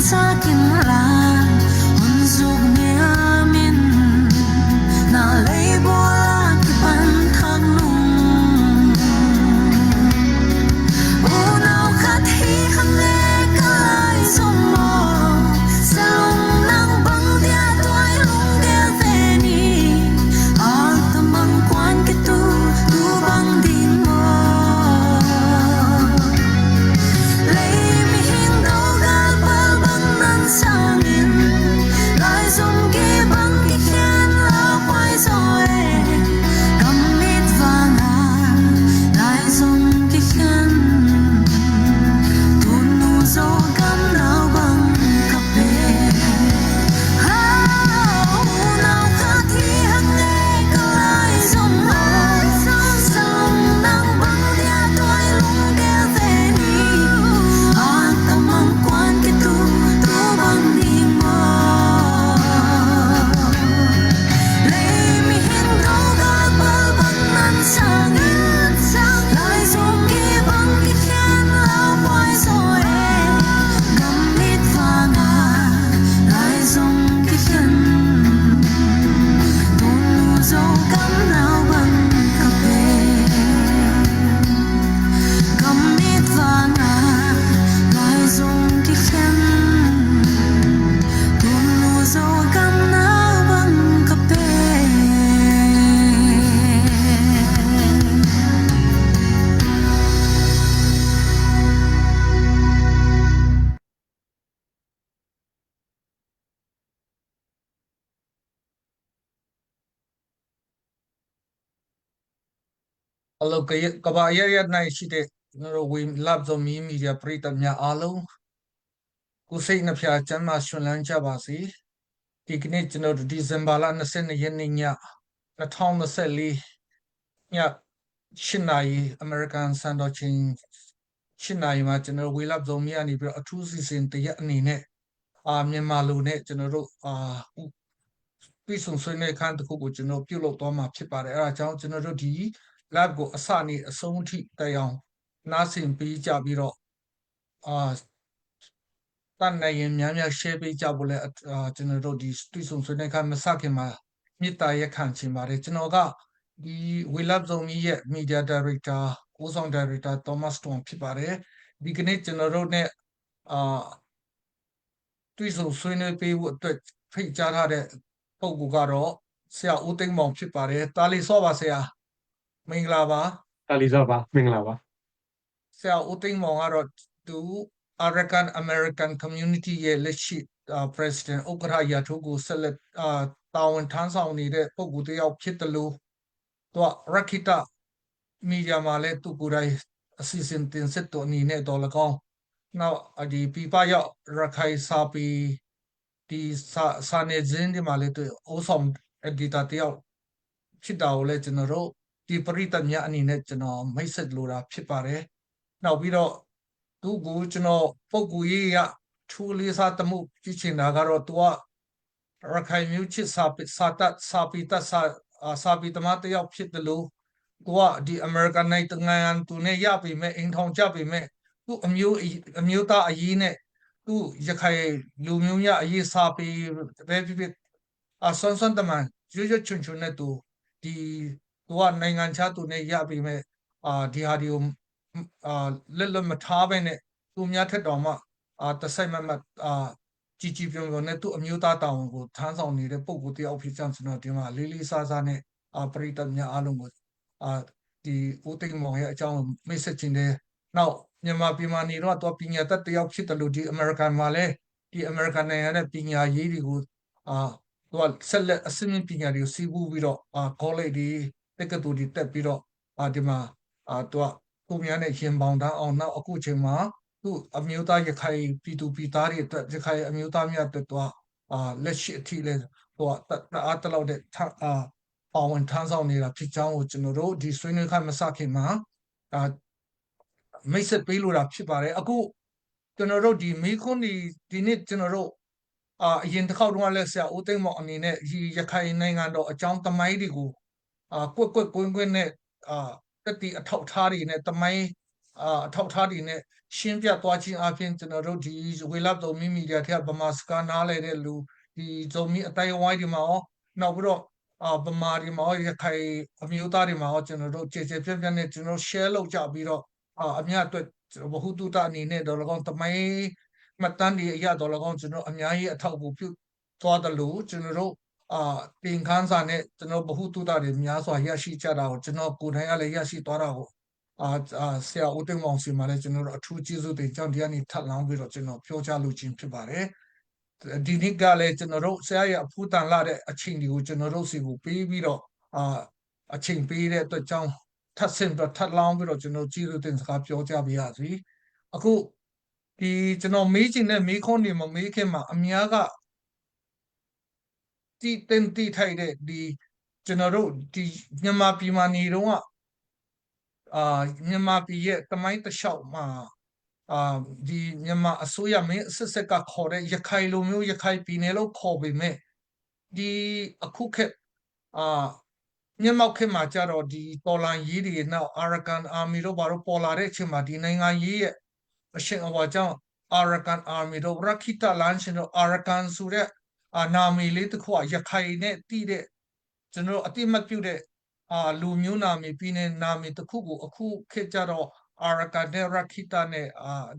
sa kinlan unsog ni amin na label at ipantagnong unaw kathihan e kalay sumo sa lung ng bangdya tuay lung geveni at tamang kwan kitu tubang din mo sangin lai zum ge bang ki khen la kwai zoe kamit vanga lai zum ki khen tunu zo gam nau bang kape ha nau ka thi hang ne ka lai zum ho sam nang bang dia toy lung ge ve ni an tamang kwan ki tu bang ni mo lay mi hin do ga ba bang nan sangin lai zum ki bang ki khen la wai zoe kamit vanga lai zum ki khen tunu zo gam nau bang kape kamit vanga lai zum ki khen so gam nau bang kape Hello, kaba area na shite no we love the media pritam nya alo kusai na phya chan ma shunlan cha ba si di kne chno December la 22 ရက်နေ့ည2024ည8နာရီ American စံတော်ချိန်8နာရီမှာကျွန်တော်ဝေလပ်ဆုံးမြကနေပြီးတော့အထူးစီစဉ်တရက်အနေနဲ့မြန်မာလူနဲ့ကျွန်တော်တို့ပြည်စုံဆွေးနွေးခန်းတစ်ခုကိုကျွန်တော်ပြုလုပ်သွားမှာဖြစ်ပါတယ်အဲဒါကြောင့်ကျွန်တော်တို့ဒီ lab ကိုအစနေအဆုံးအထိတက်အောင်နားဆင်ပေးကြပြီးတော့တန်နိုင်ရင်များများ share ပေးကြဖို့လဲကျွန်တော်တို့ဒီပြည်စုံဆွေးနွေးခန်းမစခင်မှာမေတ္တာရက်ခံချင်ပါတယ်ကျွန်တော်ကဒီဝေလပ်ဆုံးရဲ့ media director ကိုဆောင် director Thomas Stone ဖြစ်ပါတယ်ဒီကနေ့ကျွန်တော်တို့ နဲ့တွေ့ဆုံဆွေးနွေးပေးဖို့အတွက်ဖိတ်ကြားထားတဲ့ပုဂ္ဂိုလ်ကတော့ဆရာဦးသိန်းမောင်ဖြစ်ပါတယ်တာလီစောပါဆရာမင်္ဂလာပါတာလီစောပါမင်္ဂလာပါဆရာဦးသိန်းမောင်ကတော့သူ Arakan American Community ရဲ့လက်ရှိPresident ဥက္ကဋ္ဌရာထူးကိုဆက်လက်တာဝန်ထမ်းဆောင်နေတဲ့ပုဂ္ဂိုလ်တစ်ယောက်ဖြစ်တယ်လို့သူကရခိတမီဒီယာမှာလည်းသူကိုယ်တိုင်အစီအစဉ်တင်ဆက်တော်အနေနဲ့တော်၎င်းနောက်ဒီပြပရောက်ရခိုင်စာပီဒီစာနေဇင်းဒီမှာလည်းသူအိုးဆောင် editor တယောက်ဖြစ်တာကိုလည်းကျွန်တော်တို့ဒီပရိသတ်များအနေနဲ့ကျွန်တော်မိတ်ဆက်လိုတာဖြစ်ပါတယ်နောက်ပြီးတော့သူကိုကျွန်တော်ပုံကူရေးရထူလေးစားတမှုကြည့်ချင်တာကတော့သူကရခိုင်မျိုးချစ်စာပီတစာပီတမတယောက်ဖြစ်တယ်လို့သူကဒီ American နိုင်ငံသူနဲ့ရပြီမဲ့အိမ်ထောင်ကြပြီမဲ့သူအမျိုးသားအရေးနဲ့သူရခိုင်လူမျိုးများအရေးစာပီပဲဖြစ်ဆွမ်းဆွမ်းတမန်ရွရွချွန်ချွန်နဲ့သူကနိုင်ငံခြားသူနဲ့ရပြီမဲ့ဒီဟာဒီကိုလက်မထားပဲနဲ့သူများထက်တော်မှတစိုက်မတ်ကြည်ပြုံနဲ့သူအမျိုးသားတာဝန်ကိုထမ်းဆောင်နေတဲ့ပုံကိုတယောက်ဖြစ်ကြောင်းကျွန်တော်ဒီမှာလေးလေးစားစားနဲ့ပရိသတ်များအားလုံးကိုဒီဦးသိန်းမောင်ရဲ့အကြောင်းမိတ်ဆက်ခြင်းတဲ့နောက်မြန်မာပြည်မှာနေတော့သူပညာတတ်တယောက်ဖြစ်တယ်လို့ဒီ American မှာလည်းဒီ American နိုင်ငံရဲ့ပညာရေးတွေကိုသူကဆက်လက်အစင်းပညာတွေကိုစီးပူးပြီးတော့college တွေတက္ကသိုလ်တွေတက်ပြီးတော့ဒီမှာသူကကိုများနဲ့ရင်ပေါင်တန်းအောင်နောက်အခုချိန်မှာသူအမျိုးသားရခိုင်ပြည်သူပြည်သားတွေအတွက်ရခိုင်အမျိုးသားများအတွက်သူကလက်ရှိအထိလဲသူကအားတလောက်တဲ့ပါဝင်ထမ်းဆောင်နေတာဖြစ်ကြောင်းကိုကျွန်တော်တို့ဒီဆွေးနွေးခန်းမစခင်မှာမိတ်ဆက်ပေးလိုတာဖြစ်ပါတယ်အခုကျွန်တော်တို့ဒီမိခွန်းဒီနေ့ကျွန်တော်တို့အရင်တစ်ခေါက်တုန်းကလည်းဆရာဦးသိန်းမောင်အနေနဲ့ရခိုင်နိုင်ငံတော်အကြောင်းသမိုင်းတွေကိုကွက်ကွင်းနဲ့တက်တီအထောက်ထားတွေနဲ့သမိုင်းအထောက်ထားတွေနဲ့ ရှင်းပြသွားခြင်းအပြင်ကျွန်တော်တို့ဒီဝေလပ်တော်မီမီဒီယာထက်ဗမာစကားနားလည်တဲ့လူဒီဇုံမီအတိုင်းဝိုင်းဒီမှာရောနောက်ပြီးတော့ဗမာဒီမှာရောရခိုင်အမျိုးသားတွေမှာရောကျွန်တော်တို့ကျေကျေပြန့်ပြန့်နဲ့ကျွန်တော် share လုပ်ကြပြီးတော့အများအတွက်ဘ ഹു တုတအနေနဲ့တော့၎င်းတမိုင်းမှတ်တမ်းတွေအရတော့၎င်းကျွန်တော်အများကြီးအထောက်အကူပြုသွားတယ်လို့ကျွန်တော်တို့သင်ခန်းစာနဲ့ကျွန်တော်ဘ ഹു တုတတွေများစွာရရှိကြတာကိုကျွန်တော်ကိုယ်တိုင်ကလည်းရရှိသွားတာကိုဆရာဦးသိန်းမောင်စီမှာလည်းကျွန်တော်တို့အထူးကျေးဇူးတင်ကြောင်းဒီကနေ့ထပ်လောင်းပြီးတော့ကျွန်တော်ပြောကြားလိုခြင်းဖြစ်ပါတယ်ဒီနေ့ကလည်းကျွန်တော်တို့ဆရာရဲ့အဖူးတန်လာတဲ့အချိန်တွေကိုကျွန်တော်တို့စီကိုပေးပြီးတော့အချိန်ပေးတဲ့အတွက်ကြောင့်ထပ်ဆင့်ပြီးတော့ထပ်လောင်းပြီးတော့ကျွန်တော်ကျေးဇူးတင်စကားပြောကြပါရစေအခုဒီကျွန်တော်မေးချင်တဲ့မေးခွန်းတွေမမေးခင်မှာအများကတိထိုက်တဲ့ဒီကျွန်တော်တို့ဒီမြန်မာပြည်မှာနေတော့မြန်မာပြည်ရဲ့တမိုင်းတစ်လျှောက်မှာဒီမြန်မာအစိုးရမင်းအစစ်စက်ကခေါ်တဲ့ရခိုင်လူမျိုးရခိုင်ပြည်နယ်လို့ခေါ်ပေမဲ့ဒီအခုခေတ်မျက်မှောက်ခေတ်မှာကြတော့ဒီတော်လန်ရေးတွေနောက်အာရကန်အာမီတို့ဘာလို့ပေါ်လာတဲ့အချိန်မှာဒီနိုင်ငံရေးရဲ့အရှင်အဝါကြောင့်အာရကန်အာမီတို့ရခိတလန်ရှင်တို့အာရကန်ဆိုတဲ့နာမည်လေးတစ်ခုကရခိုင်နဲ့တည်တဲ့ကျွန်တော်အတိမတ်ပြုတဲ့လူမျိုးနာမည်ပြည်နယ်နာမည်တစ်ခုကိုအခုခေတ်ကြတော့အာရကန်နဲ့ရခိတနဲ့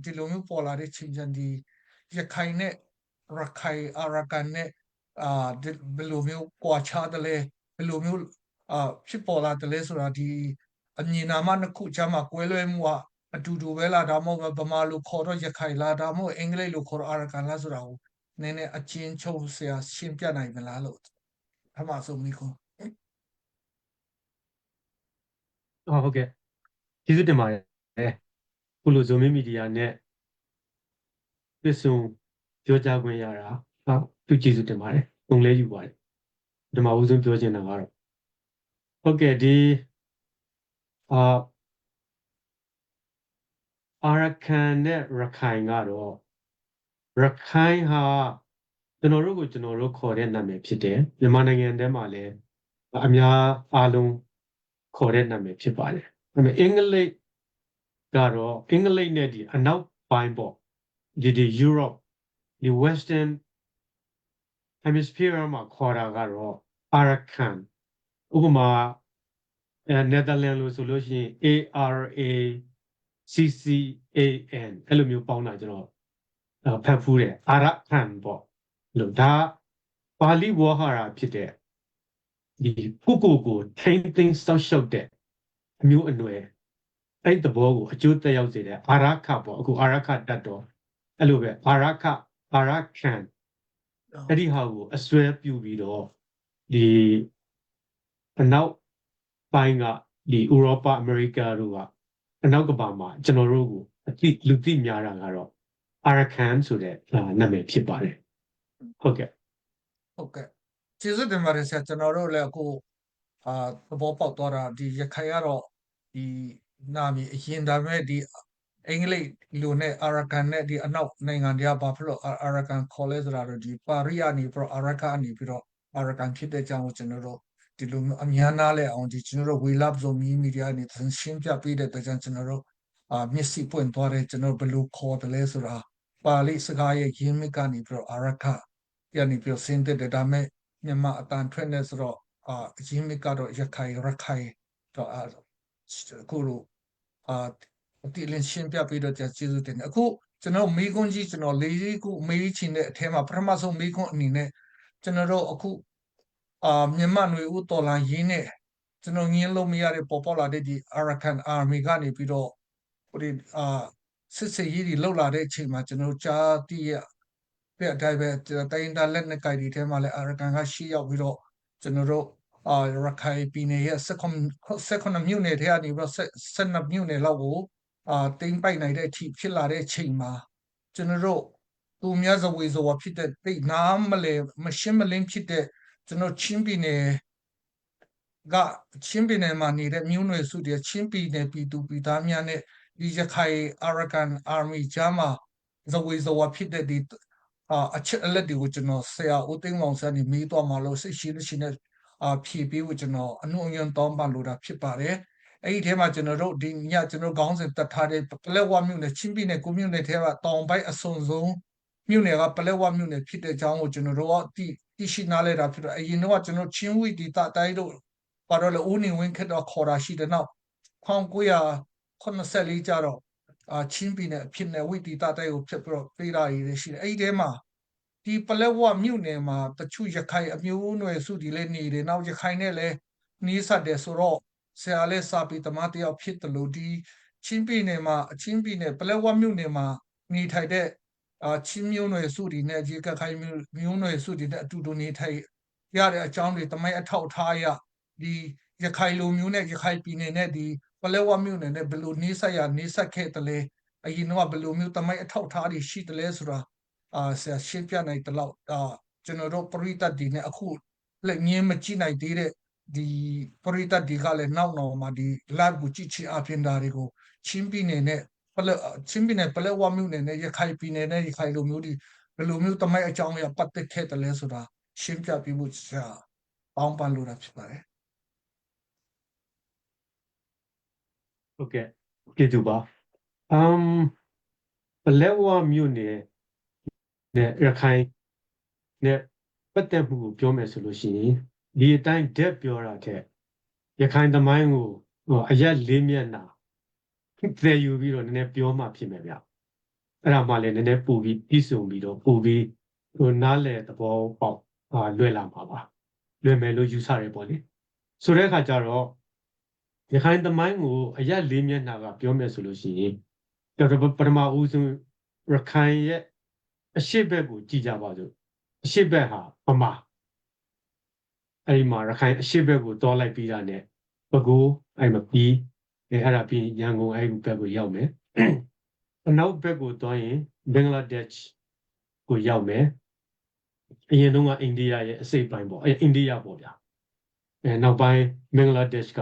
ဒီလိုမျိုးပေါ်လာတဲ့ချိန်ချန်ဒီရခိုင်နဲ့ရခိုင်အာရကန်နဲ့ဘယ်လိုမျိုးကွာခြားတယ်လဲဘယ်လိုမျိုးဖြစ်ပေါ်လာတယ်လဲဆိုတာဒီအမည်နာမနှစ်ခုကြားမှာကွဲလွဲမှုကအတူတူပဲလားဒါမှမဟုတ်ဗမာလိုခေါ်တော့ရခိုင်လားဒါမှမဟုတ်အင်္ဂလိပ်လိုခေါ်တော့အာရကန်လားဆိုတာကိုနည်းနည်းအချင်းချုပ်ဆရာရှင်းပြနိုင်မလားလို့အမှဆုံးမိခွန်းဟုတ်ကဲ့ကျေးဇူးတင်ပါတယ်ခုလိုဇိုမီမီဒီယာနဲ့ပြဆုံပြောကြားခွင့်ရတာသူကျေးဇူးတင်ပါတယ်ုံလဲယူပါတယ်ဒီမှာဦးဆုံးပြောချင်တာကတော့ဟုတ်ကဲ့ဒီအာရကန်နဲ့ရခိုင်ကတော့ရခိုင်ဟာကျွန်တော်တို့ခေါ်တဲ့နာမည်ဖြစ်တယ်မြန်မာနိုင်ငံထဲမှာလည်းအများအားလုံးခေါ်တဲ့နာမည်ဖြစ်ပါတယ်ဒါပေမဲ့အင်္ဂလိပ်ကတော့အင်္ဂလိပ်နဲ့ဒီအနောက်ပိုင်းပေါ့ဒီ Europe ဒီ Western Hemisphere မှာခေါ်တာကတော့ Arakan ဥပမာNetherlands လို့ဆိုလို့ရှိရင် ARACCAN အဲ့လိုမျိုးပေါင်းတာကျွန်တော်ဖတ်ဖူးတယ် Arakan ပေါ့လို့ဒါပါဠိဝေါဟာရဖြစ်တဲ့ဒီကိုထိမ့်သိမ်းစောက်ရှောက်တဲ့အမျိုးအနွယ်အဲ့သဘောကိုအကျိုးသက်ရောက်စေတဲ့အာရခပေါ့အခုအာရခတတ်တော်အဲ့လိုပဲအာရခအာရခံအဲ့ဒီဟာကိုအစွဲပြုပြီးတော့ဒီအနောက်ပိုင်းကဒီဥရောပအမေရိကတို့ကအနောက်ကဘာမှာကျွန်တော်တို့ကိုလူသိများတာကတော့အာရကန်ဆိုတဲ့နာမည်ဖြစ်ပါတယ်ဟုတ်ကဲ့ကျေးဇူးတင်ပါတယ်ဆရာကျွန်တော်တို့လည်းအခုသဘောပေါက်သွားတာဒီရခိုင်ကတော့ဒီနာမည်အရင်ဒါပေမဲ့ဒီအင်္ဂလိပ်လူနဲ့အာရကန်နဲ့ဒီအနောက်နိုင်ငံတွေကဘာဖြစ်လို့အာရကန်ခေါ်လဲဆိုတာတော့ဒီပါရီကနေပြီးတော့အာရကန်ကနေပြီးတော့အာရကန်ဖြစ်တဲ့အကြောင်းကိုကျွန်တော်တို့ဒီလိုအများနာလဲအောင်ဒီကျွန်တော်တို့ဝေလပ်ဇိုမီမီဒီယာနေရှင်းပြပေးတဲ့အတွက်ကြောင့်ကျွန်တော်တို့မျက်စိပွင့်သွားတယ်ကျွန်တော်ဘယ်လိုခေါ်တယ်လဲဆိုတာပါဠိစကားရဲ့ရင်းမြစ်ကနေပြီးတော့အာရကကနေပြီးတော့ဆင်းသက်တယ်ဒါမဲ့မြန်မာအတန်ထွက်နေဆိုတော့ရင်းမြစ်ကတော့ရခိုင်တော့အခုလိုအတိအလင်းရှင်းပြပေးတော့ကျေးဇူးတင်တယ်အခုကျွန်တော်မိခွန်းကြီးကျွန်တော်၄ခုမေးချင်တဲ့အထဲမှာပထမဆုံးမိခွန်းအနေနဲ့ကျွန်တော်တို့အခုမြန်မာနွေဦးတော်လာရင်းနဲ့ကျွန်တော်ငင်းလို့မရတဲ့ပေါ်လာတဲ့ဒီ Arakan Army ကနေပြီးတော့ဒီစစ်စေးရေးတွေလောက်လာတဲ့အချိန်မှာကျွန်တော်ကြားသိရတဲ့အတိုင်းပဲတိုင်းဒါလက်နဲ့ကြိုက်ဒီထဲမှာလည်း Arakan ကရှေ့ရောက်ပြီးတော့ကျွန်တော်တို့ရခိုင်ပြည်နယ်ရဲ့19မြို့နယ်ထဲကနေပြီးတော့12မြို့နယ်လောက်ကိုတိမ့်ပိုက်နိုင်တဲ့အထိဖြစ်လာတဲ့အချိန်မှာကျွန်တော်တို့သူများဇဝေဇဝဖြစ်တဲ့တိတ်နားမလဲမရှင်းမလင်းဖြစ်တဲ့ကျွန်တော်ချင်းပြည်နယ်မှာနေတဲ့မြို့နယ်စုတွေချင်းပြည်နယ်ပြည်သူပြည်သားများနဲ့ဒီရခိုင် Arakan Army ကြားမှာဇဝေဇဝဖြစ်တဲ့ဒီအချက်အလက်တွေကိုကျွန်တော်ဆရာဦးသိန်းမောင်ဆန်းနေမေးတော့မှလို့စိတ်ရှိလို့ရှိနေဖြည့်ပေးဖို့ကျွန်တော်အနှုံအယံတောင်းပန်လိုတာဖြစ်ပါတယ် အဲ့ဒီထဲမှာကျွန်တော်တို့ဒီညကျွန်တော်ခေါင်းစဉ်တက်ထားတဲ့ပလက်ဝမြို့နယ်ချင်းပြည်နယ်ကိုမြို့နယ်ထဲကတောင်ပိုင်းအစွန်ဆုံးမြို့နယ်ကပလက်ဝမြို့နယ်ဖြစ်တဲ့အကြောင်းကိုကျွန်တော်တို့ကသိရှိနားလဲတာဖြစ်တော့အရင်တော့ကျွန်တော်ချင်းဝီဒီတာတိုင်းတို့ပါတော့လေဦးနေဝင်းခက်တော့ခေါ်တာရှိတယ်နောက်1984ကျတော့ချင်းပြည်နယ်အဖြစ်နဲ့ဝီဒီတာတိုင်းကိုဖြစ်ပြီးတော့ပေးတာရည်ရှိတယ်အဲ့ဒီထဲမှာဒီပလက်ဝမြို့နယ်မှာတချို့ရခိုင်အမျိုးအနွယ်စုတွေလည်းနေတယ်နောက်ရခိုင်နဲ့လည်းနီးစပ်တယ်ဆိုတော့ဆရာလည်းစာပေသမားတယောက်ဖြစ်တယ်လို့ဒီချင်းပြည်နယ်ပလက်ဝမြို့နယ်မှာနေထိုင်တဲ့ချင်းမျိုးနွယ်စုတွေနဲ့ဒီကခိုင်မျိုးနွယ်စုတွေနဲ့အတူတူနေထိုင်ရတဲ့အကြောင်းတွေတမိုင်းအထောက်ထားရဒီရခိုင်လူမျိုးနဲ့ရခိုင်ပြည်နယ်နဲ့ဒီပလက်ဝမြို့နယ်နဲ့ဘယ်လိုနေဆက်ခဲ့တယ်လဲအရင်တော့ဘယ်လိုမျိုးတမိုင်းအထောက်ထားတွေရှိတယ်လဲဆိုတာဆရာရှင်းပြနိုင်တယ်လို့ကျွန်တော်တို့ပရိသတ်ဒီနဲ့အခုလက်ငင်းမကြည့်နိုင်သေးတဲ့ဒီပရိသတ်ဒီကလည်းနောက်မှာဒီ live ကိုကြည့်ချင်အပြင်ဒါတွေကိုချင်းပြည်နယ်နဲ့ပလက်ဝမြို့နယ်နဲ့ရခိုင်ပြည်နယ်နဲ့ရခိုင်လူမျိုးတွေဘယ်လိုမျိုးတမိုင်းအကြောင်းအရာပတ်သက်ခဲ့တယ်လဲဆိုတာရှင်းပြပေးဖို့ဆရာပေါင်းပန်လို့တာဖြစ်ပါတယ်ဟုတ်ကဲ့ကျေးဇူးပါပလက်ဝမြို့နယ်နဲ့ရခိုင်နဲ့ပတ်သက်မှုကိုပြောမယ်ဆိုလို့ရှိရင်ဒီအတိုင်းတက်ပြောတာတဲ့ရခိုင်သမိုင်းကိုအရက်လေးမျက်နှာသယ်ယူပြီးတော့နည်းနည်းပြောမှဖြစ်မယ်ဗျအဲ့ဒါမှလည်းနည်းနည်းပို့ပြီးပြီးဆုံးပြီးတော့ပို့ပြီးနားလည်သဘောပေါက်လွယ်လာမှာပါလွယ်မယ်လို့ယူဆရပေါ့လေဆိုတဲ့အခါကျတော့ရခိုင်သမိုင်းကိုအရက်လေးမျက်နှာကပြောမယ်ဆိုလို့ရှိရင်ပထမဦးဆုံးရခိုင်ရဲ့အရှိတ်ဘက်ကိုကြည်ကြပါစို့အရှိတ်ဘက်ဟာဗမာအဲ့ဒီမှာရခိုင်အရှိတ်ဘက်ကိုတောလိုက်ပြီးတာနဲ့ပဲခူးအဲ့မှာပြီးအဲ့ဒါပြီးရန်ကုန်အဲ့ဒီဘက်ကိုရောက်မယ်အနောက်ဘက်ကိုသွားရင်ဘင်္ဂလားဒေ့ရှ်ကိုရောက်မယ်အရင်တုန်းကအိန္ဒိယရဲ့အစိတ်ပိုင်းပေါ့အိန္ဒိယပေါ့ဗျာနောက်ပိုင်းဘင်္ဂလားဒေ့ရှ်က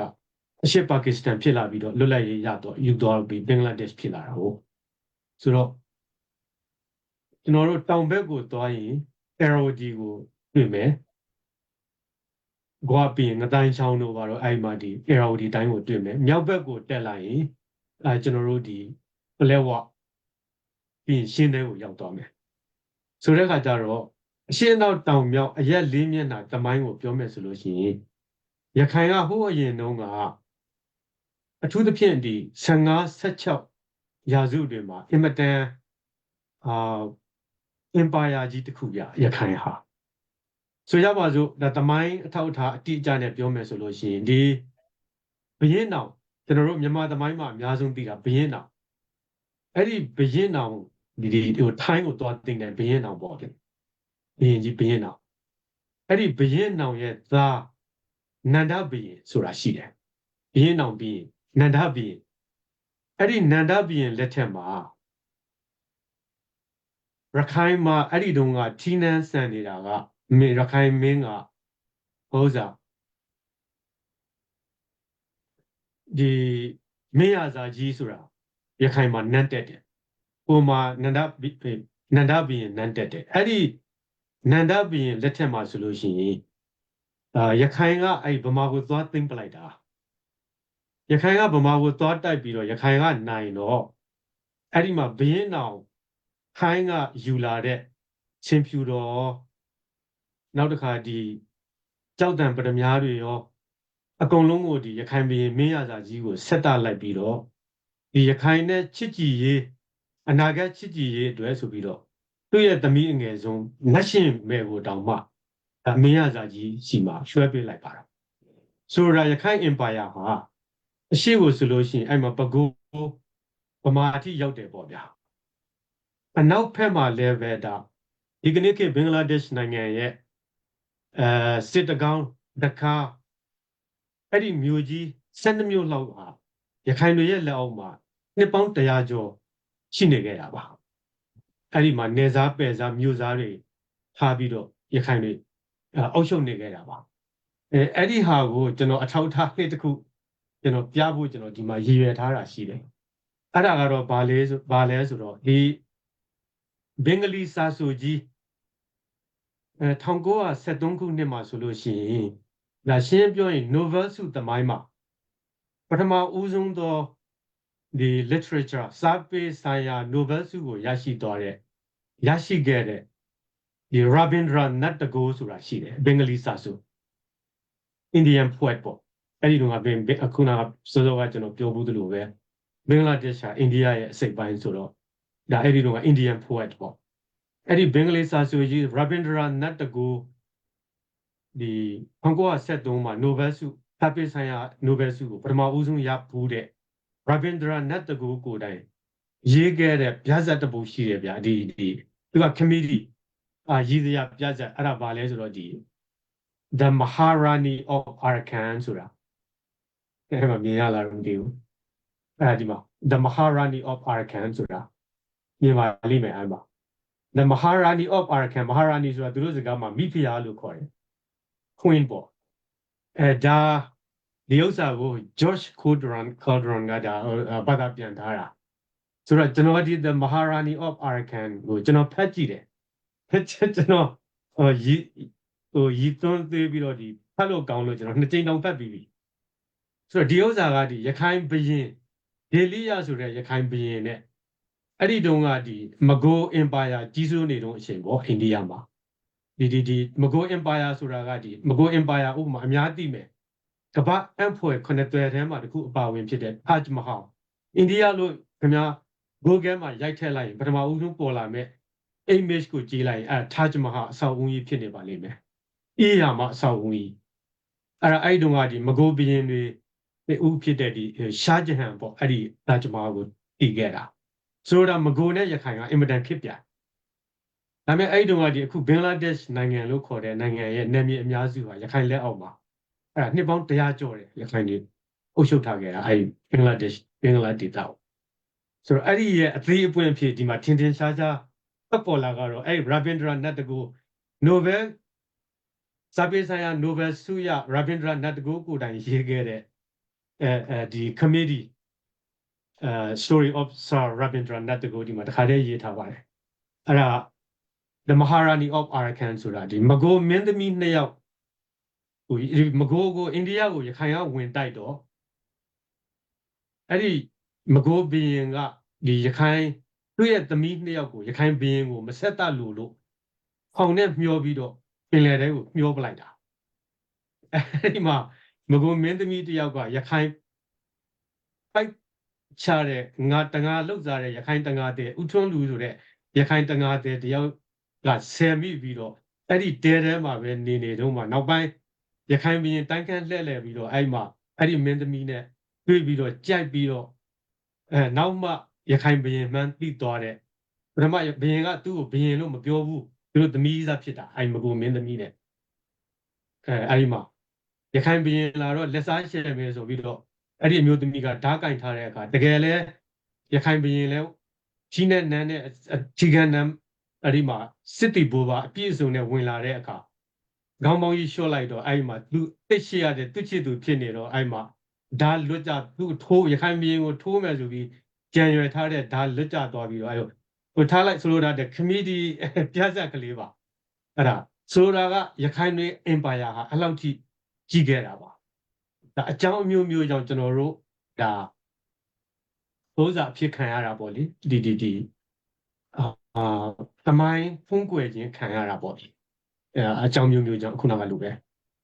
အရှေ့ပါကစ္စတန်ဖြစ်လာပြီးတော့လွတ်လပ်ရေးရတော့ယူသွားပြီးဘင်္ဂလားဒေ့ရှ်ဖြစ်လာတာဟုတ်ဆိုတော့ကျွန်တော်တို့တောင်ဘက်ကိုသွားရင် Erodi ကိုတွေ့မယ်ဂွာပြီးငတိုင်းချောင်းတို့ဘာလို့အဲ့မှာဒီ Erodi တိုင်းကိုတွေ့မယ်မြောက်ဘက်ကိုတက်လာရင်ကျွန်တော်တို့ဒီပလက်ဝပြီးရှင်းတဲကိုရောက်သွားမယ်ဆိုတဲ့အခါကျတော့အရှင်းနောက်တောင်မြောက်အရက်လေးမျက်နှာတမိုင်းကိုပြောမယ်ဆိုလို့ရှိရင်ရခိုင်ကဟိုးအရင်တုန်းကအထူးသဖြင့်ဒီ15-16ရာစုတွေမှာအင်မတန်empire ကြီးတစ်ခုပြရခိုင်ဟာဆိုရပါစို့ဒါတမိုင်းအထောက်အထားအတိအကျနဲ့ပြောမယ်ဆိုလို့ရှိရင်ဒီဘရင်နောင်ကျွန်တော်တို့မြန်မာသမိုင်းမှာအများဆုံးသိတာဘရင်နောင်အဲ့ဒီဘရင်နောင်ဒီထိုင်းကိုသွားတင်တယ်ဘရင်နောင်ပေါ့ဗျဘရင်ကြီးဘရင်နောင်အဲ့ဒီဘရင်နောင်ရဲ့သားနန္ဒဘရင်ဆိုတာရှိတယ်ဘရင်နောင်ပြီးရင်နန္ဒဘရင်အဲ့ဒီနန္ဒဘရင်လက်ထက်မှာရခိုင်မှာအဲ့ဒီတုန်းကထီးနန်းဆန်နေတာကရခိုင်မင်းကဟောစားဒီမင်းရစာကြီးဆိုတာရခိုင်မှာနန်းတက်တယ်ပုံမှာနန္ဒဘီရင်နန်းတက်တယ်အဲ့ဒီနန္ဒဘီရင်လက်ထက်မှာဆိုလို့ရှိရင်ရခိုင်ကအဲ့ဗမာကိုသွားသိမ့်ပလိုက်တာရခိုင်ကဗမာကိုသွားတိုက်ပြီးတော့ရခိုင်ကနိုင်တော့အဲ့ဒီမှာဘရင်အောင်ခိုင်းကယူလာတဲ့ချင်းဖြူတော်နောက်တစ်ခါဒီကြောက်တံပရမများတွေရောအကုန်လုံးကိုဒီရခိုင်ဘရင်မင်းရစာကြီးကိုဆက်တလိုက်ပြီးတော့ဒီရခိုင်နဲ့ချစ်ကြည်ရေးအနာဂတ်ချစ်ကြည်ရေးအတွက်ဆိုပြီးတော့သူ့ရဲ့သမီးအငယ်ဆုံးနတ်ရှင်မယ်ကိုတောင်မှမင်းရစာကြီးစီမှာရွှဲပေးလိုက်ပါတော့ဆိုတော့ရခိုင် empire ဟာအရှိကိုဆိုလို့ရှိရင်အဲ့မှာပဲခူးဗမာအထိရောက်တယ်ပေါ့ဗျာအနောက်ဘက်မှာလည်းပဲဒါဒီကနေ့ခေတ်ဘင်္ဂလားဒေ့ရှ်နိုင်ငံရဲ့စစ်တကောင်းတခါအဲ့ဒီမြို့ကြီး12မြို့လောက်ဟာရခိုင်တွေရဲ့လက်အောက်မှာနှစ်ပေါင်း100ကျော်ရှိနေခဲ့တာပါအဲ့ဒီမှာနေစားပယ်စားမြို့စားတွေထားပြီးတော့ရခိုင်တွေအုပ်ချုပ်နေခဲ့တာပါအဲ့ဒီဟာကိုကျွန်တော်အထောက်အထားလေးတစ်ခုကျွန်တော်ပြဖို့ကျွန်တော်ဒီမှာရည်ရွယ်ထားတာရှိတယ်အဲ့ဒါကတော့ဘာလဲဆိုတော့ဒီဘင်္ဂလီစာဆိုကြီး1973ခုနှစ်မှာဆိုလို့ရှိရင်ဒါရှင်းပြောရင် Novel စုသမိုင်းမှာ ပထမဦးဆုံးသောဒီ literature စာပေဆိုင်ရာ Nobel ဆုကိုရရှိခဲ့တဲ့ဒီ Rabindranath Tagore ဆိုတာရှိတယ်ဘင်္ဂလီစာဆို Indian poet ပေါ့အဲ့ဒီတော့အခုနကစောစောကကျွန်တော်ပြောဘူးသလိုပဲဘင်္ဂလားဒေ့ရှ်ဟာအိန္ဒိယရဲ့အစိတ်ပိုင်းဆိုတော့ဒါအဲ့ဒီတော့ Indian poet ပေါ့အဲ့ဒီဘင်္ဂလီစာဆိုကြီး Rabindranath Tagore ဒီ1973မှာ Nobel ဆုစာပေဆိုင်ရာ Nobel ဆုကိုပထမဦးဆုံးရဘူးတဲ့ Rabindranath Tagore ကိုယ်တိုင်ရေးခဲ့တဲ့ပြဇာတ်တစ်ပုဒ်ရှိတယ်ဗျာဒီသူက committee ရည်စရာပြဇာတ်အဲ့ဒါဘာလဲဆိုတော့ဒီ The Maharani of Arakan ဆိုတာအဲ့မှာမြင်ရလားမသိဘူးအဲ့ဒီမှာ The Maharani of Arakan ဆိုတာမြင်ပါလိမ့်မယ်အဲ့မှာ The Maharani of Arakan Maharani ဆိုတာသူတို့စကားမှာမိဖုရားလို့ခေါ်တယ် Queen ပေါ့ဒါဒီဥစ္စာကို George Calderon ကဒါဘာသာပြန်ထားတာဆိုတော့ကျွန်တော်ဒီ The Maharani of Arakan ကိုကျွန်တော်ဖတ်ကြည့်တယ်ကျွန်တော်ရီသွန်းသေးပြီးတော့ဒီဖတ်လို့ကောင်းလို့ကျွန်တော်နှစ်ကြိမ်တောင်ဖတ်ပြီးပြီဆိုတော့ဒီဥစ္စာကဒီရခိုင်ဘရင်ဒေလိယဆိုတဲ့ရခိုင်ဘရင်နဲ့အဲ့ဒီတုန်းကဒီမဂိုအင်ပါယာကြီးစိုးနေတုန်းအချိန်ပေါ့အိန္ဒိယမှာဒီမဂိုအင်ပါယာဆိုတာကဒီမဂိုအင်ပါယာဥပမာအများသိမယ်ကမ္ဘာအံ့ဖွယ်ခုနှစ်သွယ်ထဲမှာတခုအပါဝင်ဖြစ်တဲ့ Taj Mahal အိန္ဒိယလို့ခင်ဗျာ Google မှာရိုက်ထည့်လိုက်ရင်ပထမဦးဆုံးပေါ်လာမဲ့ image ကိုကြည့်လိုက်ရင်Taj Mahal အဆောက်အဦကြီးဖြစ်နေပါလိမ့်မယ်အေးရမှာအဆောက်အဦကြီးအဲ့တုန်းကဒီမဂိုဘီရင်တွေဥဖြစ်တဲ့ဒီရှားဂျဟန်ပေါ့အဲ့ဒီTaj Mahalကိုတည်ခဲ့တာဆိုတော့မဂိုနဲ့ရခိုင်ကအင်မတန်ဖြစ်ပြန်ဒါပေမဲ့အဲ့တုန်းကဒီအခုဘင်္ဂလားဒေ့ရှ်နိုင်ငံလို့ခေါ်တဲ့နိုင်ငံရဲ့နယ်မြေအများစုဟာရခိုင်လက်အောက်မှာအဲ့ဒါနှစ်ပေါင်း100ကျော်တယ်ရခိုင်တွေအုပ်ချုပ်ထားခဲ့တာအဲ့ဘင်္ဂလားဒေ့ရှ်ဒေသကိုဆိုတော့အဲ့ဒီရဲ့အသေးအပွင့်ဖြစ်ဒီမှာထင်ထင်ရှားရှားပတ်ပေါ်လာကတော့အဲ့ Rabindranath Tagore Nobel စာပေဆိုင်ရာ Nobel ဆုရ Rabindranath Tagore ကိုယ်တိုင်ရေးခဲ့တဲ့ဒီ committee story of Sir Rabindranath Tagore ဒီမှာတခါတည်းရေးထားပါတယ်အဲ့ဒါ The Maharani of Arakan ဆိုတာဒီမဂိုမင်းသမီးနှစ်ယောက်မဂိုကိုအိန္ဒိယကိုရခိုင်ကဝင်တိုက်တော့အဲ့ဒီမဂိုဘီရင်ကဒီရခိုင်သူ့ရဲ့သမီးနှစ်ယောက်ကိုရခိုင်ဘီရင်ကိုမဆက်တတ်လို့ဖောင်နဲ့မျောပြီးတော့ပင်လယ်ထဲကိုမျောပလိုက်တာအဲ့ဒီမှာမဂိုမင်းသမီးတစ်ယောက်ကရခိုင်ပိုက်ချတဲ့ငါတငါလောက်စားတဲ့ရခိုင်တငါတဲ့ဥထွန်းလူဆိုတဲ့ရခိုင်တငါတဲ့တယောက်ကဆယ်မိပြီးတော့အဲ့ဒီတဲထဲမှာပဲနေတော့မှနောက်ပိုင်းရခိုင်ဘီရင်တိုင်းခန့်လှည့်လည်ပြီးတော့အဲ့မှာအဲ့ဒီမင်းသမီးနဲ့တွေ့ပြီးတော့ကြိုက်ပြီးတော့နောက်မှရခိုင်ဘရင်မှန်းသိသွားတဲ့ပထမဘရင်ကသူ့ကိုဘရင်လို့မပြောဘူးသူတို့သမီးစားဖြစ်တာအဲ့မကိုမင်းသမီးနဲ့အဲ့ဒီမှာရခိုင်ဘရင်လာတော့လက်စားရှယ်မယ်ဆိုပြီးတော့အဲ့ဒီအမျိုးသမီးကဓာတ်ကင်ထားတဲ့အခါတကယ်လဲရခိုင်ဘရင်လဲကြီးနဲ့နန်းနဲ့ချီကန်နန်းအဲ့ဒီမှာစစ်တီဘိုးပါအပြည့်စုံနဲ့ဝင်လာတဲ့အခါခေါင်းပေါင်းကြီးလျှော့လိုက်တော့အဲ့ဒီမှာသူတိတ်ရှိရတဲ့သူ့ချစ်သူဖြစ်နေတော့အဲ့မှာဓာလွတ်ကြသူ့ထိုးရခိုင်ဘရင်ကိုထိုးမယ်ဆိုပြီးကြံရွယ်ထားတဲ့ဓာလွတ်ကြသွားပြီးတော့အဲ့ဟိုထားလိုက်ဆိုလိုတာတဲ့ committee ပြဇာတ်ကလေးပါအဲ့ဒါဆိုလိုတာကရခိုင်တွေ empire ဟာအဲ့လောက်ထိကြီးခဲ့တာပါဒါအကြောင်းအမျိုးမျိုးကြောင့်ကျွန်တော်တို့ဒါသိုးစာအဖြစ်ခံရတာပေါ့လေဒီသမိုင်းဖုံးကွယ်ခြင်းခံရတာပေါ့လေအကြောင်းမျိုးမျိုးကြောင့်ခုနကလိုပဲ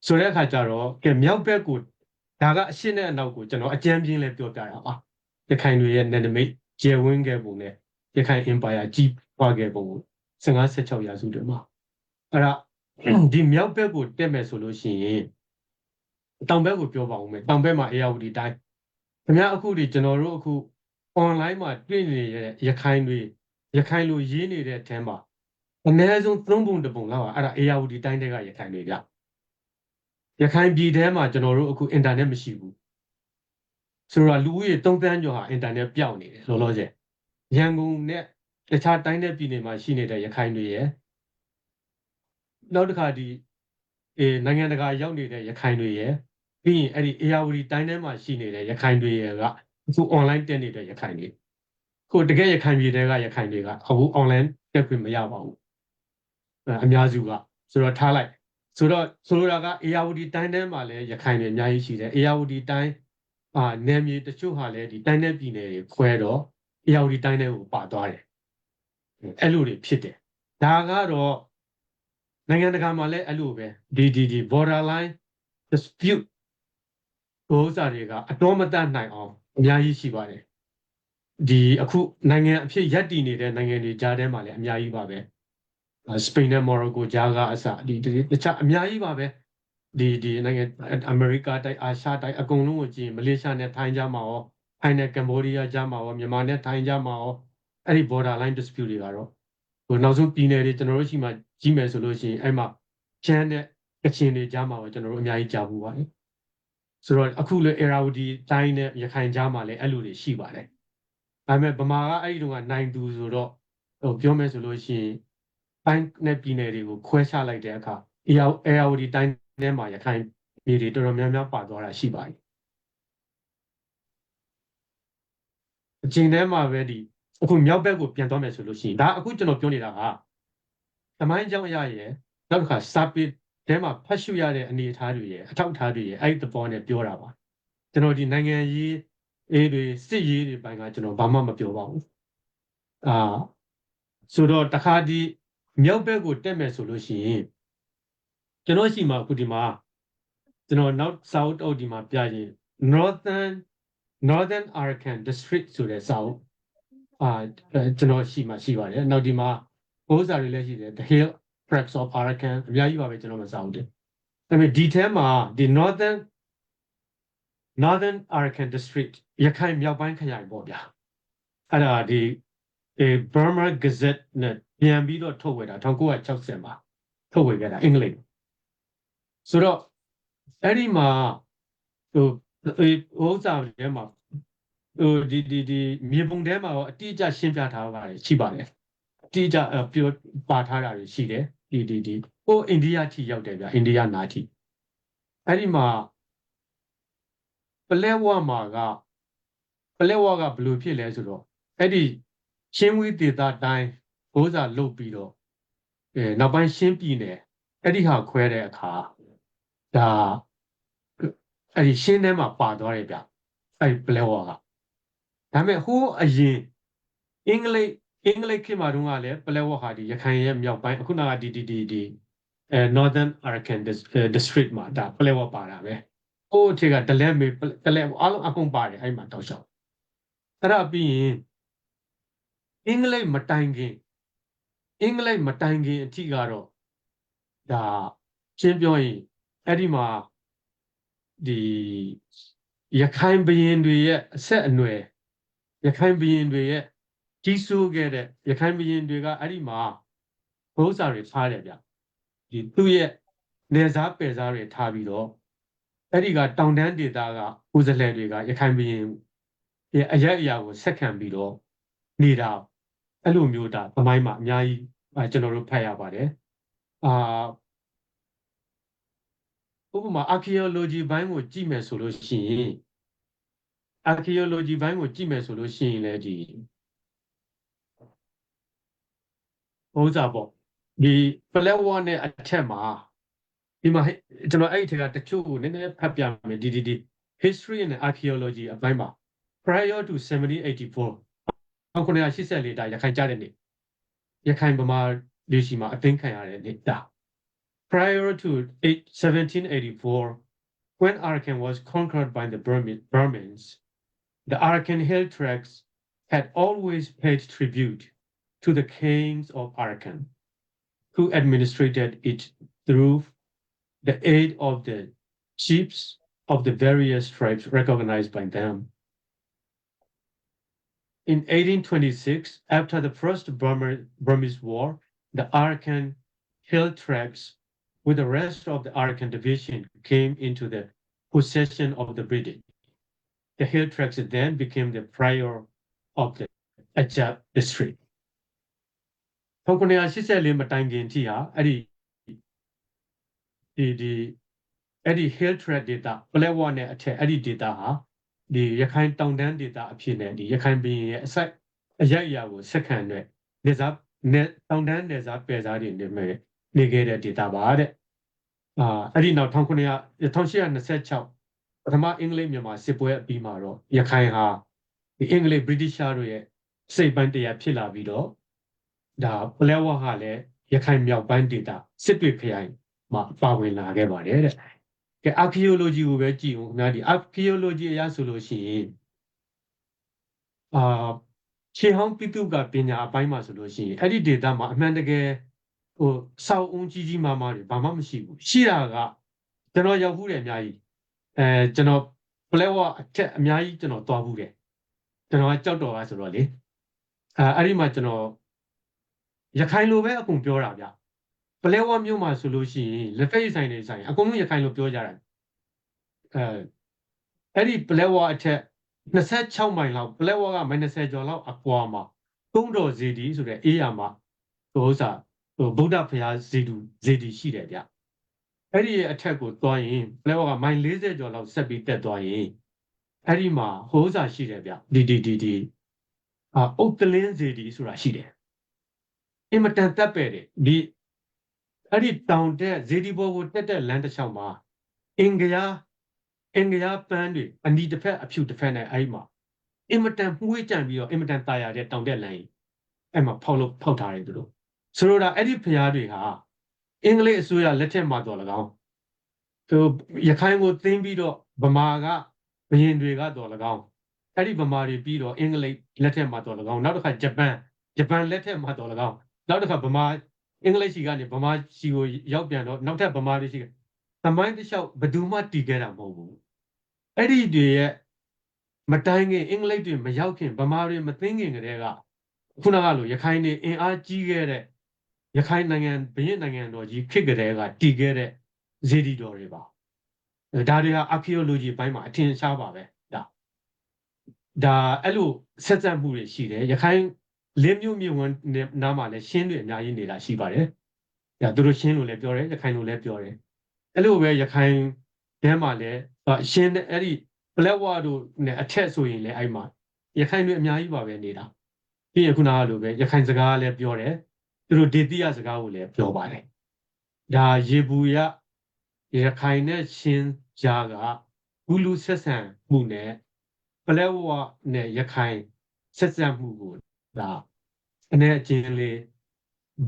ဆိုတဲ့အခါကျတော့ကဲမြောက်ဘက်ကိုဒါကအရှင်းနဲ့အနောက်ကိုကျွန်တော်အကြမ်းပြင်းလဲပြောပြတာပါရခိုင်တွေရဲ့နယ်နိမိတ်ကျယ်ဝန်းခဲ့ပုံနဲ့ရခိုင် empire ကြီးပွားခဲ့ပုံကို15-16ရာစုတွေမှာအဲ့ဒါဒီမြောက်ဘက်ကိုတက်မယ်ဆိုလို့ရှိရင်တောင်ဘက်ကိုပြောပါဦးမယ်တောင်ဘက်မှာအေရဝတီတိုင်းခင်ဗျားအခုဒီကျွန်တော်တို့အခု online မှာတွေ့နေတဲ့ရခိုင်လိုရေးနေတဲ့အထက်မှာအနည်းဆုံး3ပုံ1ပုံလောက်အဲ့ဒါအေရဝတီတိုင်းတွေကရခိုင်တွေကြရခိုင်ပြည်ထဲမှာကျွန်တော်တို့အခု internet မရှိဘူးဆိုတော့လူဦးရေ3 သန်းကျော်ဟာ internet ပျောက်နေတယ်လောလောဆယ်ရန်ကုန်နဲ့တခြားတိုင်းနဲ့ပြည်နယ်မှာရှိနေတဲ့ရခိုင်တွေရဲ့နောက်တစ်ခါဒီနိုင်ငံတကာရောက်နေတဲ့ရခိုင်တွေရဲ့ပြီးရင်အဲ့ဒီအေရဝတီတိုင်းထဲမှာရှိနေတဲ့ရခိုင်တွေရဲ့ကအခု online တက်နေတဲ့ရခိုင်တွေကိုတကယ်ရခိုင်ပြည်တွေကရခိုင်တွေကအခု online တက်ခွင့်မရပါဘူးအများစုကဆိုတော့ထားလိုက်ဆိုတော့ဆိုလိုတာကအေရဝတီတိုင်းထဲမှာလည်းရခိုင်တွေအများကြီးရှိတယ်အေရဝတီတိုင်း နယ်မြေတချို့ဟာလည်းဒီတိုင်းနယ်ပြည်နယ်တွေခွဲတော့အရာဝတီတိုင်းနယ်ကိုပါသွားတယ်အဲ့လိုတွေဖြစ်တယ်ဒါကတော့နိုင်ငံတကာမှာလည်းအဲ့လိုပဲဒီ borderline dispute ဥစ္စာတွေကအတော်မတတ်နိုင်အောင်အများကြီးရှိပါတယ်ဒီအခုနိုင်ငံအဖြစ်ရပ်တည်နေတဲ့နိုင်ငံတွေကြားထဲမှာလည်းအများကြီးပါပဲစပိန်နဲ့မော်ရိုကိုကြားကအစဒီတခြားအများကြီးပါပဲဒီနိုင်ငံအမေရိကတိုက်အာရှတိုက်အကုန်လုံးကိုကြည့်မလေးရှားနဲ့ထိုင်းကြားမှာရောထိုင်းနဲ့ကမ္ဘောဒီးယားကြားမှာရောမြန်မာနဲ့ထိုင်းကြားမှာရောအဲ့ဒီ borderline dispute တွေကတော့ဟိုနောက်ဆုံးပြည်နယ်တွေကျွန်တော်တို့ရှိမှကြီးမယ်ဆိုလို့ရှိရင်အဲ့မှာချမ်းနဲ့ကချင်တွေကြားမှာရောကျွန်တော်တို့အများကြီးကြားဘူးပါတယ်ဆိုတော့အခုလေအေရာဝတီတိုင်းနဲ့ရခိုင်ကြားမှာလည်းအဲ့လိုတွေရှိပါတယ်ဒါပေမဲ့ဗမာကအဲ့ဒီတုန်းကနိုင်သူဆိုတော့ဟိုပြောမယ်ဆိုလို့ရှိရင်တိုင်းနဲ့ပြည်နယ်တွေကိုခွဲခြားလိုက်တဲ့အခါအေရာဝတီတိုင်းထဲမှာရခိုင်ပြည်တွေတော်တော်များများပါသွားတာရှိပါတယ်အချိန်ထဲမှာပဲဒီအခုမြောက်ဘက်ကိုပြန်သွားမယ်ဆိုလို့ရှိရင်ဒါအခုကျွန်တော်ပြောနေတာကသမိုင်းကြောင်းအရာရဲ့နောက်တစ်ခါစာပေထဲမှာဖတ်ရှုရတဲ့အနေအထားတွေရဲ့အထောက်အထားတွေရဲ့အဲ့ဒီသဘောနဲ့ပြောတာပါကျွန်တော်ဒီနိုင်ငံရေးတွေစစ်ရေးတွေပိုင်းကကျွန်တော်ဘာမှမပြောပါဘူးဆိုတော့တခါဒီမြောက်ဘက်ကိုတက်မယ်ဆိုလို့ရှိရင်ကျွန်တော်ရှိမှာအခုဒီမှာကျွန်တော်နောက် South အောက်ဒီမှာပြရင် Northern Arakan District ဆိုတဲ့စာအုပ်ကျွန်တော်ရှိပါတယ်နောက်ဒီမှာဘိုးစာတွေလည်းရှိတယ် The Hill Tracts of Arakan အများကြီးပါပဲကျွန်တော်မစာအုပ်တယ်ဒါပေမဲ့ဒီထဲမှာဒီ Northern Arakan District ရခိုင်မြောက်ပိုင်းခရိုင်ပေါ့ဗျာအဲ့ဒါဒီBurma Gazette နဲ့ပြန်ပြီးတော့ထုတ်ဝေတာ1960မှာထုတ်ဝေခဲ့တာအင်္ဂလိပ်ဆိုတော့အဲ့ဒီမှာဟိုဥစ္စာထဲမှာဟိုဒီမြေပုံထဲမှာရောအတိအကျရှင်းပြထားပါတယ်ရှိပါတယ်အတိအကျပြောပါထားတာတွေရှိတယ်ဒီဟိုအိန္ဒိယထိရောက်တယ်ဗျအိန္ဒိယနာထိအဲ့ဒီမှာပလဲဝမှာကဘယ်လိုဖြစ်လဲဆိုတော့အဲ့ဒီချင်းဝီဒေတာတိုင်းဘိုးစာလုတ်ပြီးတော့နောက်ပိုင်းရှင်းပြည်နယ်အဲ့ဒီဟာခွဲတဲ့အခါဒါအဲ့ဒီရှင်းထဲမှာပါသွားတယ်ဗျအဲ့ဒီပလဲဝကဒါပေမဲ့ဟိုးအရင်အင်္ဂလိပ်ခေတ်မှာတုန်းကလည်းပလဲဝဟာဒီရခိုင်ရဲ့မြောက်ပိုင်းအခုနကဒီ Northern Arakan District မှာဒါပလဲဝပါတာပဲဟိုးအထက်ကဒလဲမေအားလုံးအကုန်ပါတယ်အဲ့မှာတောက်လျှောက်အဲ့ဒါပြီးရင်အင်္ဂလိပ်မတိုင်ခင်အထိကတော့ဒါရှင်းပြောရင်အဲ့ဒီမှာဒီရခိုင်ဘရင်တွေရဲ့အဆက်အနွယ်ရခိုင်ဘရင်တွေရဲ့ကြီးစိုးခဲ့တဲ့ရခိုင်ဘရင်တွေကအဲ့ဒီမှာဘိုးစာတွေထားတယ်ဗျဒီသူ့ရဲ့နေစားပယ်စားတွေထားပြီးတော့အဲ့ဒီကတောင်တန်းဒေသကဦးဇလဲတွေကရခိုင်ဘရင်ရဲ့အရာကိုဆက်ခံပြီးတော့နေတာအဲ့လိုမျိုးဒါသမိုင်းမှာအများကြီးကျွန်တော်တို့ဖတ်ရပါတယ်ဥပမာ archaeology ဘိုင်းကိုကြည့်မယ်ဆိုလို့ရှိရင်လည်းဒီဥစ္စာပေါ့ဒီပလဲဝါနဲ့အထက်မှာဒီမှာကျွန်တော်အဲ့ဒီထက်ကတချို့ကိုနည်းနည်းဖတ်ပြမယ်ဒီ history and archaeology အပိုင်းမှာ prior to 1784 1984ဒါရခိုင်ကြတဲ့နေ့ရခိုင်ဗမာဒေသမှာအသိမ်းခံရတဲ့နေ့ဒါPrior to 1784, when Arakan was conquered by the Burmans, the Arakan hill tracts had always paid tribute to the kings of Arakan, who administrated it through the aid of the chiefs of the various tribes recognized by them. In 1826, after the First Burmese War, the Arakan hill tracts with the rest of the Arakan division came into the possession of the British. The hill tracts then became the prior of the Ajab district. 1984မတိုင်ခင်ထိဟာအဲ့ဒီ hill tract data ပလဲဝါနဲ့အထက်အဲ့ဒီ data ဟာဒီရခိုင်တောင်တန်း data အဖြစ်နဲ့ဒီရခိုင်ပြည်ရဲ့အရာကိုဆက်ခံတဲ့နေစားတောင်တန်းနေစားပယ်စားတွေနေခဲ့တဲ့ data ပါတဲ့အဲ့ဒီနောက်1826 ထမအင်္ဂလိပ်မြန်မာစစ်ပွဲအပြီးမှာတော့ရခိုင်ဟာဒီအင်္ဂလိပ် British တို့ရဲ့စိတ်ပိုင်းတရားဖြစ်လာပြီးတော့ဒါပလဲဝါဟာလည်းရခိုင်မြောက်ပိုင်းဒေသစစ်တွေခရိုင်မှာပါဝင်လာခဲ့ပါတယ်တဲ့ကဲ archaeology ကိုပဲကြည့်ဦးခင်ဗျာဒီ archaeology အရဆိုလို့ရှိရင်ခြေဟောင်းပိတုကပညာအပိုင်းမှာဆိုလို့ရှိရင်အဲ့ဒီဒေတာမှာအမှန်တကယ်ဟိုစောက်အုံကြီးကြီးမားမားတွေဘာမှမရှိဘူးရှိတာကကျွန်တော်ရောက်ဘူးတယ်အများကြီးကျွန်တော်ပလဲဝအထက်အများကြီးကျွန်တော်သွားဘူးတယ်ကျွန်တော်ကကြောက်တော်ကဆိုတော့လေအဲ့ဒီမှာကျွန်တော်ရခိုင်လိုပဲအကုန်ပြောတာဗျပလဲဝမြို့မှာဆိုလို့ရှိရင်လက်ဖက်ရည်ဆိုင်တွေဆိုင်အကုန်လုံးရခိုင်လိုပြောကြတာအဲ့ဒီပလဲဝအထက်26မိုင်လောက်ပလဲဝကမိုင်20ကျော်လောက်အကွာမှာကုန်းတော်ဇေဒီဆိုတဲ့အေးရမှာဟိုဥစ္စာဟိုဗုဒ္ဓဘုရားဇေဒီရှိတယ်ဗျအဲ့ဒီအထက်ကိုသွားရင်ပလဲဝကမိုင်40ကျော်လောက်ဆက်ပြီးတက်သွားရင်အဲ့ဒီမှာဟိုဥစ္စာရှိတယ်ဗျဒီအုတ်တလင်းဇေဒီဆိုတာရှိတယ်အင်မတန်တက်ပဲ့တယ်ဒီအဲ့ဒီတောင်တက်ဇေဒီဘောကိုတက်တဲ့လမ်းတစ်ချောင်းမှာအင်္ဂယာပန်းတွေအနီတစ်ဖက်အဖြူတစ်ဖက်နဲ့အဲ့မှာအင်မတန်မှုေးကြံပြီးတော့အင်မတန်ตายရတဲ့တောင်တက်လမ်းကြီးအဲ့မှာဖောက်ထားတယ်သူတို့ဆိုတော့အဲ့ဒီဖျားတွေဟာအင်္ဂလိပ်အစိုးရလက်ထက်မှာတော့၎င်းဟိုရခိုင်ကိုသိမ်းပြီးတော့ဗမာကဘရင်တွေကတော့၎င်းအဲ့ဒီဗမာတွေပြီးတော့အင်္ဂလိပ်လက်ထက်မှာတော့၎င်းနောက်တစ်ခါဂျပန်လက်ထက်မှာတော့၎င်းနောက်တစ်ခါဗမာအင်္ဂလိပ်ရှိကနေဗမာရှိကိုရောက်ပြန်တော့နောက်ထပ်ဗမာတွေရှိသမိုင်းတစ်လျှောက်ဘယ်သူမှတည်ခဲ့တာမဟုတ်ဘူးအဲ့ဒီတွေရဲ့မတိုင်းခင်အင်္ဂလိပ်တွေမရောက်ခင်ဗမာတွေမသိငင်ကလေးကခုနကလိုရခိုင်နေအင်အားကြီးခဲ့တဲ့ရခိုင်နိုင်ငံဘရင်နိုင်ငံတော်ကြီးခေတ်ကလေးကတည်ခဲ့တဲ့ဇေဒီတော်တွေပါဒါတွေဟာ archaeology ဘိုင်းမှာအထင်ရှားပါပဲဒါအဲ့လိုဆက်စပ်မှုတွေရှိတယ်ရခိုင်လင်းမြို့မြေဝန်နားမှာလည်းရှင်းတွေအများကြီးနေတာရှိပါတယ်ဒါသူတို့ရှင်းလို့လည်းပြောတယ်ရခိုင်လို့လည်းပြောတယ်အဲ့လိုပဲရခိုင်ထဲမှာလည်းရှင်းတဲ့အဲ့ဒီဘလက်ဝါတို့နဲ့အထက်ဆိုရင်လည်းအဲ့မှာရခိုင်တွေအများကြီးပါပဲနေတာပြီးရင်ခုနကလိုပဲရခိုင်စကားလည်းပြောတယ်သူတို့ဒေတိယစကားကိုလည်းပြောပါတယ်ဒါရေဘူးရခိုင်နဲ့ရှင်းကြားကဂူလူဆက်ဆံမှုနဲ့ပလဲဝနဲ့ရခိုင်ဆက်ဆံမှုကိုဒါအနေအချင်းလေး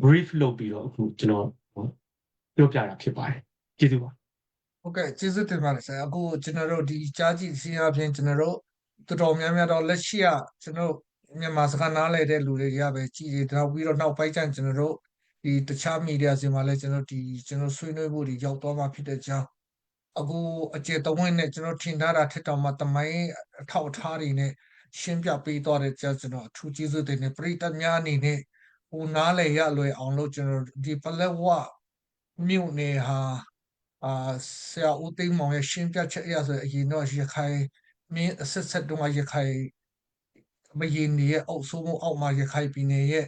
brief လုပ်ပြီးတော့အခုကျွန်တော်ပြောပြတာဖြစ်ပါတယ်ကျေးဇူးပါဟုတ်ကဲ့ကျေးဇူးတင်ပါတယ်ဆရာအခုကျွန်တော်တို့ဒီကြားကြည့်စီးအပြင်ကျွန်တော်တို့တော်တော်များများတော့လက်ရှိကကျွန်တော်မြန်မာစကားနားလည်တဲ့လူတွေကပဲကြည်တယ်နောက်ပြီးတော့နောက်ပိုင်းကျရင်ကျွန်တော်တို့ဒီတခြားမီဒီယာစီမှာလည်းကျွန်တော်ဆွေးနွေးဖို့ဒီရောက်သွားမှာဖြစ်တဲ့ကြောင်းအခုအကျေတဝင်းနဲ့ကျွန်တော်ထင်ထားတာထက်တောင်မှတမိုင်းအထောက်အထားတွေနဲ့ရှင်းပြပေးသွားတဲ့ကြောင်းကျွန်တော်အထူးကျေးဇူးတင်နေပရိသတ်များအနေနဲ့ဟိုနားလည်ရလွယ်အောင်လို့ကျွန်တော်ဒီပလက်ဝမြို့နယ်ဟာဆရာဦးသိန်းမောင်ရဲ့ရှင်းပြချက်အရဆိုအရင်တော့ရခိုင်မင်းအဆက်တုန်းကရခိုင်ဘရင်တွေရဲ့အုပ်စိုးမှုအောက်မှာရခိုင်ပြည်နယ်ရဲ့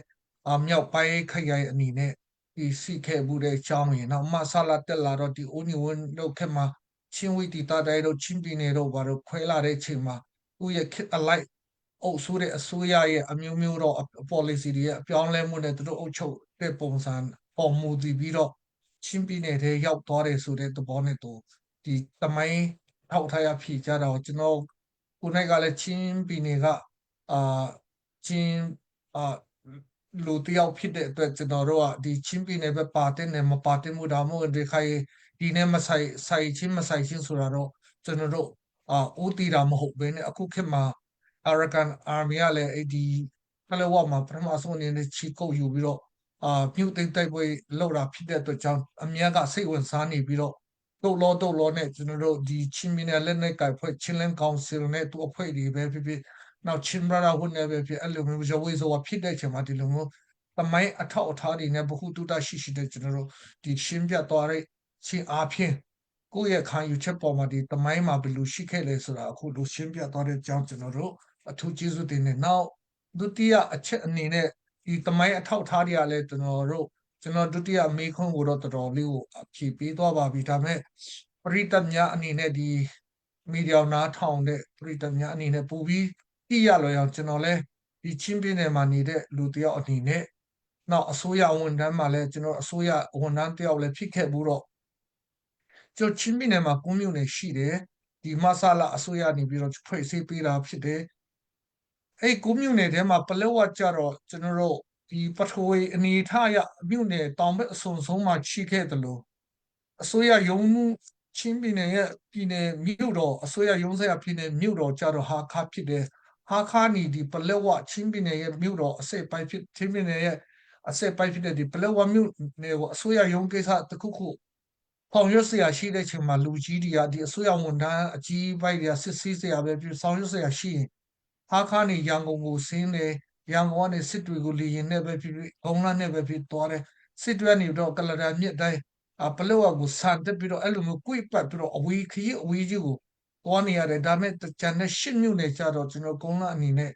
မြောက်ပိုင်းခရိုင်အနေနဲ့ဒီစီခဲ့မှုတဲ့အကြောင်းရင်းနောက်မဆလာတက်လာတော့ဒီဦးညီဝင်းတို့ခက်မှာချင်းဝိတီတာတိုင်တို့ချင်းပြည်နယ်တို့ဘာလို့ခွဲလာတဲ့အချိန်မှာသူ့ရဲ့ခစ်အလိုက်အုပ်စိုးတဲ့အစိုးရရဲ့အမျိုးမျိုးတော့ policy တွေရဲ့အပြောင်းလဲမှုနဲ့သူတို့အုပ်ချုပ်တဲ့ပုံစံပေါ်မူတည်ပြီးတော့ချင်းပြည်နယ်ထဲရောက်သွားတယ်ဆိုတဲ့သဘောနဲ့သူဒီတမိုင်းထောက်ထားရဖြေကြတော့ကျွန်တော်ကိုယ်၌ကလည်းချင်းပြည်နယ်ကချင်းလူတယောက်ဖြစ်တဲ့အတွက်ကျွန်တော်တို့ကဒီချင်းပြည်နယ်ပဲပါတဲ့နယ်မပါတဲ့မှုဒါမှမဟုတ်ဒီခိုင်ဒီနဲ့မဆိုင်ချင်းဆိုတာတော့ကျွန်တော်တို့ဦးတီတာမဟုတ်ဘဲနဲ့အခုခေတ်မှာ Arakan Army ကလည်းအဲ့ဒီဖလဲဝမှာပထမဆုံးအနေနဲ့ချီကုတ်ယူပြီးတော့ပြုတ်သိမ့်တိုက်ပွဲလောက်တာဖြစ်တဲ့အတွက်ကြောင့်အများကစိတ်ဝင်စားနေပြီးတော့တုတ်လောနဲ့ကျွန်တော်တို့ဒီချင်းပြည်နယ်လက်နက်ကိုင်ဖွဲ့ချင်းလန်းကောင်စီနဲ့သူအဖွဲ့တွေပဲဖြစ်နောက်ချင်းဘရာဟိုနယ်ပဲဖြစ်အဲ့လိုမျိုးဇဝေဇဝဖြစ်တဲ့အချိန်မှာဒီလိုမျိုးတမိုင်းအထောက်အထားတွေနဲ့ဘ ഹു တုတရှိတဲ့ကျွန်တော်တို့ဒီရှင်းပြသွားတဲ့ချင်းအားဖြင့်ကိုယ့်ရဲ့ခံယူချက်ပေါ်မှာဒီတမိုင်းမှာဘယ်လိုရှိခဲ့လဲဆိုတာအခုလိုရှင်းပြသွားတဲ့အကြောင်းကျွန်တော်တို့အထူးကျေးဇူးတင်နေနောက်ဒုတိယအချက်အနေနဲ့ဒီတမိုင်းအထောက်အထားတွေကလည်းကျွန်တော်ဒုတိယမေးခွန်းကိုတော့တော်တော်လေးကိုဖြေပေးသွားပါပြီဒါပေမဲ့ပရိသတ်များအနေနဲ့ဒီမီဒီယာနားထောင်တဲ့ပရိသတ်များအနေနဲ့ပူပြီးသိရလို့အောင်ကျွန်တော်လည်းဒီချင်းပြည်နယ်မှာနေတဲ့လူတယောက်အနေနဲ့နောက်အစိုးရဝန်ထမ်းမှာလည်းကျွန်တော်အစိုးရဝန်ထမ်းတယောက်လည်းဖြစ်ခဲ့ဘူးတော့ကျွန်တော်ချင်းပြည်နယ်မှာ9မြို့နယ်ရှိတယ် ဒီမဆလာအစိုးရနေပြီးတော့ဖွဲ့စည်းပေးတာဖြစ်တယ်အဲ့ကိုမြို့နယ်ထဲမှာပလက်ဝကြတော့ကျွန်တော်တို့ဒီပထဝီအနေထားအရမြို့နယ်တောင်ဘက်အစွန်ဆုံးမှာရှိခဲ့တယ်လို့အစိုးရရုံးမှုချင်းပြည်နယ်ရဲ့ပြည်နယ်မြို့တော်အစိုးရရုံးဆက်ပြည်နယ်မြို့တော်ကြတော့ဟာခါဖြစ်တယ်ဟာခါနီဒီပလက်ဝချင်းပြည်နယ်ရဲ့မြို့တော်အစိပ်ပိုင်းဖြစ်ချင်းပြည်နယ်ရဲ့အစိပ်ပိုင်းဖြစ်တဲ့ဒီပလက်ဝမြို့နယ်ကိုအစိုးရရုံးကိစ္စတစ်ခုခုဆောင်ရွက်เสียရှိတဲ့ချိန်မှာလူကြီးတွေကဒီအစိုးရဝန်ထမ်းအကြီးပိုင်းတွေကစစ်ဆေးเสียပဲပြီးဆောင်ရွက်เสียရှိရင်ဟာခါနေရန်ကုန်ကိုဆင်းတယ်ရန်ကုန်ကနေစစ်တွေကိုလေရင်နဲ့ပဲဖြစ်ဖြစ်ဂုံလန်းနဲ့ပဲဖြစ်သွားတယ်စစ်တွေကနေတော့ကလဒာမြစ်တိုင်းပလက်ဝကိုစံတက်ပြီးတော့အဲ့လိုမျိုးကိုယ်ပတ်ပြီးတော့အဝေးခရီးအဝေးကြီးကိုသွားနေရတယ်ဒါမဲ့ကျန်တဲ့ရှစ်မြို့နယ်ကြတော့ကျွန်တော်ဂုံလန်းအနေနဲ့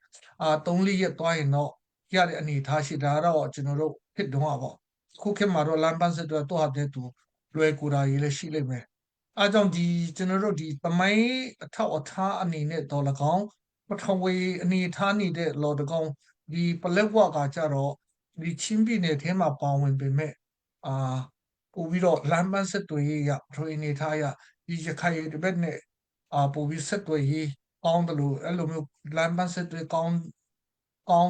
3-4ရက်သွားရင်တော့ရတဲ့အနေထားရှိတာတော့ကျွန်တော်တို့ဖြစ်တော့ပါခုခေတ်မှာတော့လမ်းပန်းစစ်တွေတော့ဟာတဲ့သူလွယ်ကူတာကြီးလည်းရှိလိမ့်မယ်အားကြောင့်ဒီကျွန်တော်တို့ဒီတမိုင်းအထောက်အထားအနေနဲ့တော့၎င်းပထဝီအနေထားနေတဲ့လော်တကောင်ဒီပလက်ဝကကြတော့ဒီချင်းပြည်နယ်ထဲမှာပါဝင်ပေမဲ့ပို့ပြီးတော့လမ်းပန်းဆက်သွယ်ရေးရပထဝီအနေထားရဒီရခိုင်ဒီဘက်နဲ့ပို့ပြီးဆက်သွယ်ရေးကောင်းတယ်လို့အဲ့လိုမျိုးလမ်းပန်းဆက်သွယ်ကောင်း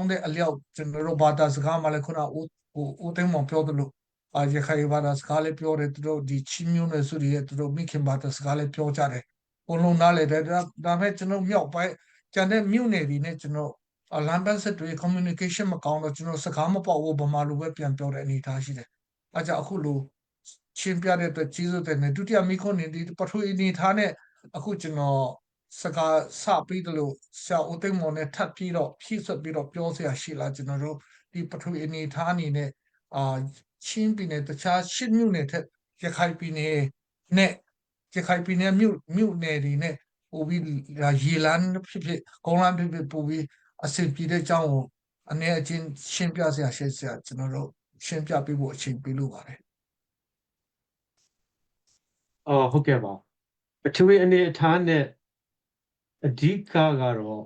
တဲ့အလျောက်ကျွန်တော်တို့ဘာသာစကားမှလည်းခုနဦးသိန်းမောင်ပြောတယ်လို့ရခိုင်ဘာသာစကားလည်းပြောတယ်သူတို့ဒီချင်းမျိုးနယ်စုတွေရဲ့သူတို့မိခင်ဘာသာစကားလည်းပြောကြတယ်ဘုံလုံးနားလေတဲ့ဒါမဲ့ကျွန်တော်မြောက်ပိုင်းကျန်တဲ့မြို့နယ်တွေနဲ့ကျွန်တော်လမ်းပန်းဆက်တွေ communication မကောင်းတော့ကျွန်တော်စကားမပေါက်ဘူးဗမာလိုပဲပြန်ပြောတဲ့အနေအထားရှိတယ်အဲကြောင့်အခုလိုရှင်းပြတဲ့အတွက်ကျေးဇူးတင်တယ်ဒုတိယမိခွန်းနေဒီပထဝီအနေထားနဲ့အခုကျွန်တော်စကားစပြီးတယ်လို့ဆရာဦးသိန်းမော်နဲ့ထပ်ပြီးတော့ဖြည့်ဆွတ်ပြီးတော့ပြောเสียရှိလားကျွန်တော်တို့ဒီပထဝီအနေထားအနေနဲ့ချင်းပြည်နယ်တခြားရှစ်မြို့နယ်ထက်ရခိုင်ပြည်နယ်နဲ့ရခိုင်ပြည်နယ်မြို့နယ်တွေနဲ့ပိုပြီးရေလန်းဖြစ်ဖြစ်ကုန်းလန်းဖြစ်ဖြစ်ပိုပြီးအဆင်ပြေတဲ့အကြောင်းကိုအနေအချင်းရှင်းပြเสียရှိကျွန်တော်တို့ရှင်းပြပေးဖို့အချိန်ပေးလို့ပါတယ်ဟုတ်ကဲ့ပါပထဝီအနေအထားနဲ့အဓိကကတော့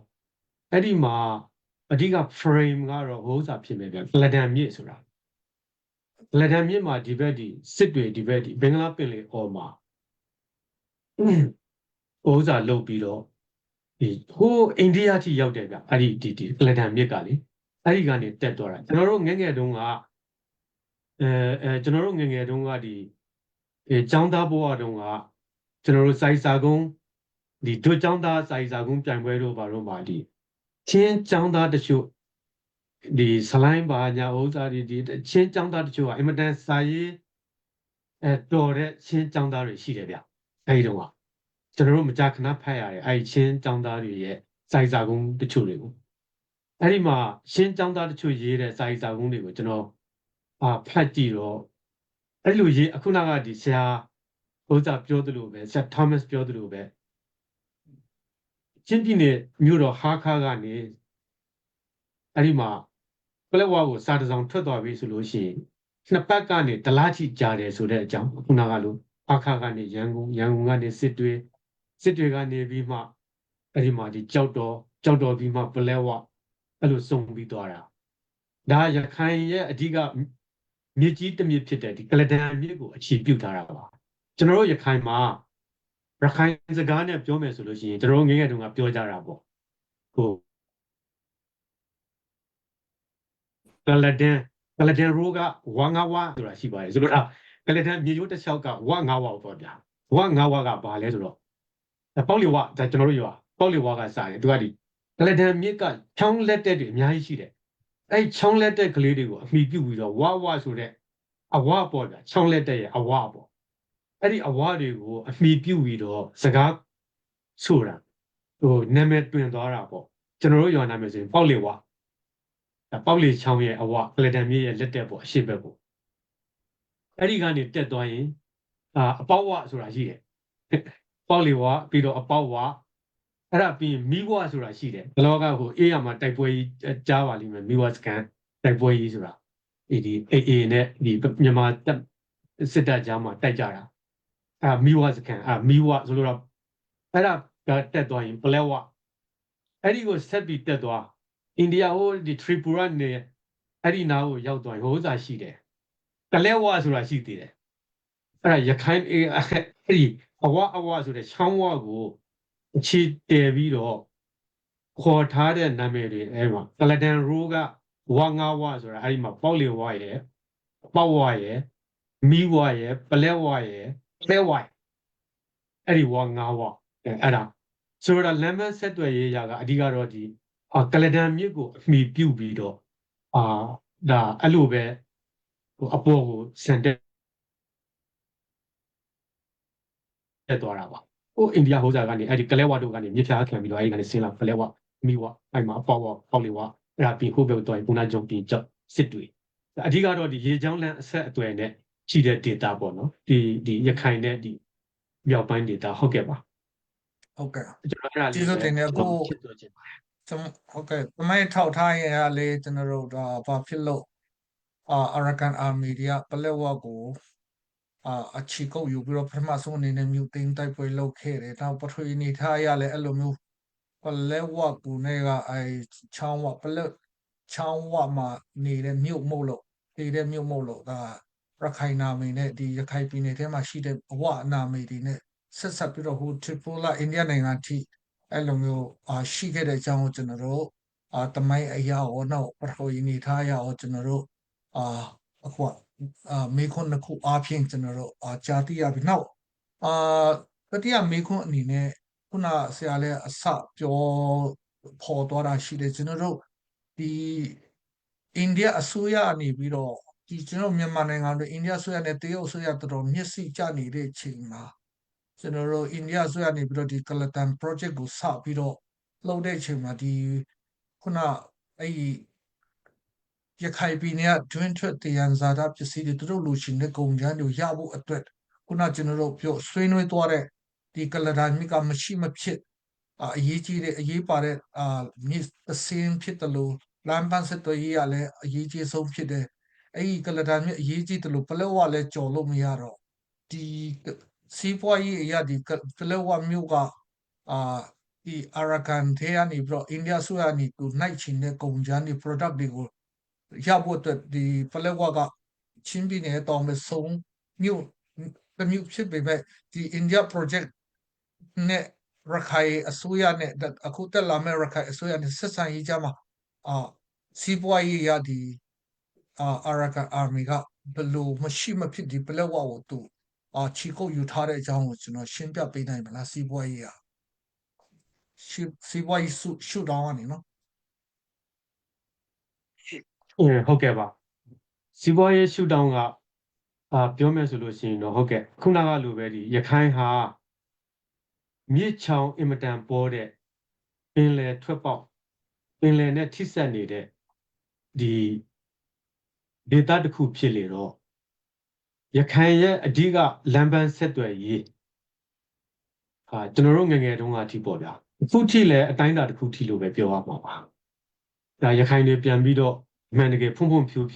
အဲ့ဒီမှာအဓိက frame ကတော့ဟိုဥစားဖြစ်မယ်ဗျကလဒန်မြစ်ဆိုတာကလဒန်မြစ်မှာဒီဘက်ဒီစစ်တွေဒီဘက်ဒီဘင်္ဂလားပင်လယ်အော်မှာဟိုဥစားလုတ်ပြီးတော့ဒီဟိုအိန္ဒိယထိရောက်တယ်ဗျအဲ့ဒီဒီကလဒန်မြစ်ကလေအဲ့ဒီကနေတက်သွားတာကျွန်တော်တို့ငယ်ငယ်တုန်းကကျွန်တော်တို့ငယ်ငယ်တုန်းကဒီကျောင်းသားဘဝတုန်းကကျွန်တော်တို့စိုက်စာကုန်းဒီတို့ကျောင်းသားစိုက်စာကုန်းပြိုင်ပွဲတို့ဘာလို့ပါဒီချင်းကျောင်းသားတချို့ဒီစလိုင်းပါညာဥစားဒီချင်းကျောင်းသားတချို့ကအင်မတန်စာရေးတော်တဲ့ချင်းကျောင်းသားတွေရှိတယ်ဗျအဲဒီတုန်းကကျွန်တော်တို့မကြာခဏဖတ်ရတယ်အဲဒီချင်းကျောင်းသားတွေရဲ့စိုက်စာကုန်းတချို့တွေကိုအဲ့ဒီမှာချင်းကျောင်းသားတချို့ရေးတဲ့စိုက်စာကုန်းတွေကိုကျွန်တော်ဖတ်ကြည့်တော့အဲ့လိုရေးအခုနကဒီဆရာဥစားပြောသလိုပဲဆရာ Thomas ပြောသလိုပဲချင်းပြည်နယ်မြို့တော်ဟာခါကနေအဲ့ဒီမှာပလက်ဝကိုစာတစောင်ထွက်သွားပြီဆိုလို့ရှိရင်နှစ်ပတ်ကနေတလားချီကြာတယ်ဆိုတဲ့အကြောင်းခုနကလိုဟာခါကနေရန်ကုန်ကနေစစ်တွေကနေပြီးမှအဲ့ဒီမှာဒီကြောက်တော်ပြီးမှပလက်ဝအဲ့လိုစုံပြီးသွားတာဒါရခိုင်ရဲ့အဓိကမြစ်ကြီးတစ်မြစ်ဖြစ်တဲ့ဒီကလဒန်မြစ်ကိုအခြေပြုထားတာပါကျွန်တော်တို့ရခိုင်မှာရခိုင်စကားနဲ့ပြောမယ်ဆိုလို့ရှိရင်ကျွန်တော်ငယ်ငယ်တုန်းကပြောကြတာပေါ့ဟိုကလဒန်ရိုးကဝါငါဝါဆိုတာရှိပါတယ်ဆိုတော့ကလဒန်မြေရိုးတစ်လျှောက်ကဝါငါဝါပေါ့ဗျာဝါငါဝါကဘာလဲဆိုတော့ပေါက်လီဝါဒါကျွန်တော်တို့ရွာပေါက်လီဝါကစားတယ်သူကဒီကလဒန်မြစ်ကချောင်းလက်တက်တွေအများကြီးရှိတယ်အဲ့ချောင်းလက်တက်ကလေးတွေကိုအမိပြုတ်ပြီးတော့ဝါဝါဆိုတဲ့အဝပေါ့ဗျာချောင်းလက်တက်ရဲ့အဝပေါ့အဲ့ဒီအဝတွေကိုအမိပြုတ်ပြီးတော့စကားဆိုတာဟိုနာမည်တွင်သွားတာပေါ့ကျွန်တော်တို့ရွာနာမည်ဆိုရင်ပေါက်လီဝါပေါက်လီချောင်းရဲ့အဝကလဒန်မြစ်ရဲ့လက်တက်ပေါ့အရှိဘက်ပေါ့အဲ့ဒီကနေတက်သွားရင်အပေါက်ဝဆိုတာရှိတယ်ပေါက်လီဝါပြီးတော့အပေါက်ဝါအဲ့ဒါပြီးမီးဝါဆိုတာရှိတယ်ဘလောကဟိုအေးရမှာတိုက်ပွဲကြီးကြားပါလိမ့်မယ်မီးဝါစကန်တိုက်ပွဲကြီးဆိုတာဒီအေးနဲ့ဒီမြန်မာတပ်စစ်တပ်ကြားမှာတိုက်ကြတာမီးဝါစကန်မီးဝါဆိုလို့တော့အဲ့ဒါတက်သွားရင်ပလက်ဝအဲ့ဒီကိုဆက်ပြီးတက်သွားအိန္ဒိယဟိုဒီထရီပူရာနေအဲ့ဒီနားကိုရောက်သွားရင်ဟိုဥစားရှိတယ်ကလဲဝဆိုတာရှိသေးတယ်အဲ့ဒါရခိုင်အဲ့ဒီအဝဆိုတဲ့ချောင်းဝကို အခြေတည်ပြီးတော့ခေါ်ထားတဲ့နာမည်တွေအဲ့မှာကလဒန်ရိုးကဝါငါဝဆိုတာအဲ့ဒီမှာပေါက်လေဝရဲ့ပေါက်ဝရဲ့မီးဝရဲ့ပလက်ဝရဲ့လဲဝရဲ့အဲ့ဒီဝါငါဝအဲ့ဒါဆိုတော့လမ်းမဆက်သွယ်ရေးရာကအဓိကတော့ဒီကလဒန်မြစ်ကိုအမိပြုတ်ပြီးတော့ဒါအဲ့လိုပဲဟိုအပေါ်ကိုစံတက်သွားတာပါဟိုအိန္ဒိယဟိုးစားကနေအဲ့ဒီကလဲဝတို့ကနေမြစ်ဖြားခံပြီးတော့အဲ့ဒီကနေဆင်းလာကလဲဝမီဝအဲ့မှာအပေါက်လေဝအဲ့ဒါပြီးဟိုဘက်တော့ပုနာဂျုံပြီးကြောက်စစ်တွေအဓိကတော့ဒီရေချောင်းလမ်းအဆက်အသွယ်နဲ့ရှိတဲ့ data ပေါ့နော်ဒီရခိုင်နဲ့ဒီမြောက်ပိုင်း data ဟုတ်ကဲ့ပါ ဟုတ်ကဲ့ ကျွန်တော်အဲ့ဒါလေး ကျေးဇူးတင်တယ်အခု ဖြစ်သွားခြင်းပါ ဟုတ်ကဲ့သမိုင်းထောက်ထားရင်ကလေကျွန်တော်တို့ဒါဘာဖြစ်လို့Arakan Army တွေကပလက်ဝကိုအချီကုတ်ယူပြီးတော့ပထမဆုံးအနေနဲ့မြို့သိမ်းတိုက်ပွဲလုပ်ခဲ့တယ်နောက်ပထဝီအနေထားရလဲအဲ့လိုမျိုးပလက်ဝကူနဲ့ကချောင်းဝပလက်ချောင်းဝမှာနေတဲ့မြို့မဟုတ်လို့နေတဲ့မြို့မဟုတ်လို့ဒါရခိုင်နာမည်နဲ့ဒီရခိုင်ပြည်နယ်ထဲမှာရှိတဲ့ဘဝနာမည်တွေနဲ့ဆက်ဆက်ပြီးတော့ဟိုထရီပိုလာအိန္ဒိယနိုင်ငံထိအဲ့လိုမျိုးရှိခဲ့တဲ့အကြောင်းကိုကျွန်တော်တို့တမိုင်းအရာရောနောက်ပထဝီအနေထားရရောကျွန်တော်တို့အခုမေခွန်းတစ်ခုအားဖြင့်ကျွန်တော်တို့ကြားသိရပြီနောက်တတိယမေခွန်းအနေနဲ့ခုနဆရာလည်းအစပြောဖော်သွားတာရှိတယ်ကျွန်တော်တို့ဒီအိန္ဒိယအစိုးရအနေပြီးတော့ဒီကျွန်တော်မြန်မာနိုင်ငံတို့အိန္ဒိယအစိုးရနဲ့တရုတ်အစိုးရတော်တော်မျက်စိကျနေတဲ့အချိန်မှာကျွန်တော်တို့အိန္ဒိယအစိုးရနေပြီးတော့ဒီကလတန် project ကိုစပြီးတော့လုပ်တဲ့အချိန်မှာဒီခုနအဲ့ဒီရခိုင်ပြည်နယ်ကတွင်းထွက်တယံဇာတာပစ္စည်းတွေသူတို့လူရှင်တဲ့ကုန်ကြမ်းတွေရဖို့အတွက်ခုနကျွန်တော်တို့ပြောဆွေးနွေးသွားတဲ့ဒီကလဒန်မြစ်ကမရှိမဖြစ်အရေးကြီးတဲ့အရေးပါတဲ့မြစ်သစင်းဖြစ်တယ်လို့လမ်းပန်းဆက်သွယ်ရေးကလည်းအရေးကြီးဆုံးဖြစ်တယ်အဲ့ဒီကလဒန်မြစ်အရေးကြီးတယ်လို့ပလက်ဝလည်းကြော်လို့မရတော့ဒီစီးပွားရေးအရာဒီပလက်ဝမြို့ကဒီအာရကန်ထဲကနေပြီးတော့အိန္ဒိယဆိုရနေသူနိုင်ချင်တဲ့ကုန်ကြမ်းတွေ product တွေကိုရဖို့အတွက်ဒီပလက်ဝကချင်းပြည်နယ်တောင်မဲ့ဆုံးမြို့တစ်မြို့ဖြစ်ပေမဲ့ဒီ India project နဲ့ရခိုင်အစိုးရနဲ့အခုတက်လာမဲ့ရခိုင်အစိုးရနဲ့ဆက်ဆံရေးကြမှာစီးပွားရေးရဒီအာရကန်အာမီကဘလို့မရှိမဖြစ်ဒီပလက်ဝကိုသူချီကုတ်ယူထားတဲ့အကြောင်းကိုကျွန်တော်ရှင်းပြပေးနိုင်မလားစီးပွားရေးစီးပွားရေးရှုထောင့်ကနေနော် ဟုတ်ကဲ့ပါစီးပွားရေးရှုထောင့်ကပြောမယ်ဆိုလို့ရှိရင်တော့ဟုတ်ကဲ့ခုနကလိုပဲဒီရခိုင်ဟာမြစ်ချောင်းအင်မတန်ပေါ်တဲ့ပင်လယ်ထွက်ပေါက်ပင်လယ်နဲ့ထိစပ်နေတဲ့ဒီဒေသတစ်ခုဖြစ်လေတော့ရခိုင်ရဲ့အဓိကလမ်းပန်းဆက်သွယ်ရေးကျွန်တော်တို့ငယ်ငယ်တုန်းကအထိပေါ့ဗျာအခုထိလည်းအတိုင်းအတာတစ်ခုထိလို့ပဲပြောရမှာပါဒါရခိုင်တွေပြန်ပြီးတော့အမှန်တကယ်ဖွံ့ဖြိုး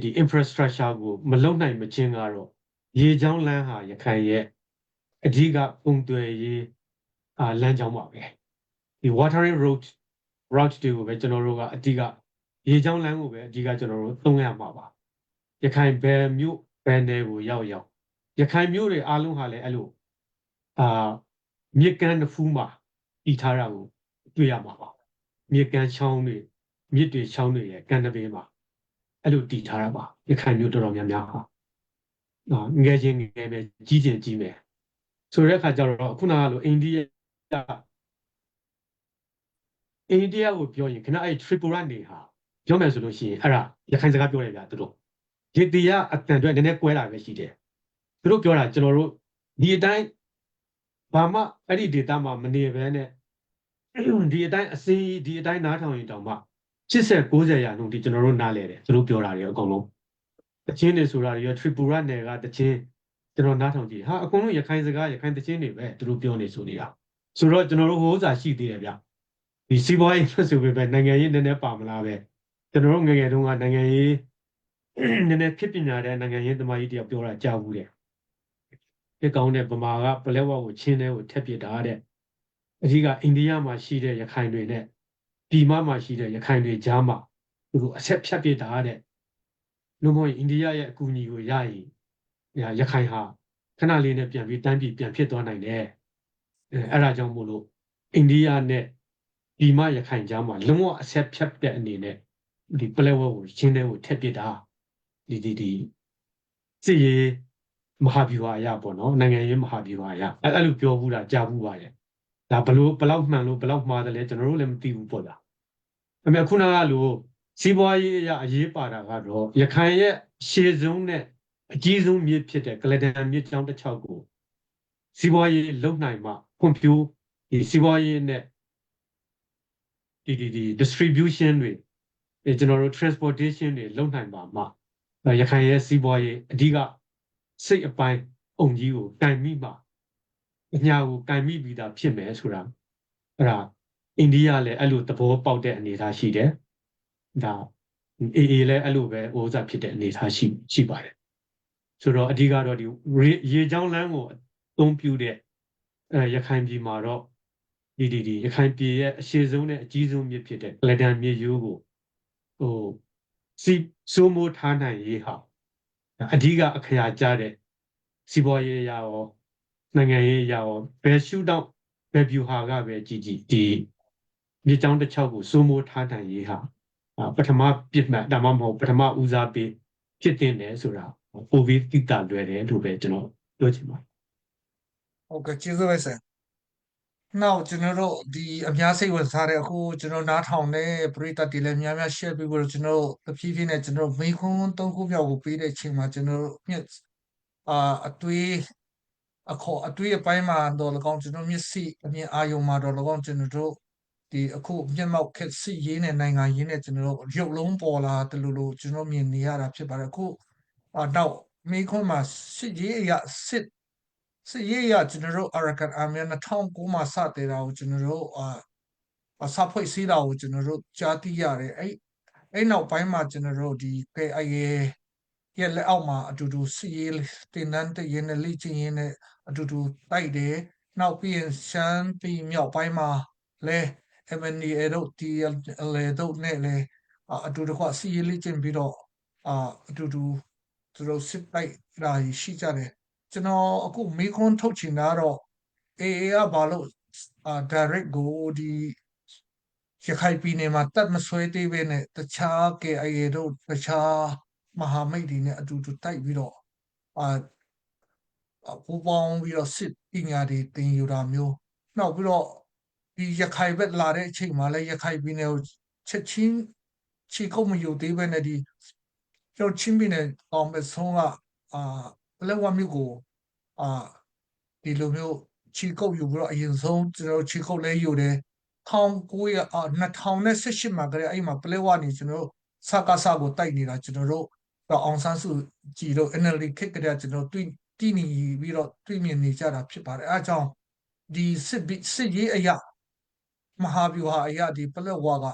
ဒီ infrastructure ကိုမလုံနိုင်မချင်းကတော့ရေချောင်းလမ်းဟာရခိုင်ရဲ့အဓိကပုံသွယ်ရေးလမ်းကြောင်းပါပဲဒီ watering route တွေကိုပဲကျွန်တော်တို့ကအဓိကရေချောင်းလမ်းကိုပဲအဓိကကျွန်တော်တို့သုံးရမှာပါရခိုင်ဘယ်မြို့ဘယ်နယ်ကိုရောက်ရခိုင်မြို့တွေအားလုံးဟာလည်းအဲ့လိုမြစ်ကမ်းတစ်ဖူးမှာတည်ထားတာကိုတွေ့ရမှာပါမြစ်ကမ်းချောင်းတွေမြစ်တွေချောင်းတွေရဲ့ကမ်းတစ်ဘေးမှာအဲ့လိုတည်ထားတာပါရခိုင်မြို့တော်တော်များများဟာငယ်ချင်းငယ်ပဲကြီးကျယ်ကြီးမယ်ဆိုတဲ့အခါကျတော့ခုနကလိုအိန္ဒိယကိုပြောရင်ခဏအဲ့ထရီပူရနေဟာပြောမယ်ဆိုလို့ရှိရင်အဲ့ဒါရခိုင်စကားပြောရဗျာသူတို့ရေတီကအတန်တွေနည်းနည်းကွဲတာပဲရှိတယ်သူတို့ပြောတာကျွန်တော်တို့ဒီအတိုင်းဘာမှအဲ့ဒီ data မှာမနေဘဲနဲ့ဒီအတိုင်းအစင်းဒီအတိုင်းနားထောင်ရင်တောင်မှ80 90ရာနှုန်းဒီကျွန်တော်တို့နားလဲတယ်သူတို့ပြောတာတွေအကုန်လုံးတချင်းတွေဆိုတာတွေရထရီပူရနယ်ကတချင်းကျွန်တော်နားထောင်ကြည့်ဟာအကုန်လုံးရခိုင်စကားရခိုင်တချင်းတွေပဲသူတို့ပြောနေဆိုနေတာဆိုတော့ကျွန်တော်တို့ဟိုဥစားရှိသေးတယ်ဗျဒီစီးပွားရေးဆိုပေမဲ့နိုင်ငံရေးနည်းနည်းပါမလားပဲကျွန်တော်တို့ငယ်ငယ်တုန်းကနိုင်ငံရေးနည်းနည်းဖြစ်ပညာတဲ့နိုင်ငံရေးသမားကြီးတယောက်ပြောတာကြားဘူးတယ်ဒီကောင်းတဲ့ဗမာကပလက်ဝကိုချင်းတဲ့ကိုထက်ပစ်တာတဲ့အဓိကအိန္ဒိယမှာရှိတဲ့ရခိုင်တွေနဲ့ပြည်မမှာရှိတဲ့ရခိုင်တွေကြားမှာသူတို့အဆက်ဖြတ်ပစ်တာတဲ့လို့မဟုတ်ရင်အိန္ဒိယရဲ့အကူအညီကိုရရင်ရခိုင်ဟာခဏလေးနဲ့ပြန်ပြီးတန်းပြီးပြန်ဖြစ်သွားနိုင်တယ် အဲ့ဒါကြောင့်မို့လို့အိန္ဒိယနဲ့ဒီမရခိုင်ကြားမှာလုံးဝအဆက်ဖြတ်တဲ့အနေနဲ့ဒီပလဲဝဲကိုရှင်းတဲ့ကိုထက်ပစ်တာဒီစစ်ရေးမဟာဗျူဟာအရပေါ့နော်နိုင်ငံရေးမဟာဗျူဟာအရအဲ့လိုပြောဘူးတာကြားဘူးပါတယ်ဒါဘလောက်မှန်လို့ဘလောက်မှားတယ်လဲကျွန်တော်တို့လည်းမသိဘူးပေါ့ဗျာအမေခုနကလို့စီးပွားရေးအရအရေးပါတာကတော့ရခိုင်ရဲ့ရှေ့ဆုံးနဲ့အကြီးဆုံးမြစ်ဖြစ်တဲ့ကလဒန်မြစ်ကြောင်းတစ်ချောက်ကိုစီးပွားရေးလုံနိုင်မှဖွံ့ဖြိုးဒီစီးပွားရေးနဲ့ဒီ distribution တွေကျွန်တော်တို့ transportation တွေလုံနိုင်ပါမှရခိုင်ရဲ့စီးပွားရေးအဓိကစိတ်အပိုင်းအုံကြီးကိုကင်မိမှအညာကိုကင်မိပြီးသားဖြစ်မယ်ဆိုတာအဲ့ဒါအိန္ဒိယလည်းအဲ့လိုသဘောပေါက်တဲ့အနေအထားရှိတယ်ဒါအေလည်းအဲ့လိုပဲဥစားဖြစ်တဲ့အနေအထားရှိပါတယ်ဆိုတော့အဓိကတော့ဒီရေချောင်းလမ်းကိုအသုံးပြုတဲ့ရခိုင်ပြည်မှာတော့ဒီရခိုင်ပြည်ရဲ့အရှိဆုံးနဲ့အကြီးဆုံးမြစ်ဖြစ်တဲ့ကလဒန်မြစ်ရိုးကိုစိုးမိုးထားနိုင်ရေးဟာအဓိကအခရာကျတဲ့စီးပွားရေးအရာရောနိုင်ငံရေးအရာရောဘယ်ရှုထောင့်ဘယ်ဗျူဟာကပဲကြည်ဒီမြေကြောင်းတစ်ချောက်ကိုစိုးမိုးထားနိုင်ရေးဟာပထမပြစ်မှတ်ဒါမှမဟုတ်ပထမဦးစားပေးဖြစ်တင်တယ်ဆိုတာပိုပြီးသိတာလွယ်တယ်လို့ပဲကျွန်တော်ပြောချင်ပါတယ်ဟုတ်ကဲ့ကျေးဇူးပဲဆရာနောက်ကျွန်တော်တို့ဒီအများစိတ်ဝင်စားတဲ့အခုကျွန်တော်နားထောင်တဲ့ပရိသတ်တွေလည်းများများ share ပေးဖို့ကျွန်တော်တဖြည်းဖြည်းနဲ့ကျွန်တော်မိခွန်း၃ခုမြောက်ကိုပေးတဲ့အချိန်မှာကျွန်တော်မြစ်အတွေးအတွေးအပိုင်းမှာတော့၎င်းကျွန်တော်မျက်စိအမြင်အာရုံမှာတော့၎င်းကျွန်တော်တို့ဒီအခုမျက်မှောက်ခက်စစ်ရေးနဲ့နိုင်ငံရေးနဲ့ကျွန်တော်တို့ရုပ်လုံးပေါ်လာတယ်လို့ကျွန်တော်မြင်နေရတာဖြစ်ပါတယ်အခုနောက်မိခွန်းမှာစစ်ရေးအရာစစ်ရေးအရကျွန်တော်တို့ Arakan Army 2009မှာစတည်တာကိုကျွန်တော်တို့စဖွဲ့စည်းတာကိုကျွန်တော်တို့ကြားသိရတယ်အဲ့နောက်ပိုင်းမှာကျွန်တော်တို့ဒီ KIA ရဲ့လက်အောက်မှာအတူတူစစ်ရေးတင်နန်းတရင်းနဲ့လေ့ကျင့်ရင်းနဲ့အတူတူတိုက်တယ်နောက်ပြီးရင်ရှမ်းပြည်မြောက်ပိုင်းမှာလဲ MNDAA တို့ TNLA တို့နဲ့လဲအတူတကွစစ်ရေးလေ့ကျင့်ပြီးတော့အတူတူသူတို့စစ်တိုက်တာရှိကြတယ်ကျွန်တော်အခုမေးခွန်းထုတ်ချင်တာတော့ AA ကဘာလို့direct ကိုဒီရခိုင်ပြည်နယ်မှာတပ်မဆွဲသေးဘဲနဲ့တခြား KIA တို့တခြားမဟာမိတ်တွေနဲ့အတူတူတိုက်ပြီးတော့ပူပေါင်းပြီးတော့စစ်ပညာတွေသင်ယူတာမျိုးနောက်ပြီးတော့ဒီရခိုင်ဘက်လာတဲ့အချိန်မှာလည်းရခိုင်ပြည်နယ်ကိုချက်ချင်းခြေကုပ်မယူသေးဘဲနဲ့ဒီကျွန်တော်ချင်းပြည်နယ်အောင်မဆုံးကလက်ဝမြို့ကိုဒီလိုမျိုးခြေကုပ်ယူပြီးတော့အရင်ဆုံးကျွန်တော်ခြေကုပ်လဲယူတယ်2018မှာကလေးအဲ့မှာပလဲဝနေကျွန်တော်စကားစကိုတိုက်နေတာကျွန်တော်တို့အောင်ဆန်းစုကြည်တို့ NLD ခက်ကလေးကျွန်တော်တွေ့တည်နေပြီးတော့တွေ့မြင်နေကြတာဖြစ်ပါတယ်အဲအကြောင်းဒီစစ်ရေးအရာမဟာဗျူဟာအရာဒီပလဲဝက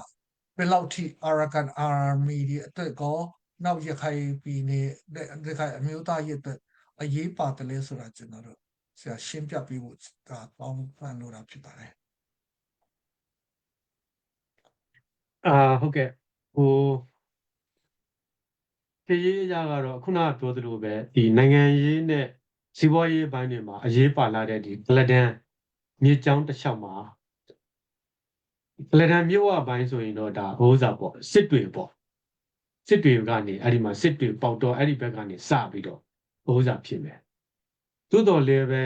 ဘယ်လောက်ထိ Arakan Army ဒီအတွက်ကောနောက်ရခိုင်ပြည်နယ်ရခိုင်အမျိုးသားရေးအတွက်အရေးပါတယ်လဲဆိုတာကျွန်တော်တို့ဆရာရှင်းပြပေးဖို့တောင်းပန်လိုတာဖြစ်ပါတယ်ဟုတ်ကဲ့ခေရေးအရာကတော့ခုနကပြောသလိုပဲဒီနိုင်ငံရေးနဲ့စီးပွားရေးဘိုင်းတွေမှာအရေးပါလာတဲ့ဒီကလဒန်မြေကြောင်းတစ်လျှောက်မှာကလဒန်မြို့ဝဘိုင်းဆိုရင်တော့ဒါဟိုးစားပေါ့စစ်တွေပေါ့စစ်တွေကနေအဲ့ဒီမှာစစ်တွေပေါက်တော့အဲ့ဒီဘက်ကနေစပြီးတော့ဟိုးစားဖြစ်မယ်သို့တော်လည်းပဲ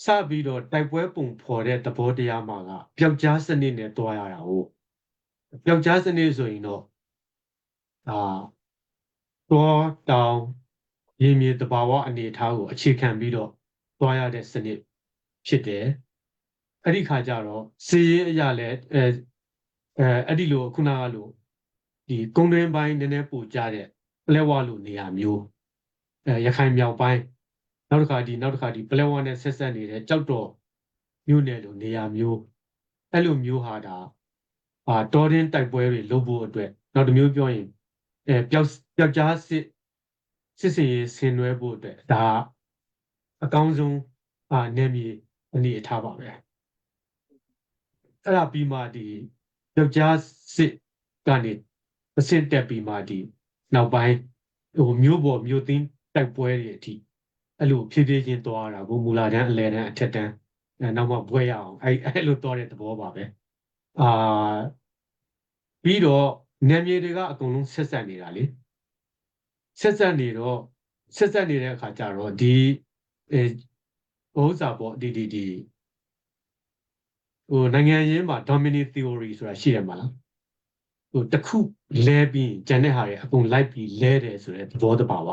စပြီးတော့တိုက်ပွဲပုံဖော်တဲ့သဘောတရားမှာကပျောက်ကြားစနစ်နဲ့တွားရတာဟုတ်ပျောက်ကြားစနစ်ဆိုရင်တော့တောတောင်ရေမြေတဘာဝအနေအထားကိုအခြေခံပြီးတော့တွားရတဲ့စနစ်ဖြစ်တယ်အဲ့ဒီခါကျတော့စီးရေးအရာလဲအဲ့ဒီလိုခုနကလိုဒီကုန်းတွင်းပိုင်းနည်းနည်းပို့ကြတဲ့ပလဲဝလိုနေရာမျိုးရခိုင်မြောက်ပိုင်းနောက်တစ်ခါဒီပလဲဝနဲ့ဆက်ဆက်နေတဲ့ကြောက်တော်မြို့နယ်လိုနေရာမျိုးအဲ့လိုမျိုးဟာဒါတောရင်းတိုက်ပွဲတွေလုပ်ဖို့အတွက်နောက်တစ်မျိုးပြောရင်ပျောက်ကြားစစ်စင်ရေးဆင်နွှဲဖို့အတွက်ဒါအကောင်းဆုံးနယ်မြေအနေအထားပါပဲအဲ့ဒါပြီးမှဒီပျောက်ကြားစစ်ကနေအဆင့်တက်ပြီးမှဒီနောက်ပိုင်းမြို့ပေါ်မြို့သိမ်းတိုက်ပွဲတွေအထိ အဲ့လိုဖြည်းဖြည်းချင်းသွားတာကိုမူလာတန်းအလဲတန်းအထက်တန်းနောက်မှဘွဲရအောင်အဲ့လိုသွားတဲ့သဘောပါပဲအာပြီးတော့နာမည်တွေကအကုန်လုံးဆက်ဆက်နေတာလေဆက်ဆက်နေတော့ဆက်ဆက်နေတဲ့အခါကျတော့ဒီဥစ္စာပေါ့ဒီဟိုနိုင်ငံရေးမှာ dominant theory ဆိုတာရှိရမှာလားဟိုတစ်ခုလဲပြီးဂျန်တဲ့ဟာတွေအကုန်လိုက်ပြီးလဲတယ်ဆိုတဲ့သဘောတဘာဝ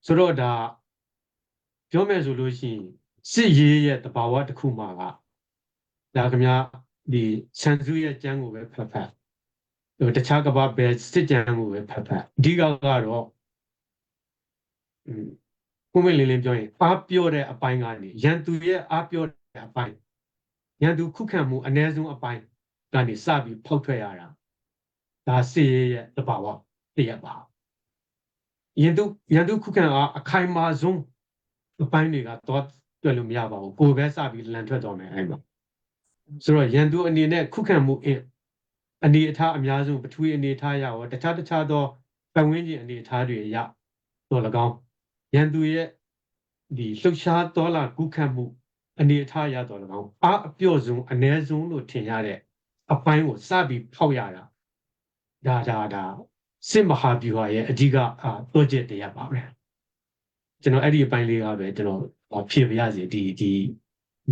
ဆိုတော့ဒါပြောမယ်ဆိုလို့ရှိရင်စစ်ရေးရဲ့တဘာဝတစ်ခုမှကဒါခင်ဗျာဒီဆန်စုရဲ့ကျမ်းကိုပဲဖတ်ဖတ်ဟိုတခြားကဘာပဲစစ်ကျမ်းကိုပဲဖတ်ဖတ်အဓိကကတော့ကိုမင်းလင်းလင်းပြောရင်အားပြောတဲ့အပိုင်းကနေရန်သူရဲ့အားပြောတဲ့အပိုင်းရန်သူခုခံမှုအ ਨੇ ဆုံးအပိုင်းကနေစပြီးဖောက်ထွက်ရတာဒါစစ်ရေးရဲ့တဘာဝတရားပါရန်သူခုခံအားအခိုင်မာဆုံးအပိုင်းတွေကတော့တွေ့လို့မရပါဘူးကိုယ်ပဲစပြီးလန်ထွက်သွားမယ်အဲ့မှာဆိုတော့ရန်သူအနေနဲ့ခုခံမှုအနေအထားအများဆုံးပထဝီအနေအထားရရောတခြားသောပတ်ဝန်းကျင်အနေအထားတွေရတော့၎င်းရန်သူရဲ့ဒီလှုပ်ရှားတော်လာကုခတ်မှုအနေအထားရတော့၎င်းအားအပြော့ဆုံးအ ਨੇ ဆုံးလို့ထင်ရတဲ့အပိုင်းကိုစပြီးဖောက်ရတာဒါစစ်မဟာဗျူဟာရဲ့အဓိကတိုးချက်တရားပါပဲကျွန်တော်အဲ့ဒီအပိုင်းလေးကပဲကျွန်တော်ဖြည့်ပြရစီဒီ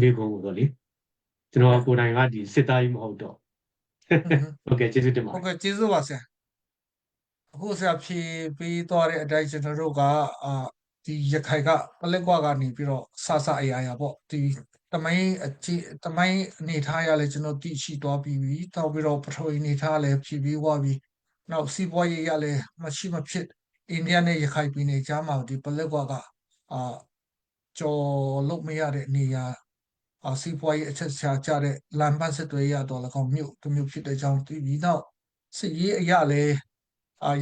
မိကုန်းကိုတော့လေကျွန်တော်ကိုယ်တိုင်ကဒီစစ်သားကြီးမဟုတ်တော့ဟုတ်ကဲ့ကျေးဇူးတင်ပါတ ဟု ယ် တ်ကဲ့ကျေးဇူးပါဆရာအခုဆရာဖြေပေးသွားတဲ့အတိုင်းကျွန်တော်တို့ကဒီရခိုင်ကပလက်ကွာကနေပြီးတော့ဆဆအရာရာပေါ့ဒီတမိုင်းအနေထားရလဲကျွန်တော်သိရှိသွားပြီးပြီတောက်ပြီးတော့ပထဝီအနေထားလဲဖြည့်ပြီးသွားပြီနောက်စီးပွားရေးရလဲမရှိမဖြစ်အိန္ဒိယနဲ့ရခိုင်ပြည်နယ်ကြားမှာဒီပလက်ကွာကကျော်လို့မရတဲ့နေရာစီးပွားရေးအချက်ချာကြတဲ့လမ်းပန်းဆက်သွယ်ရတော့၎င်းမြို့တစ်မြို့ဖြစ်တဲ့အကြောင်းသိပြီးနောက်စစ်ရေးအရာလဲ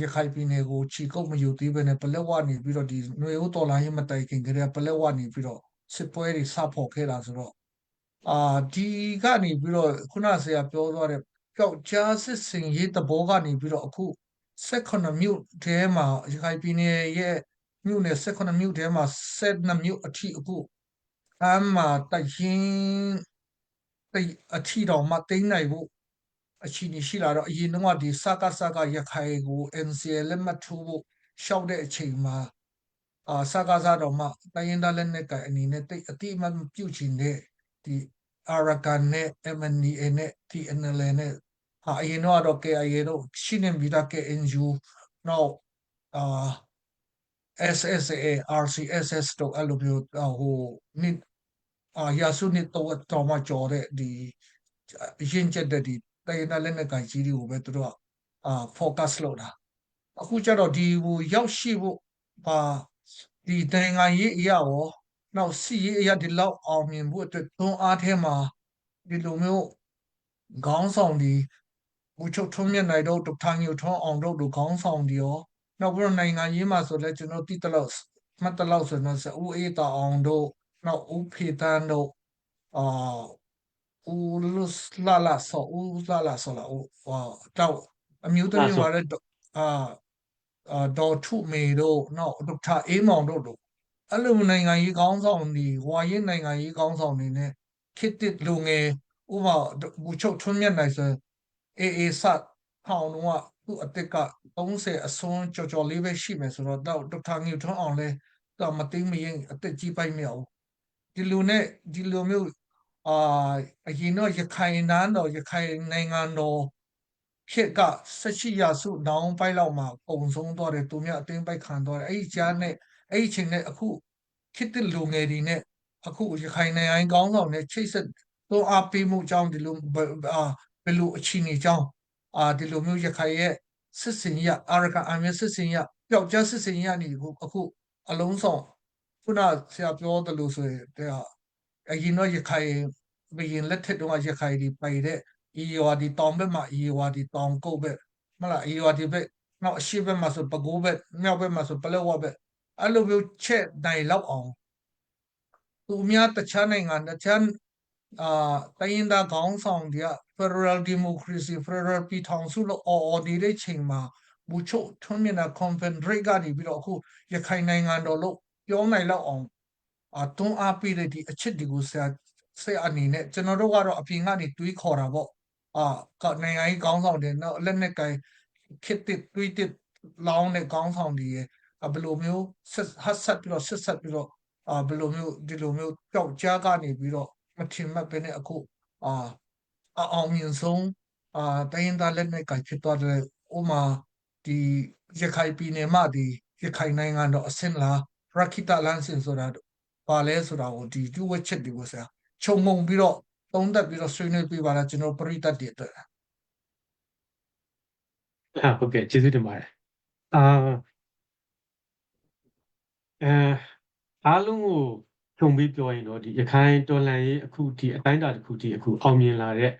ရခိုင်ပြည်နယ်ကိုချီကုတ်မယူသေးပဲနဲ့ပလက်ဝနေပြီးတော့ဒီຫນွေဦးတော်လိုင်းရေးမတိုင်ခင်ကတည်းကပလက်ဝနေပြီးတော့စစ်ပွဲတွေစဖော်ခဲ့တာဆိုတော့ဒီကနေပြီးတော့ခုနဆရာပြောသွားတဲ့ပျောက်ကြားစစ်စင်ရေးသဘောကနေပြီးတော့အခု18မြို့ထဲမှာရခိုင်ပြည်နယ်ရဲ့မြို့နယ်18မြို့ထဲမှာ12မြို့အထိအခုအမ်းမှာတရင်အထီတော်မှတိမ့်နိုင်ဖို့အခြေအနေရှိလာတော့အရင်တော့ဒီစကားရခိုင်ကို NCA လက်မှတ်ထိုးဖို့ရှောက်တဲ့အချိန်မှာစကားတော်မှတိုင်းရင်းသားလက်နက်ကိုင်အနေနဲ့တိတ်အတိအမှတ်ပြုချင်တဲ့ဒီအာရကန်နဲ့ MNDAA နဲ့ TNLA နဲ့အရင်တော့ KIA တို့ရှိနေပြီးသား KNU နောက်SSA RCSS တို့အဲ့လိုမျိုးဟိုနှစ်ရာစုနှစ်တော်မှကြော်တဲ့ဒီရင့်ကျက်တဲ့ဒီတိုင်းသားလက်နက်ကိုင်ကြီးတွေကိုပဲသူတို့ကfocus လုပ်တာအခုကျတော့ဒီဟိုရောက်ရှိဖို့ဒီနိုင်ငံရေးအရာရောနောက်စီရေးအရာဒီလောက်အောင်မြင်ဖို့အတွက်သွန်းအားထဲမှာဒီလိုမျိုးခေါင်းဆောင်ဒီဘူချုပ်ထုံးမြတ်နိုင်တို့ဒေါက်တာညိုထွန်းအောင်တို့ခေါင်းဆောင်ဒီရောနောက်ပြီးတော့နိုင်ငံရေးမှာဆိုလဲကျွန်တော်တိတလောက်မှတ်တလောက်ဆိုတော့ဦးအေးတာအောင်တို့နောက်ဦးဖေတန်းတို့ဦးလာလာဆောလာတော့အမျိုးသမီးမှာလည်းဒေါ်ထုမေတို့နောက်ဒေါက်တာအေးမောင်တို့အဲ့လိုနိုင်ငံရေးခေါင်းဆောင်တွေဝါရင်နိုင်ငံရေးခေါင်းဆောင်တွေနဲ့ခေတ်တစ်လူငယ်ဥပမာဘူချုပ်ထွန်းမြတ်နိုင်ဆိုအေစထောင်တော့သူ့အသက်က30အစွန်းကြော်လေးပဲရှိမယ်ဆိုတော့ဒေါက်တာညိုထွန်းအောင်လဲတော့မသိမရင်အသက်ကြီးပိုက်မြောက်ဒီလိုနဲ့ဒီလိုမျိုးအရင်တော့ရခိုင်နန်းတော်ရခိုင်နိုင်ငံတော်ခေတ်က18ရာစုနောင်ပိုင်းလောက်မှာပုံဆုံးသွားတယ်သူများအသိမ်းပိုက်ခံသွားတယ်အဲ့ဒီကြားနဲ့အဲ့ဒီချိန်နဲ့အခုခေတ်သစ်လူငယ်တွေနဲ့အခုရခိုင်နိုင်ငံကောင်းဆောင်နဲ့ချိတ်ဆက်တော့အားပေးမှုကြောင့်ဒီလိုဘယ်လိုအခြေအနေကြောင်းဒီလိုမျိုးရခိုင်ရဲ့စစ်စင်ရအာရကန်အမြင့်စစ်စင်ရပျောက်ကြားစစ်စင်ရနေအခုအလုံးစုံခုနဆရာပြောသလိုဆိုရင်အရင်တော့ရခိုင်ဘရင်လက်ထက်တုန်းကရခိုင်ဒီပိုင်တဲ့ဤရွာဒီတောင်ဘက်မှာဤရွာဒီတောင်ကုတ်ဘက်မလားဤရွာဒီဘက်နောက်အရှိဘက်မှာဆိုပဲခူးဘက်မြောက်ဘက်မှာဆိုပလက်ဝဘက်အဲ့လိုမျိုးချက်နိုင်လောက်အောင်သူများတခြားနိုင်ငံတခြားတိုင်းရင်းသားခေါင်းဆောင်တွေက Federal Democracy Federal ပြည်ထောင်စုလို့အော်ဒီတဲ့ချိန်မှာဘူချုပ်ထွန်းမြတ်နာ Confederate ကနေပြီးတော့အခုရခိုင်နိုင်ငံတော်လို့ ပြောနိုင်လောက်အောင်တွန်းအားပေးတဲ့ဒီအချက်တွေကိုဆရာအနေနဲ့ကျွန်တော်တို့ကတော့အပြင်ကနေတွေးခေါ်တာပေါ့နိုင်ငံရေးခေါင်းဆောင်တွေနောက်လက်နက်ကိုင်ခစ်တစ်တွေးတစ်လောင်းတဲ့ခေါင်းဆောင်တွေရဲ့ဘယ်လိုမျိုးဆက်ပြီးတော့ဘယ်လိုမျိုးဒီလိုမျိုးပျောက်ကြားကနေပြီးတော့မထင်မှတ်ပဲနဲ့အခုအာအောင်မြင်ဆုံးတိုင်းရင်းသားလက်နက်ကိုင်ဖြစ်သွားတဲ့ဥမာဒီရခိုင်ပြည်နယ်မှာဒီရခိုင်နိုင်ငံတော်အဆင့်လားရခိတလမ်းစဉ်ဆိုတာပါလဲဆိုတာကိုဒီကျူဝက်ချက်တွေကိုဆရာခြုံငုံပြီးတော့သုံးသပ်ပြီးတော့ဆွေးနွေးပြပါလားကျွန်တော်ပရိသတ်တွေအတွက် ဟုတ်ကဲ့ကျေးဇူးတင်ပါတယ်အာအားလုံးကိုခြုံပြီးပြောရင်တော့ဒီရခိုင်တော်လှန်ရေးအခုဒီအတိုင်းအတာတစ်ခုထိအခုအောင်မြင်လာတဲ့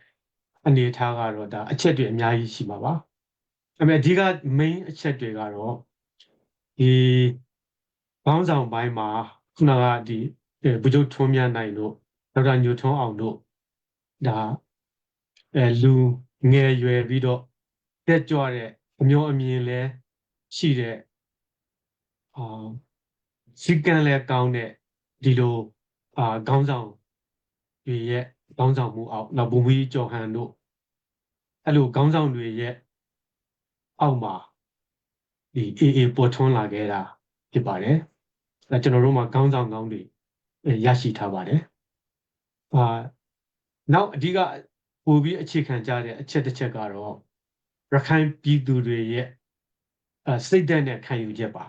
အနေအထားကတော့ဒါအချက်တွေအများကြီးရှိမှာပါ။အဓိက main အချက်တွေကတော့ဒီဘောင်းဆောင်ပိုင်းမှာခုနကဒီဗိုလ်ချုပ်ထွန်းမြတ်နိုင်တို့ဒေါက်တာညိုထွန်းအောင်တို့ဒါလူငယ်ရွယ်ပြီးတော့တက်ကြွတဲ့အမျိုးအမြင်လဲရှိတဲ့စီကံလဲကောင်းတဲ့ဒီလိုခေါင်းဆောင်တွေရဲ့ခေါင်းဆောင်မှုအောက်နောက်ဘုံကြီးကျော်ဟန်တို့အဲ့လိုခေါင်းဆောင်တွေရဲ့အောက်မှာဒီအေးပေါ်ထွန်းလာခဲ့တာဖြစ်ပါတယ်။ကျွန်တော်တို့မှာခေါင်းဆောင်ကောင်းတွေရရှိထားပါတယ်။နောက်အဓိကပို့ပြီးအခြေခံကြတဲ့အချက်တစ်ချက်ကတော့ရခိုင်ပြည်သူတွေရဲ့စိတ်ဓာတ်နဲ့ခံယူချက်ပါ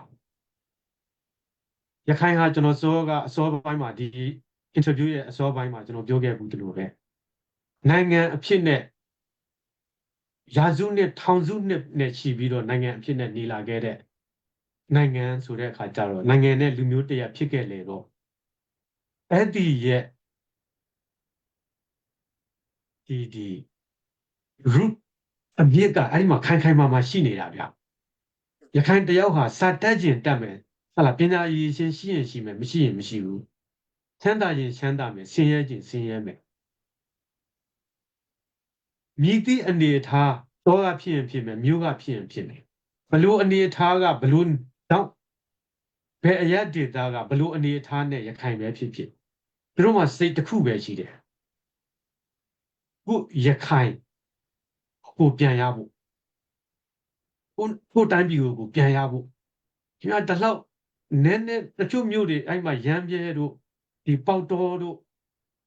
ရခိုင်ဟာကျွန်တော်အစောပိုင်းမှာဒီ interview ရဲ့အစောပိုင်းမှာကျွန်တော်ပြောခဲ့ဘူးဒီလိုပဲနိုင်ငံအဖြစ်နဲ့ရာစုနှစ်ထောင်စုနှစ်နဲ့ရှိပြီးတော့နိုင်ငံအဖြစ်နဲ့နေလာခဲ့တဲ့နိုင်ငံဆိုတဲ့အခါကျတော့နိုင်ငံနဲ့လူမျိုးတရဖြစ်ခဲ့လေတော့အဲ့ဒီရဲ့ဒီ root အမြစ်ကအဲ့ဒီမှာခိုင်မာရှိနေတာဗျရခိုင်တယောက်ဟာစာတက်ကျင်တက်မယ်ဟာလားပညာရည်ရှင်ရှိရင်ရှိမယ်မရှိရင်မရှိဘူးချမ်းသာရင်ချမ်းသာမယ်ဆင်းရဲခြင်းဆင်းရဲမယ်မြည်သည့်အနေအထားတော့ကဖြစ်ရင်ဖြစ်မယ်မြို့ကဖြစ်ရင်ဖြစ်မယ်ဘလို့အနေအထားကဘလို့တော့ဘယ်အရာဒေတာကဘလို့အနေအထားနဲ့ရခိုင်ပဲဖြစ်ဖြစ်သူတို့မှစိတ်တစ်ခုပဲရှိတယ်ခုရခိုင်ကိုပြန်ရဖို့ကိုတိုင်းပြည်ကိုပြန်ရဖို့ဒီမှာတလောက်နည်းနည်းတချို့မြို့တွေအဲ့မှာရမ်းပြဲတို့ဒီပေါတော်တို့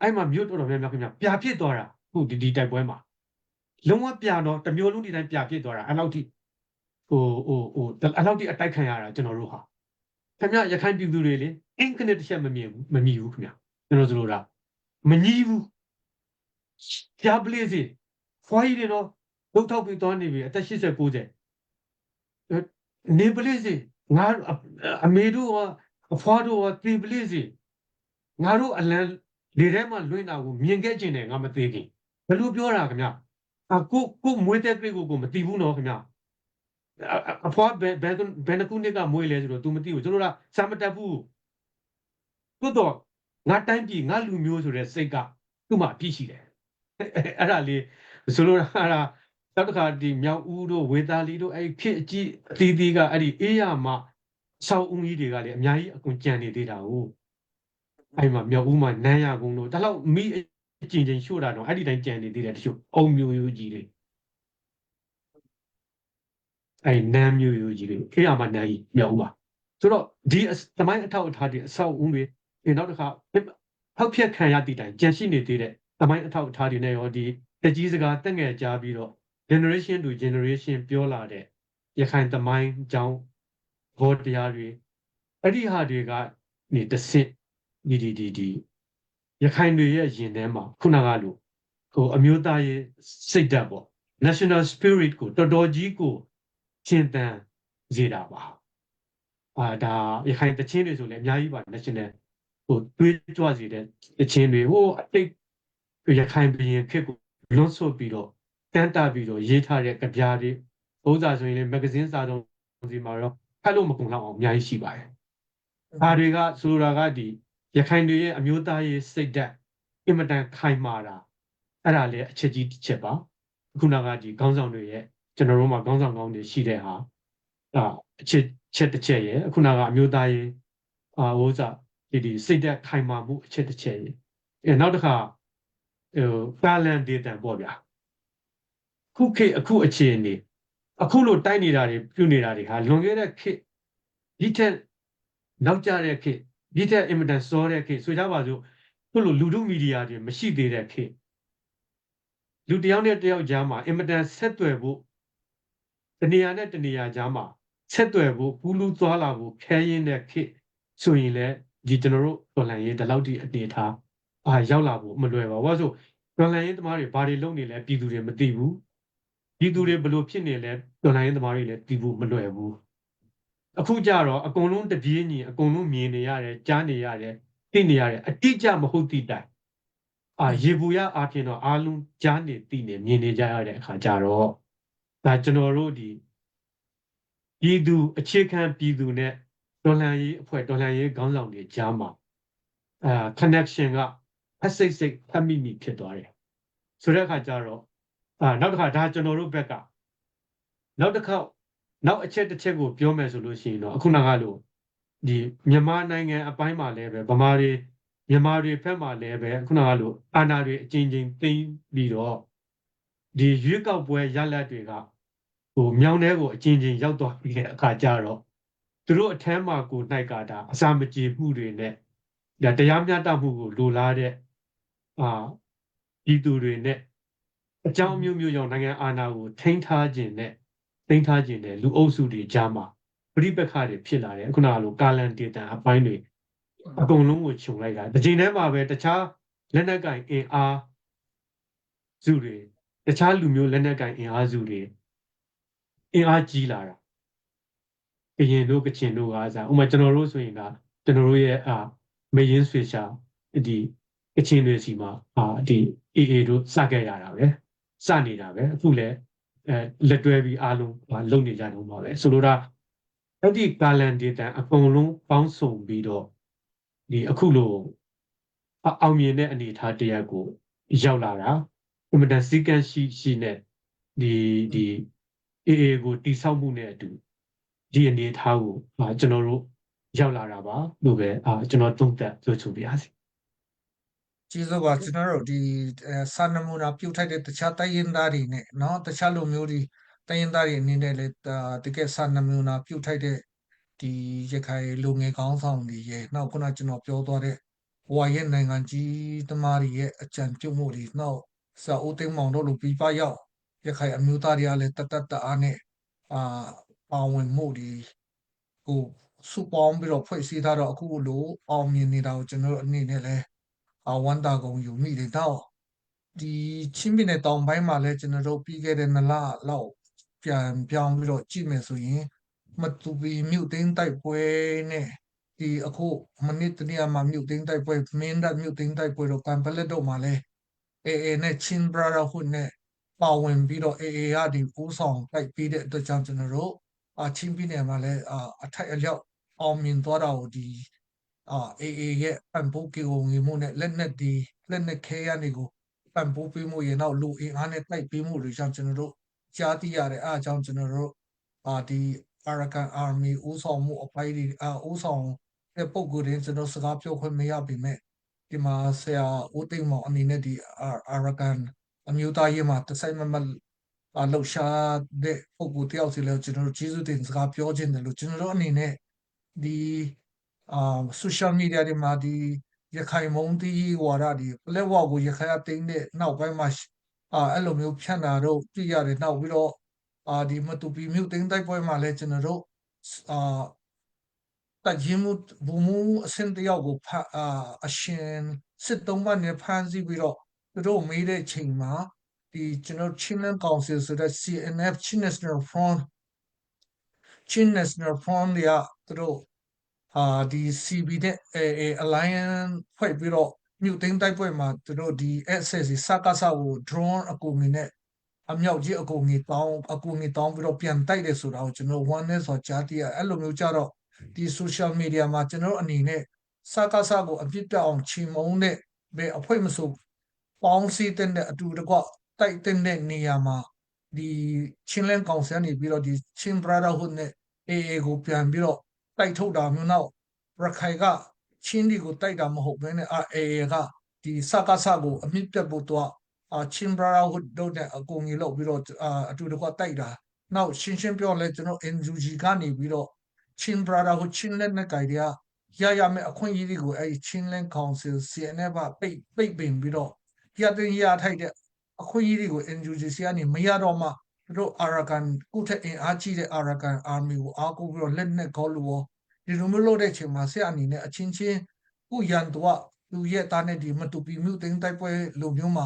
အဲ့မှာမြို့တော်တော်များများခင်ဗျပြဖြစ်သွားတာခုဒီတိုက်ပွဲမှာလုံးဝပြတော့တမျိုးလုံးဒီတိုင်းပြဖြစ်သွားတာအဲ့လောက်ထိအဲ့လောက်ထိအတိုက်ခံရတာကျွန်တော်တို့ဟာခင်ဗျရခိုင်ပြည်သူတွေလေအင်္ဂလိပ်တစ်ချက်မမြင်ဘူးခင်ဗျကျွန်တော်ဆိုလိုတာမညီဘူးကြားပလေးစီဖွားရည်တွေတော့လုတ်ထောက်ပြီးသွားနေပြီအသက်80 90နေပလေးစီငါအမေတို့အဖွားတို့တေပလေးစီငါတို့အလံလေထဲမှာလွင့်တာကိုမြင်ခဲ့ခြင်းနဲ့ငါမသေးခင်ဘယ်လိုပြောတာခင်ဗျကိုမွေးတဲ့တွေ့ကိုမသိဘူးနော်ခင်ဗျအဖွားဘယ်နှခုနှစ်ကမွေးလဲဆိုတော့ तू မသိဘူးကျွန်တော်ကစာမတက်ဘူးတိုးတော့ငါတိုင်းပြည်ငါလူမျိုးဆိုတဲ့စိတ်ကသူ့မှာအပြည့်ရှိတယ်အဲ့ဒါလေးဆိုလိုတာနောက်တစ်ခါဒီမြောက်ဦးတို့ဝေသာလီတို့အဲ့ခေအကြီးအသီးသီးကအဲ့ဒီအေးရမဆောက်ဦးကြီးတွေကလည်းအများကြီးအကုန်ကြံနေသေးတာကိုအဲ့မှာမြောက်ဦးမှာနန်းရကုန်းတို့ဒါတော့မိအကျဉ်ချင်းရှို့တာတော့အဲ့ဒီတိုင်းကြံနေသေးတယ်တချို့အုံမျိုးရိုးကြီးတွေအဲ့နန်းမျိုးရိုးကြီးတွေအေးရမနန်းကြီးမြောက်ဦးပါဆိုတော့ဒီသမိုင်းအထောက်အထားတွေအဆောက်အဦတွေနောက်တစ်ခါဖောက်ဖျက်ခံရတဲ့တိုင်ကြံရှိနေသေးတဲ့သမိုင်းအထောက်အထားတွေနဲ့ရောဒီတကြီးစကားတက်ငယ်ကြားပြီးတော့ generation to generation ပြောလာတဲ့ရခိုင်သမိုင်းအကြောင်းဘောတရားတွေအဲ့ဒီဟာတွေကနေတဆင့်ဒီရခိုင်တွေရဲ့ရင်ထဲမှာခုနကလိုအမျိုးသားရေးစိတ်ဓာတ်ပေါ့ national spirit ကိုတော်တော်ကြီးကိုရှင်းတန်းစေတာပါဒါရခိုင်တချင်းတွေဆိုလည်းအများကြီးပါ national တွေးကြွစေတဲ့တချင်းတွေအတိတ်ရခိုင်ပြည်ခေတ်ကိုလွတ်ဆွပြီးတော့တန်းတာပြီးတော့ရေးထားတဲ့ကြပြားတွေဘုရားဆိုရင်လည်းမဂ္ဂဇင်းစာတုံးစီမှာတော့ဖတ်လို့မကုန်တော့အောင်အများကြီးရှိပါတယ်။ဒါတွေကဆိုတာကဒီရခိုင်တွေရဲ့အမျိုးသားရေးစိတ်ဓာတ်အင်မတန်ခိုင်မာတာအဲ့ဒါလည်းအချက်ကြီးတစ်ချက်ပါ။ခုနကဒီခေါင်းဆောင်တွေရဲ့ကျွန်တော်တို့မှာခေါင်းဆောင်ကောင်းတွေရှိတဲ့ဟာအချက်တစ်ချက်ရဲ့ခုနကအမျိုးသားရေး ဟိုစားဒီစိတ်သက်ခိုင်မာမှုအချက်တစ်ချက်ရေနောက်တစ်ခါကာလန်ဒေတန်ပေါ့ဗျာခုခေတ်အခုအခြေအနေအခုလို့တိုက်နေတာတွေပြုနေတာတွေဟာလွန်ခဲ့တဲ့ခေတ်ဒီထက်နောက်ကျတဲ့ခေတ်ဒီထက်အင်မတန်စောတဲ့ခေတ်ဆိုကြပါစို့ခုလိုလူထုမီဒီယာတွေမရှိသေးတဲ့ခေတ်လူတစ်ယောက်နဲ့တစ်ယောက်ကြားမှာအင်မတန်ဆက်သွယ်ဖို့တနေရာနဲ့တနေရာကြားမှာဆက်သွယ်ဖို့ပူးလူသွားလာဖို့ခဲရင်တဲ့ခေတ်ဆိုရင်လည်းဒီကျွန်တော်တို့တော်လှန်ရေးဒီလောက်ထိအနေထားရောက်လာဖို့မလွယ်ပါဘူး။ဘာလို့ဆိုတော်လှန်ရေးသမားတွေဘာတွေလုပ်နေလဲပြည်သူတွေမသိဘူး။ပြည်သူတွေဘယ်လိုဖြစ်နေလဲတော်လှန်ရေးသမားတွေလည်းသိဖို့မလွယ်ဘူး။အခုကြတော့အကုန်လုံးတပြေးညီအကုန်လုံးမြင်နေရတယ်ကြားနေရတယ်သိနေရတယ်အတိအကျမဟုတ်သည့်တိုင်ရေဘူးရအားဖြင့်တော့အားလုံးကြားနေသိနေမြင်နေကြရတဲ့အခါကြတော့ဒါကျွန်တော်တို့ဒီပြည်သူအခြေခံပြည်သူနဲ့တော်လှန်ရေးအဖွဲ့တော်လှန်ရေးခေါင်းဆောင်တွေကြားမှာconnection ကဖက်စိတ်စိတ်ဖက်မိမိဖြစ်သွားတယ်ဆိုတဲ့အခါကျတော့နောက်တစ်ခါဒါကျွန်တော်တို့ဘက်ကနောက်တစ်ခါနောက်အချက်တစ်ချက်ကိုပြောမယ်ဆိုလို့ရှိရင်တော့အခုနကလို့ဒီမြန်မာနိုင်ငံအပိုင်းမှာလည်းပဲဗမာတွေမြန်မာတွေဖက်မှာလည်းပဲခုနကလို့အာဏာတွေအချင်းချင်းသိမ်းပြီးတော့ဒီရွေးကောက်ပွဲရလဒ်တွေကမြောင်းထဲကိုအချင်းချင်းရောက်သွားပြီးတဲ့အခါကျတော့သူတို့အထမ်းမှာကိုနှိုက်ကဒါအစာမကြေမှုတွေနဲ့ဒါတရားမျှတမှုကိုလိုလားတဲ့ပြည်သူတွေနဲ့အကြောင်းမျိုးမျိုးကြောင့်နိုင်ငံအာဏာကိုထိန်းထားခြင်းနဲ့လူအုပ်စုတွေကြားမှာပြိပက္ခတွေဖြစ်လာတယ်ခုနကလိုကာလန်ဒေတာအပိုင်းတွေအကုန်လုံးကိုခြုံလိုက်တာဒီချိန်ထဲမှာပဲတခြားလက်နက်ကင်အင်အားစုတွေတခြားလူမျိုးလက်နက်ကင်အင်အားစုတွေအင်အားကြီးလာတာကရင်တို့ကချင်တို့အားစားဥပမာကျွန်တော်တို့ဆိုရင်ကကျွန်တော်တို့ရဲ့မေယင်းဆွေရှာဒီကချင်တွေစီမှာဒီအေအေတို့စခဲ့ရတာပဲစနေတာပဲအခုလည်းလက်တွဲပြီးအားလုံးလုပ်နေကြတော့မှာပဲဆိုလိုတာအဲ့ဒီကာလန်ဒေတာအကုန်လုံးပေါင်းစုံပြီးတော့ဒီအခုလိုအောင်မြင်တဲ့အနေအထားတရက်ကိုရောက်လာတာအမှန်တန်စီကန်းရှိနဲ့ဒီအေအေကိုတိဆောက်မှုနဲ့အတူဒီအနေအထားကိုကျွန်တော်တို့ရောက်လာတာပါလို့ပဲကျွန်တော်သုံးသပ်ပြောဆိုပြရစီကျေးဇူးပါကျွန်တော်တို့ဒီစာနမူနာပြုတ်ထိုက်တဲ့တခြားတိုင်းရင်းသားတွေနဲ့เนาะတခြားလူမျိုးတွေတိုင်းရင်းသားတွေအနေနဲ့လည်းတကယ်စာနမူနာပြုတ်ထိုက်တဲ့ဒီရခိုင်လူငယ်ကောင်းဆောင်တွေရဲ့နောက်ခုနကျွန်တော်ပြောသွားတဲ့ဝါရဲ့နိုင်ငံကြီးသမားတွေရဲ့အကြံပြုမှုတွေနောက်စာအုပ်သိမ်းမောင်တို့လူပြပရောက်ရခိုင်အမျိုးသားတွေကလည်းတအားနဲ့ပါဝင်မှုတွေကိုစုပေါင်းပြီးတော့ဖွဲ့စည်းထားတော့အခုလိုအောင်မြင်နေတာကိုကျွန်တော်တို့အနေနဲ့လည်းဝမ်းသာကုန်ယူမိတယ်တော့ဒီချင်းပြည်နယ်တောင်ပိုင်းမှာလည်းကျွန်တော်တို့ပြီးခဲ့တဲ့2လလောက်ပြန်ပြောင်းပြီးတော့ကြည့်မယ်ဆိုရင်မတူပီမြို့သိမ်းတိုက်ပွဲနဲ့ဒီအခုမနစ်တနေ့မှာမြို့သိမ်းတိုက်ပွဲမင်းတပ်မြို့သိမ်းတိုက်ပွဲတော့ကံပလက်တော့မှာလဲအေနဲ့ချင်း brotherhood နဲ့ပါဝင်ပြီးတော့အေကဒီဦးဆောင်တိုက်ပြီးတဲ့အတွက်ကြောင့်ကျွန်တော်တို့ချင်းပြည်နယ်မှာလည်းအထိုက်အလျောက်အောင်မြင်သွားတာကိုဒီAA ရဲ့ပံ့ပိုးကေငီမှုနဲ့လက်နက်ခဲရနေကိုပံ့ပိုးပေးမှုရနောက်လူအင်အားနဲ့တိုက်ပေးမှုတွေကြောင့်ကျွန်တော်တို့ကြားသိရတယ်အားကြောင့်ကျွန်တော်တို့ဒီ Arakan Army ဦးဆောင်မှုအပိုင်းတွေဦးဆောင်တဲ့ပုံကိုယ်တွေကျွန်တော်စကားပြောခွင့်မရပေမဲ့ဒီမှာဆရာဦးသိန်းမောင်အနေနဲ့ဒီ Arakan အမျိုးသားရေးမှာတစိုက်မမလှုပ်ရှားတဲ့ပုံကိုတယောက်စီလဲကျွန်တော်တို့ကျေးဇူးတင်စကားပြောခြင်းတယ်လို့ကျွန်တော်တို့အနေနဲ့ဒီ social media တွေမှာဒီရခိုင်မုံတီးဝါဒဒီလက်ဝါကိုရခိုင်အသိမ်းတဲ့နောက်ပိုင်းမှာအဲ့လိုမျိုးဖြန့်တာတော့ပြရတယ်နောက်ပြီးတော့ဒီမတူပီမြို့သိမ်းတိုက်ပွဲမှာလဲကျွန်တော်တို့တကြီးမှုဘူမှုအစင်တယောက်ကိုအရှင်စစ်တုံးပါနဲ့ဖမ်းဆီးပြီးတော့သူတို့မေးတဲ့ချိန်မှာဒီကျွန်တော်ချင်းလန်းကောင်စီဆိုတဲ့ CNF Chin National Front တွေကသူတို့ဒီ CB နဲ့ Alliance ဖွဲ့ပြီးတော့မြို့သိမ်းတိုက်ပွဲမှာသူတို့ဒီ SS စကားစကို drone အကူအညီနဲ့အမြောက်ကြီးအကူအညီတောင်းပြီးတော့ပြန်တိုက်တယ်ဆိုတာကိုကျွန်တော် one နဲ့ဆိုကြားသိရအဲ့လိုမျိုးကြတော့ဒီ social media မှာကျွန်တော်အနေနဲ့စကားစကိုအပြစ်ပြအောင်ချီမုံတဲ့ဘယ်အဖွဲ့မဆိုပေါင်းစည်းတဲ့အတူတကွတိုက်တဲ့နေရာမှာဒီချင်းလန်းကောင်ဆယ်နေပြီးတော့ဒီချင်း brotherhood နဲ့ AA ကိုပြန်ပြီးတော့တိုက်ထုတ်တာမျိုးနောက် ရခိုင်ကချင်းဒီကိုတိုက်တာမဟုတ်ဘဲနဲ့အေကဒီစကားစကိုအမြင့်တက်ဖို့တော့ချင်းဘရာဟွတ်တို့တဲ့အကူအညီလုပ်ပြီးတော့အတူတကွတိုက်တာနောက်ရှင်းပြောလဲကျွန်တော် NUG ကနေပြီးတော့ချင်းဘရာဟွတ်ချင်းလက်နဲ့ကြိုင်တွေကရမယ်အခွင့်အရေးတွေကိုအဲ့ချင်းလန်ကောင်ဆယ် CNF ပိတ်ပင်ပြီးတော့ရထိုက်တဲ့အခွင့်အရေးတွေကို NUG ကနေမရတော့မှတို့အာရကန်ကုထက်အင်အားကြီးတဲ့အာရကန်အာမီကိုအားကိုးပြီးတော့လက်နဲ့ကောလို့ရောဒီလိုမျိုးလုပ်တဲ့အချိန်မှာဆရာအနေနဲ့အချင်းချင်းဥယံတော့လူရဲ့သားနဲ့ဒီမတူပီမျိုးသိန်းတိုက်ပွဲလိုမျိုးမှာ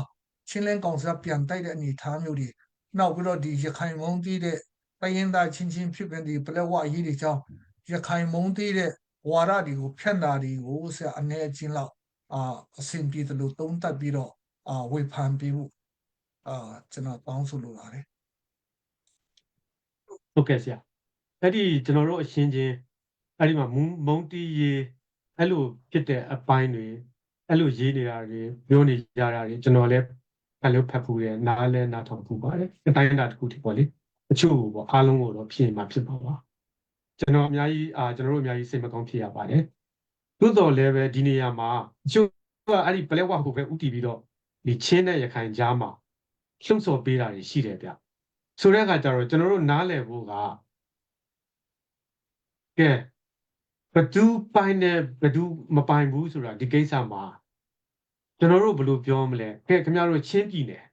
ချင်းလန်းကောင်စားပြန်တိုက်တဲ့အနေထားမျိုးတွေနောက်ပြီးတော့ဒီရခိုင်မုံတီးတဲ့တိုင်းရင်းသားချင်းချင်းဖြစ်ပြန်ဒီပလက်ဝအရေးတွေကြောင့်ရခိုင်မုံတီးတဲ့ဝါရတွေကိုဖြန့်တာတွေကိုဆရာအနေအချင်းလောက်အဆင်ပြေတယ်လို့သုံးသပ်ပြီးတော့ဝေဖန်ပြီးမှုကျွန်တော်တောင်းဆိုလိုပါတယ် ဟုတ်ကဲ့ဆရာအဲ့ဒီကျွန်တော်တို့အရှင်းချင်းအဲ့ဒီမှာမုံတီးရေးအဲ့လိုဖြစ်တဲ့အပိုင်းတွေအဲ့လိုရေးနေတာတွေပြောနေကြတာတွေကျွန်တော်လည်းအဲ့လိုဖတ်ဖူးတယ်နားလဲနားထောင်ဖူးပါတယ်အတိုင်းအတာတစ်ခုတည်းပေါ့လေအချို့ပေါ့အားလုံးကိုတော့ဖြစ်မှာဖြစ်ပါပါကျွန်တော်အများကြီးကျွန်တော်တို့အများကြီးစိတ်မကောင်းဖြစ်ရပါတယ်သို့တော်လည်းပဲဒီနေရာမှာအချို့ကအဲ့ဒီပလက်ဝကိုပဲဥတီပြီးတော့ဒီချင်းတဲ့ရခိုင်ကြားမှာလှုံ့ဆော်ပေးတာတွေရှိတယ်ဗျဆိုတဲ့အခါကျတော့ကျွန်တော်တို့နားလည်ဖို့ကကဲဘသူပိုင်နဲ့ဘသူမပိုင်ဘူးဆိုတာဒီကိစ္စမှာကျွန်တော်တို့ဘယ်လိုပြောမလဲကဲခင်ဗျားတို့ချင်းပြည်နယ်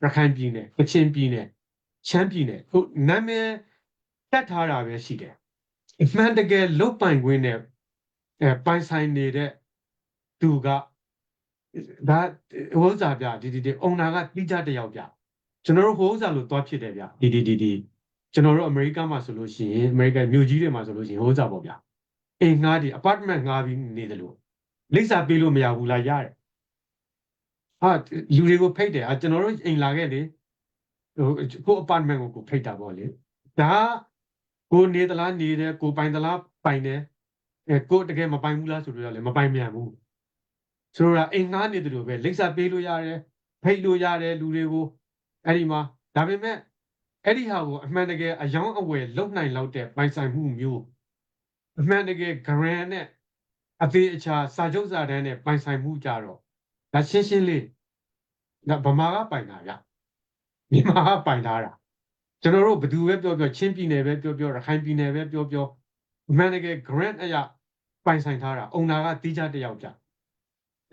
ရခိုင်ပြည်နယ်ကချင်ပြည်နယ်ရှမ်းပြည်နယ်ဟုတ်နာမည်တက်ထားတာပဲရှိတယ်အမှန်တကယ်လုတ်ပိုင်ခွင့်နဲ့ပိုင်ဆိုင်နေတဲ့သူကဒါဟိုးစားပြဒီအုံနာကတိကျတယောက်ပြကျွန်တော်တို့ဟိုးစားလို့သွားဖြစ်တယ်ဗျဒီကျွန်တော်တို့အမေရိကန်မှာဆိုလို့ရှိရင်အမေရိကန်မြို့ကြီးတွေမှာဆိုလို့ရှိရင်ဟိုးစားပေါ့ဗျအိမ်ငှားဒီ apartment ငှားပြီးနေတယ်လို့လိပ်စာပေးလို့မရဘူးလားရတယ်လူတွေကိုဖိတ်တယ်ကျွန်တော်တို့အိမ်လာခဲ့လေကို apartment ကိုဖိတ်တာပေါ့လေဒါကိုနေသလားနေတယ်ကိုပိုင်သလားပိုင်တယ်ကိုတကယ်မပိုင်ဘူးလားဆိုတော့လည်းမပိုင်မြန်ဘူးဆိုတော့အိမ်ငှားနေတယ်လို့ပဲလိပ်စာပေးလို့ရတယ်ဖိတ်လို့ရတယ်လူတွေကိုအဲ့ဒီမှာဒါပေမဲ့အဲ့ဒီဟာကိုအမှန်တကယ်အယောင်းအဝယ်လုံနိုင်လောက်တဲ့ပိုင်ဆိုင်မှုမျိုးအမှန်တကယ် grant နဲ့အသေးအချာစာချုပ်စာတမ်းနဲ့ပိုင်ဆိုင်မှုကြတော့ဒါရှင်းရှင်းလေးဒါဗမာကပိုင်တာဗျမြန်မာကပိုင်ထားတာကျွန်တော်တို့ဘယ်သူပဲပြောချင်းပြည်နယ်ပဲပြောရခိုင်ပြည်နယ်ပဲပြောအမှန်တကယ် grant အရာပိုင်ဆိုင်ထားတာအုံနာကတီးခြားတယောက်ကြ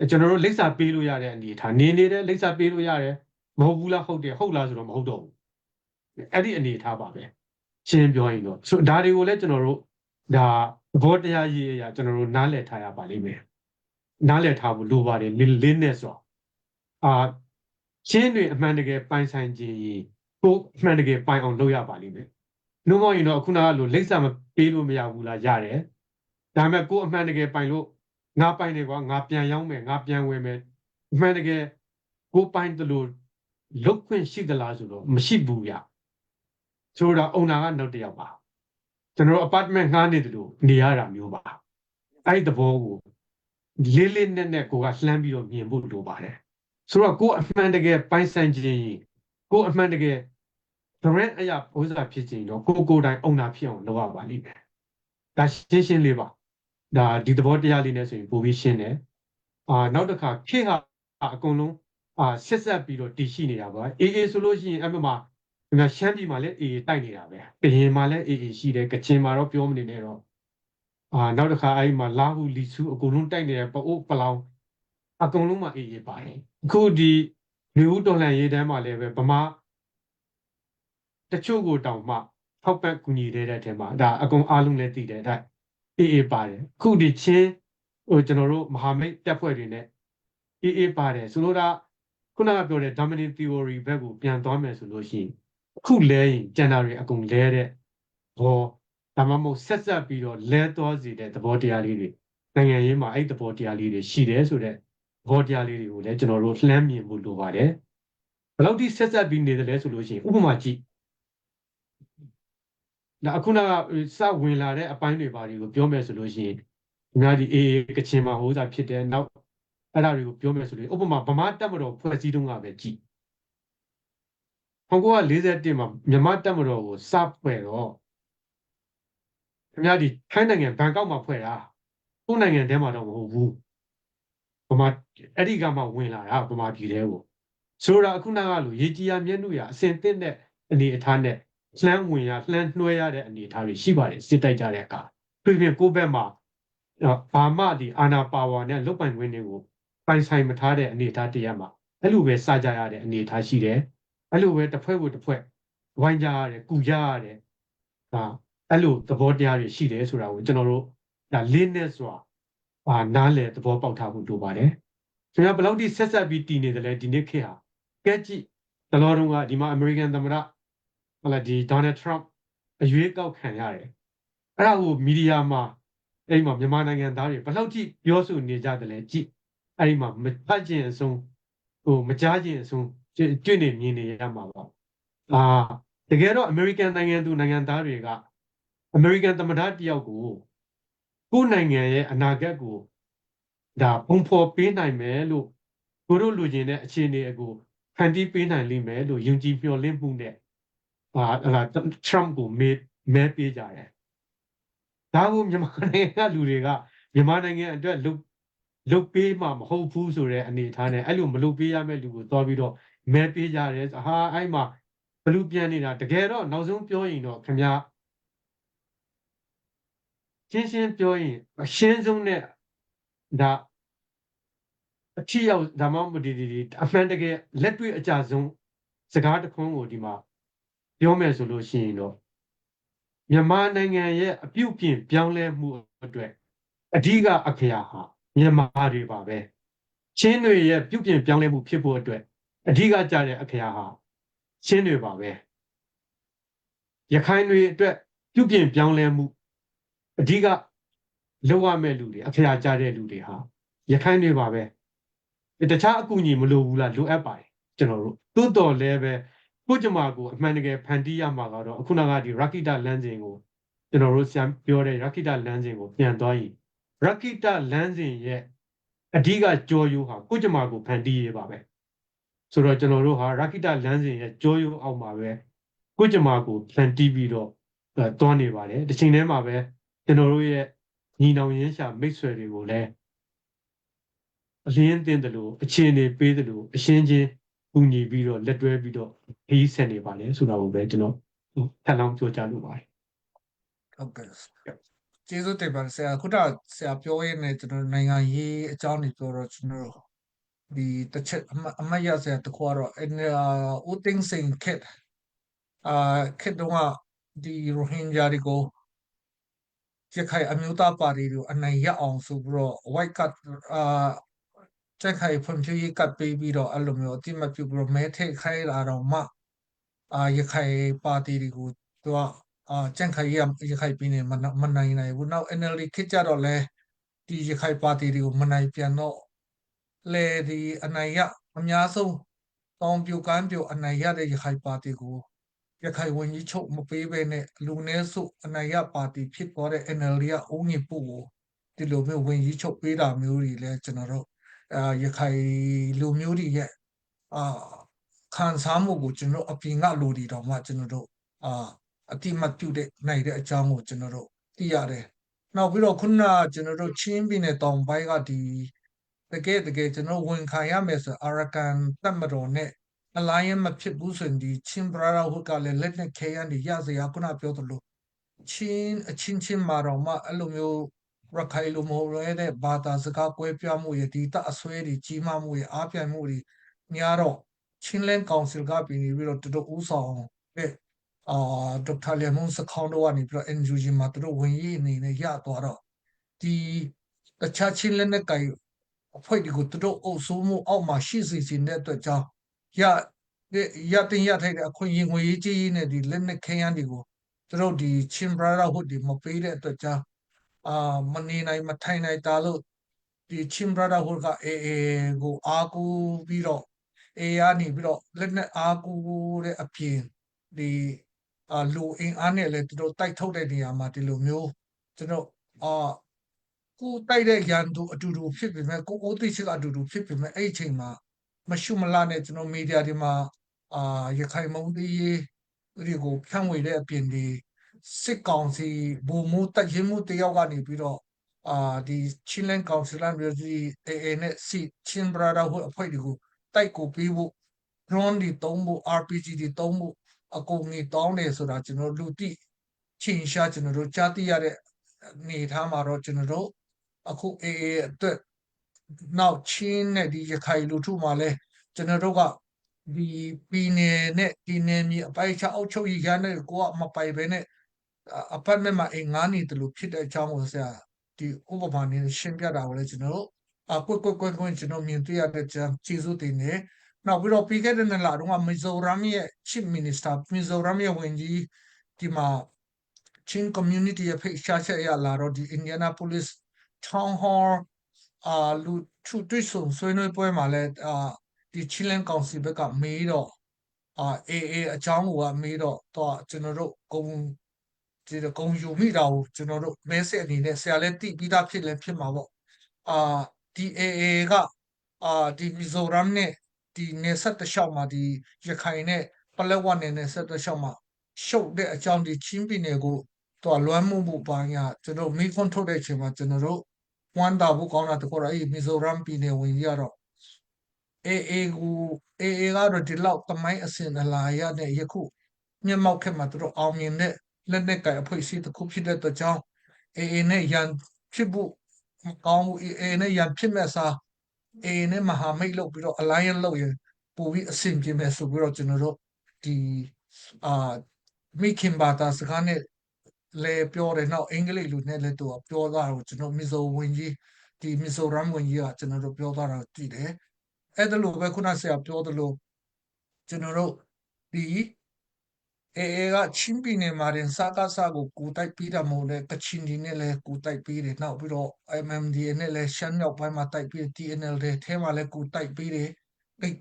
ကျွန်တော်တို့လိပ်စာပေးလို့ရတဲ့အနေထားနေတဲ့လိပ်စာပေးလို့ရတယ်မဟုတ်ဘူးလားဟုတ်တယ်ဟုတ်လားဆိုတော့မဟုတ်တော့ဘူးအဲ့ဒီအနေထားပါပဲရှင်းပြောရင်တော့ဆိုဒါတွေကိုလည်းကျွန်တော်တို့ဒါဘောတရားရေးအရာကျွန်တော်တို့နားလည်ထားရပါလိမ့်မယ်နားလည်ထားဖို့လိုပါတယ်လင်းနဲ့ဆိုရှင်းတွေအမှန်တကယ်ပိုင်ဆိုင်ခြင်းကိုအမှန်တကယ်ပိုင်အောင်လုပ်ရပါလိမ့်မယ်နှုတ်မရင်တော့ခုနကလိုလိပ်စာမပေးလို့မရဘူးလားရတယ်ဒါပေမဲ့ကိုအမှန်တကယ်ပိုင်လို့ငါပိုင်တယ်ကွာငါပြန်ရောင်းမယ်ငါပြန်ဝယ်မယ်အမှန်တကယ်ကိုပိုင်တယ်လို့လုတ်ခွင့်ရှိသလားဆိုတော့မရှိဘူးဗျဆိုတော့အုံနာကနောက်တစ်ယောက်ပါကျွန်တော် apartment ငှားနေတယ်လို့နေရတာမျိုးပါအဲ့ဒီသဘောကိုလေးလေးနက်နက်ကိုကလှမ်းပြီးတော့မြင်ဖို့လိုပါတယ်ဆိုတော့ကိုအမှန်တကယ်ပိုင်ဆိုင်ခြင်းကိုအမှန်တကယ် grant အရာဘိုးစားဖြစ်ခြင်းတော့ကိုတိုင်အုံနာဖြစ်အောင်လုပ်ရပါလိမ့်မယ်ဒါရှင်းလေးပါဒါဒီသဘောတရားလေးနဲ့ဆိုရင်ပိုပြီးရှင်းတယ်နောက်တစ်ခါခေတ်ဟာအကုန်လုံးဆက်ဆက်ပြီးတော့တည်ရှိနေတာပါအေးဆိုလို့ရှိရင်အဲ့မှာရှမ်းပြည်မှာလည်းအေးတိုက်နေတာပဲကရင်မှာလည်းအေးရှိတယ်ကချင်မှာတော့ပြောမနေနဲ့တော့နောက်တစ်ခါအဲ့မှာလာဟုလီဆူအကုန်လုံးတိုက်နေတဲ့ပအိုးပလောင်အကုန်လုံးမှာအေးပါတယ်အခုဒီလူဦးတော်လှန်ရေးတန်းမှာလည်းပဲဗမာတချို့ကိုတောင်မှထောက်ပံ့ကူညီတဲ့အထက်မှာဒါအကုန်အားလုံးလည်းသိတယ်ဒါအေးပါတယ်အခုဒီချင်းကျွန်တော်တို့မဟာမိတ်တပ်ဖွဲ့တွေနဲ့အေးပါတယ်ဆိုလို့ဒါခုနကပြောတဲ့ dominant theory ဘက်ကိုပြန်သွားမယ်ဆိုလို့ရှိရင်အခုလဲရင်ကျန်တာတွေအကုန်လဲတဲ့ဘောဒါမှမဟုတ်ဆက်ဆက်ပြီးတော့လဲသွားစေတဲ့သဘောတရားလေးတွေနိုင်ငံရေးမှာအဲ့သဘောတရားလေးတွေရှိတယ်ဆိုတဲ့သဘောတရားလေးတွေကိုလည်းကျွန်တော်တို့လှမ်းမြင်ဖို့လိုပါတယ်ဘယ်လောက်ထိဆက်ဆက်ပြီးနေတယ်လဲဆိုလို့ရှိရင်ဥပမာကြည့်ဒါအခုနကစဝင်လာတဲ့အပိုင်းတွေပါတွေကိုပြောမယ်ဆိုလို့ရှိရင်အများကြီးအေးကချင်မှာဟိုးစားဖြစ်တယ်နောက်အဲ့ဒါတွေကိုပြောမယ်ဆိုလို့ဥပမာဗမာတပ်မတော်ဖွဲ့စည်းတုန်းကပဲကြည့်1941မှာမြန်မာတပ်မတော်ကိုစဖွဲ့တော့အများကြီးထိုင်းနိုင်ငံဘန်ကောက်မှာဖွဲ့တာ ကိုယ်နိုင်ငံထဲမှာတော့မဟုတ်ဘူးဗမာအဲ့ဒီကမှဝင်လာတာဗမာပြည်ထဲကိုဆိုတော့အခုနကလိုရေကြီးရမျက်နှာရအစင်သင့်တဲ့အနေအထားနဲ့လှမ်းဝင်ရလှမ်းနှွှဲရတဲ့အနေအထားတွေရှိပါတယ်စစ်တိုက်ကြတဲ့အခါပြပြင်ကိုယ့်ဘက်မှာဘာမှဒီအာနာပါဝါနဲ့လုတ်ပိုင်ခွင့်တွေကိုပိုင်ဆိုင်မထားတဲ့အနေအထားတရမှာအဲ့လိုပဲစကြရတဲ့အနေအထားရှိတယ်အဲ့လိုပဲတစ်ဖွဲ့ကိုတစ်ဖွဲ့ဝိုင်းကြရတယ်ကူကြရတယ်ဒါအဲ့လိုသဘောတရားတွေရှိတယ်ဆိုတာကိုကျွန်တော်တို့ဒါလေးနဲ့စွာနားလည်သဘောပေါက်ထားဖို့လိုပါတယ်ကျွန်တော်ဘယ်လောက်ထိဆက်ဆက်ပြီးတည်နေတယ်လဲဒီနေ့ခေတ်ဟာကဲကြည့်တလောတုန်းကဒီမှာအမေရိကန်သမ္မတဟုတ်လားဒီဒေါ်နယ်ထရမ့်အရွေးကောက်ခံရတယ်အဲ့ဒါကိုမီဒီယာမှာအဲ့မှာမြန်မာနိုင်ငံသားတွေဘယ်လောက်ထိပြောဆိုနေကြတယ်လဲကြည့်အဲ့ဒီမှာမဖတ်ခြင်းအဆုံးမကြားခြင်းအဆုံးတွေ့နေမြင်နေရမှာပါတကယ်တော့အမေရိကန်နိုင်ငံသူနိုင်ငံသားတွေကအမေရိကန်သမ္မတတယောက်ကိုကိုယ်နိုင်ငံရဲ့အနာဂတ်ကိုဒါပုံဖော်ပေးနိုင်မယ်လို့တို့လူချင်းတဲ့အခြေအနေအကိုဖန်တီးပေးနိုင်လိမ့်မယ်လို့ယုံကြည်မျှော်လင့်မှုနဲ့ထရမ့်ကိုမဲပေးကြတယ်ဒါကိုမြန်မာနိုင်ငံကလူတွေကမြန်မာနိုင်ငံအတွက်လုတ်ပေးမှမဟုတ်ဘူးဆိုတဲ့အနေအထားနဲ့အဲ့လိုမလုတ်ပေးရမယ့်လူကိုသွားပြီးတော့မဲပေးကြတယ်ဟာအဲ့မှာဘလူပြန်နေတာတကယ်တော့နောက်ဆုံးပြောရင်တော့ခင်ဗျာရှင်းပြောရင်အရှင်းဆုံးနဲ့ဒါအထီရောက်ဒါမှမဟုတ်ဒီအမှန်တကယ်လက်တွေ့အကြဆုံးစကားတစ်ခွန်းကိုဒီမှာပြောမယ်ဆိုလို့ရှိရင်တော့မြန်မာနိုင်ငံရဲ့အပြုတ်ပြင်ပြောင်းလဲမှုအတွက်အဓိကအခရာဟာမြန်မာတွေပါပဲချင်းတွေရဲ့ပြုတ်ပြင်ပြောင်းလဲမှုဖြစ်ဖို့အတွက်အဓိကကြတဲ့အခရာဟာချင်းတွေပါပဲရခိုင်တွေအတွက်ပြုတ်ပြင်ပြောင်းလဲမှုအဓိကလောက်ရမဲ့လူတွေအခရာကြတဲ့လူတွေဟာရခိုင်တွေပါပဲတခြားအကူအညီမလိုဘူးလားလိုအပ်ပါတယ်ကျွန်တော်တို့သို့တော်လည်းပဲကိုကျမကိုအမှန်တကယ်ဖန်တီးရမှာကတော့အခုနကဒီ Rakita လမ်းစဉ်ကိုကျွန်တော်တို့ဆရာပြောတဲ့ Rakita လမ်းစဉ်ကိုပြန်သွားရင် Rakita လမ်းစဉ်ရဲ့အဓိကကြောရိုးဟာကိုကျမကိုဖန်တီးရပါပဲဆိုတော့ကျွန်တော်တို့ဟာ Rakita လမ်းစဉ်ရဲ့ကြောရိုးအောက်မှာပဲကိုကျမကိုဖန်တီးပြီးတော့သွားနေပါတယ်တစ်ချိန်တည်းမှာပဲကျွန်တော်တို့ရဲ့ညီနောင်ရင်းရှာမိတ်ဆွေတွေကိုလည်းအလင်းတင်တယ်လို့အခြေအနေပေးတယ်လို့အရှင်းချင်းကူညီပြီးတော့လက်တွဲပြီးတော့ခရီးဆက်နေပါလေဆိုတာကိုပဲကျွန်တော်ထပ်လောင်းပြောကြားလိုပါတယ်ဟုတ်ကဲ့ကျေးဇူးတင်ပါတယ်ဆရာခုနဆရာပြောရင်းနဲ့ကျွန်တော်နိုင်ငံရေးအကြောင်းတွေပြောတော့ကျွန်တော်ဒီတစ်ချက်အမတ်ရဆရာတခွာတော့ဦးသိန်းစိန်ခက်ခက်တော့ဒီရိုဟင်ဂျာတွေကိုရခိုင်အမျိုးသားပါတီကိုအနိုင်ရအောင်ဆိုပြီးတော့ white card ကြက်ခိုင်ဖွံ့ဖြိုးရေးကပ်ပေးပြီးတော့အဲ့လိုမျိုးအတိမပြုပြီးတော့မဲထိတ်ခိုင်းလာတော့မှရခိုင်ပါတီတွေကိုသူကကြက်ခိုင်ရခိုင်ပြည်နယ်မနိုင်နိုင်ဘူးနောက် NLD ခစ်ကြတော့လဲဒီရခိုင်ပါတီတွေကိုမနိုင်ပြန်တော့လေဒီအနိုင်ရအများဆုံးတောင်ပြိုကမ်းပြိုအနိုင်ရတဲ့ရခိုင်ပါတီကိုရခိုင်ဝန်ကြီးချုပ်မပေးဘဲနဲ့လူနည်းစုအနိုင်ရပါတီဖြစ်သွားတဲ့ NLD ကဦးညစ်ဖို့ကိုဒီလိုမျိုးဝန်ကြီးချုပ်ပေးတာမျိုးတွေလဲကျွန်တော်တို့ရခိုင်လူမျိုးတွေရဲ့ခံစားမှုကိုကျွန်တော်အပြင်ကလူတွေတော့မှကျွန်တော်တို့အတိမတ်ပြုတဲ့နိုင်တဲ့အကြောင်းကိုကျွန်တော်တို့သိရတယ်။နောက်ပြီးတော့ခုနကျွန်တော်တို့ချင်းပြည်နယ်တောင်ပိုင်းကဒီတကယ်ကျွန်တော်ဝန်ခံရမယ်ဆိုအာရကန်တပ်မတော်နဲ့အလိုင်းမဖြစ်ဘူးဆိုရင်ဒီချင်းဘရာဟုတ်ကလည်းလက်နဲ့ခဲရန်ဒီရစရာခုနပြောသလိုချင်းအချင်းမှာတော့မှအဲ့လိုမျိုးရခိုင်လိုမဟုတ်ရဲတဲ့ဘာသာစကားကွဲပြားမှုရဲ့ဒီတအဆွဲတွေကြီးမားမှုရဲ့အားပြိုင်မှုတွေများတော့ချင်းလန်းကောင်စီကပြီးနေပြီးတော့တူဦးဆောင်တဲ့ဒေါက်တာလျံမုံစခေါင်းတော့ကနေပြီးတော့ NUG မှာသူတို့ဝင်ရေးအနေနဲ့ရသွားတော့ဒီတခြားချင်းလက်နဲ့ကိုင်အဖွဲ့ဒီကိုသူတို့အုပ်စိုးမှုအောက်မှာရှိစေခြင်းတဲ့အတွက်ကြောင့်ရတင်ရထိုက်တဲ့အခွင့်အရေးငွေကြီးနဲ့ဒီလက်နဲ့ခဲယမ်းတွေကိုသူတို့ဒီချင်းဘရာဟုတ်ဒီမပေးတဲ့အတွက်ကြောင့်မနေနိုင်မထိုင်နိုင်တာလို့ဒီချင်းဘရာဟုတ်ကအေကိုအားကိုးပြီးတော့အေကနေပြီးတော့လက်နဲ့အားကိုးတဲ့အပြင်ဒီလူအင်အားနဲ့လည်းသူတို့တိုက်ထုတ်တဲ့နေရာမှာဒီလိုမျိုးကျွန်တော်ကိုတိုက်တဲ့ရန်သူအတူတူဖြစ်ပေမဲ့ကိုအိုးသိချစ်ကအတူတူဖြစ်ပေမဲ့အဲ့အချိန်မှာမရှုမလာနဲ့ကျွန်တော်မီဒီယာတွေမှာရခိုင်မုံတီးဒီကိုဖြန့်ဝေတဲ့အပြင်ဒီစစ်ကောင်စီဗိုလ်မှူးတပ်ရင်းမှုတယောက်ကနေပြီးတော့ ဒီ Chilean Council မျိုးဒီ AA နဲ့ Chin Brotherhood အဖွဲ့တွေကိုတိုက်ကိုပေးဖို့ drone တွေသုံးဖို့ RPG တွေသုံးဖို့အကုန်ကြီးတောင်းတယ်ဆိုတာကျွန်တော်လူတိချင်းရှာကျွန်တော်တို့ကြားသိရတဲ့အနေထားမှာတော့ကျွန်တော်တို့အခု AA အတွက်နောက်ချင်းနဲ့ဒီရခိုင်လူထုမှာလဲကျွန်တော်တို့ကဒီပြည်နယ်နဲ့ဒီနယ်မြေအပိုင်ချအောက်ချုပ်ရရနဲ့ကိုကမပိုင်ပဲနဲ့အပတ်မဲ့မှာအိမ်ငားနေတယ်လို့ဖြစ်တဲ့အကြောင်းကိုဆရာဒီဥပမာနဲ့ရှင်းပြတာကိုလည်းကျွန်တော်တို့ကွတ်ကျွန်တော်မြင်တွေ့ရတဲ့အကြောင်းကျေးဇူးတင်တယ်နောက်ပြီးတော့ပြီးခဲ့တဲ့နှစ်လတုန်းကမီဇိုရမ်ရဲ့ Chief Minister မီဇိုရမ်ရဲ့ဝန်ကြီးဒီမှာ Chin community ရဲ့ဖိတ်ရှားချက်အရလာတော့ဒီ Indianapolis Town Hall လူထုတွေ့ဆုံဆွေးနွေးပွဲမှာလဲဒီ Chilean Council ဘက်ကမေးတော့AA အကြောင်းကိုမေးတော့ကျွန်တော်တို့ဂုံယူမိတာကိုကျွန်တော်တို့မဲဆက်အနေနဲ့ဆရာလည်းတိပြီးသားဖြစ်လဲဖြစ်မှာပေါ့ဒီ AA ကဒီမီဇိုရမ်နဲ့ဒီနေဆက်တလျှောက်မှာဒီရခိုင်နဲ့ပလက်ဝနယ်နဲ့ဆက်တလျှောက်မှာရှုပ်တဲ့အကြောင်းဒီချင်းပြည်နယ်ကိုလွမ်းမှုပါညာကျွန်တော်မိခွန်းထုတ်တဲ့အချိန်မှာကျွန်တော်တို့ဝမ်းသာဖို့ကောင်းတာတခုတော့မီဇိုရမ်ပြည်နယ်ဝင်ကြီးကတော့ AA ကတော့ဒီလောက်တမိုင်းအစဉ်အလာရတဲ့ယခုမျက်မှောက်ခက်မှာသူတို့အောင်မြင်တဲ့လက်နက်ကိုင်အဖွဲ့အစည်းတစ်ခုဖြစ်တဲ့အတွက်ကြောင့် AA နဲ့ရန်ဖြစ်ဖို့မကောင်းဘူး AA နဲ့ရန်ဖြစ်မဲ့စား AA နဲ့မဟာမိတ်လုပ်ပြီးတော့ alliance လုပ်ရင်ပိုပြီးအဆင်ပြေမယ်ဆိုပြီးတော့ကျွန်တော်တို့ဒီမိခင်ဘာသာစကားနဲ့လဲပြောတယ်နောက်အင်္ဂလိပ်လိုနဲ့လဲသူပြောတာကိုကျွန်တော်မီဇိုဝင်ကြီးဒီမီဇိုရမ်ဝင်ကြီးကကျွန်တော်တို့ပြောတာကိုကြည့်တယ်အဲ့ဒါလိုပဲခုနဆရာပြောသလိုကျွန်တော်တို့ဒီ AA ကချင်းပြည်နယ်မှာတင်စကားစကိုကူတိုက်ပြီးတာမဟုတ်လဲကချင်ပြည်နယ်လဲကူတိုက်ပြီးတယ်နောက်ပြီးတော့ MMDA နဲ့လဲရှမ်းမြောက်ပိုင်းမှာတိုက်ပြီး TNL တွေထဲမှာလဲကူတိုက်ပြီးတယ်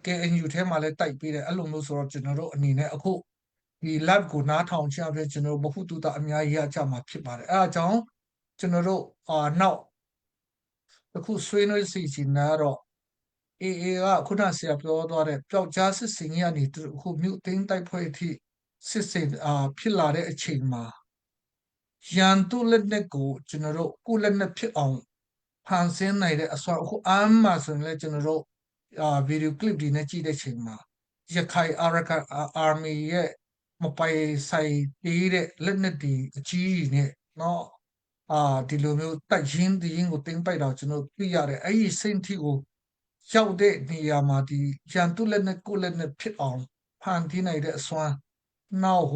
KNU ထဲမှာလဲတိုက်ပြီးတယ်အဲ့လိုမျိုးဆိုတော့ကျွန်တော်တို့အနေနဲ့အခုဒီ lab ကိုနားထောင်ချပြကျွန်တော်တို့ဘ ഹു တုတအများကြီးရကြမှာဖြစ်ပါတယ်အဲအကြောင်းကျွန်တော်တို့နောက်အခုဆွေးနွေးစီစဉ်တာတော့ AA ကခုနဆရာပြောသွားတဲ့ပျောက်ကြားစစ်စင်ကြီးကနေခုမြို့သိမ်းတိုက်ဖွဲ့အထိစစ်စင်ဖြစ်လာတဲ့အချိန်မှာရန်သူလက်နက်ကိုကျွန်တော်တို့ကိုလက်နက်ဖြစ်အောင်ဖန်ဆင်းနိုင်တဲ့အစွမ်းအခုအမ်းမှာဆိုရင်လည်းကျွန်တော်တို့ဗီဒီယိုကလစ်တွေနဲ့ကြည့်တဲ့အချိန်မှာရခိုင်အာမီရဲ့မပိုင်ဆိုင်သေးတဲ့လက်နက်တွေအကြီးကြီးနဲ့เนาะဒီလိုမျိုးတိုက်ရင်ကိုတင်းပိုက်တော့ကျွန်တော်သိရတယ်အဲ့ဒီစိတ်ထိကိုရောက်တဲ့နေရာမှာဒီရန်သူလက်နက်ကိုလက်နက်ဖြစ်အောင်ဖန်တီးနိုင်တဲ့အစွမ်းနောက်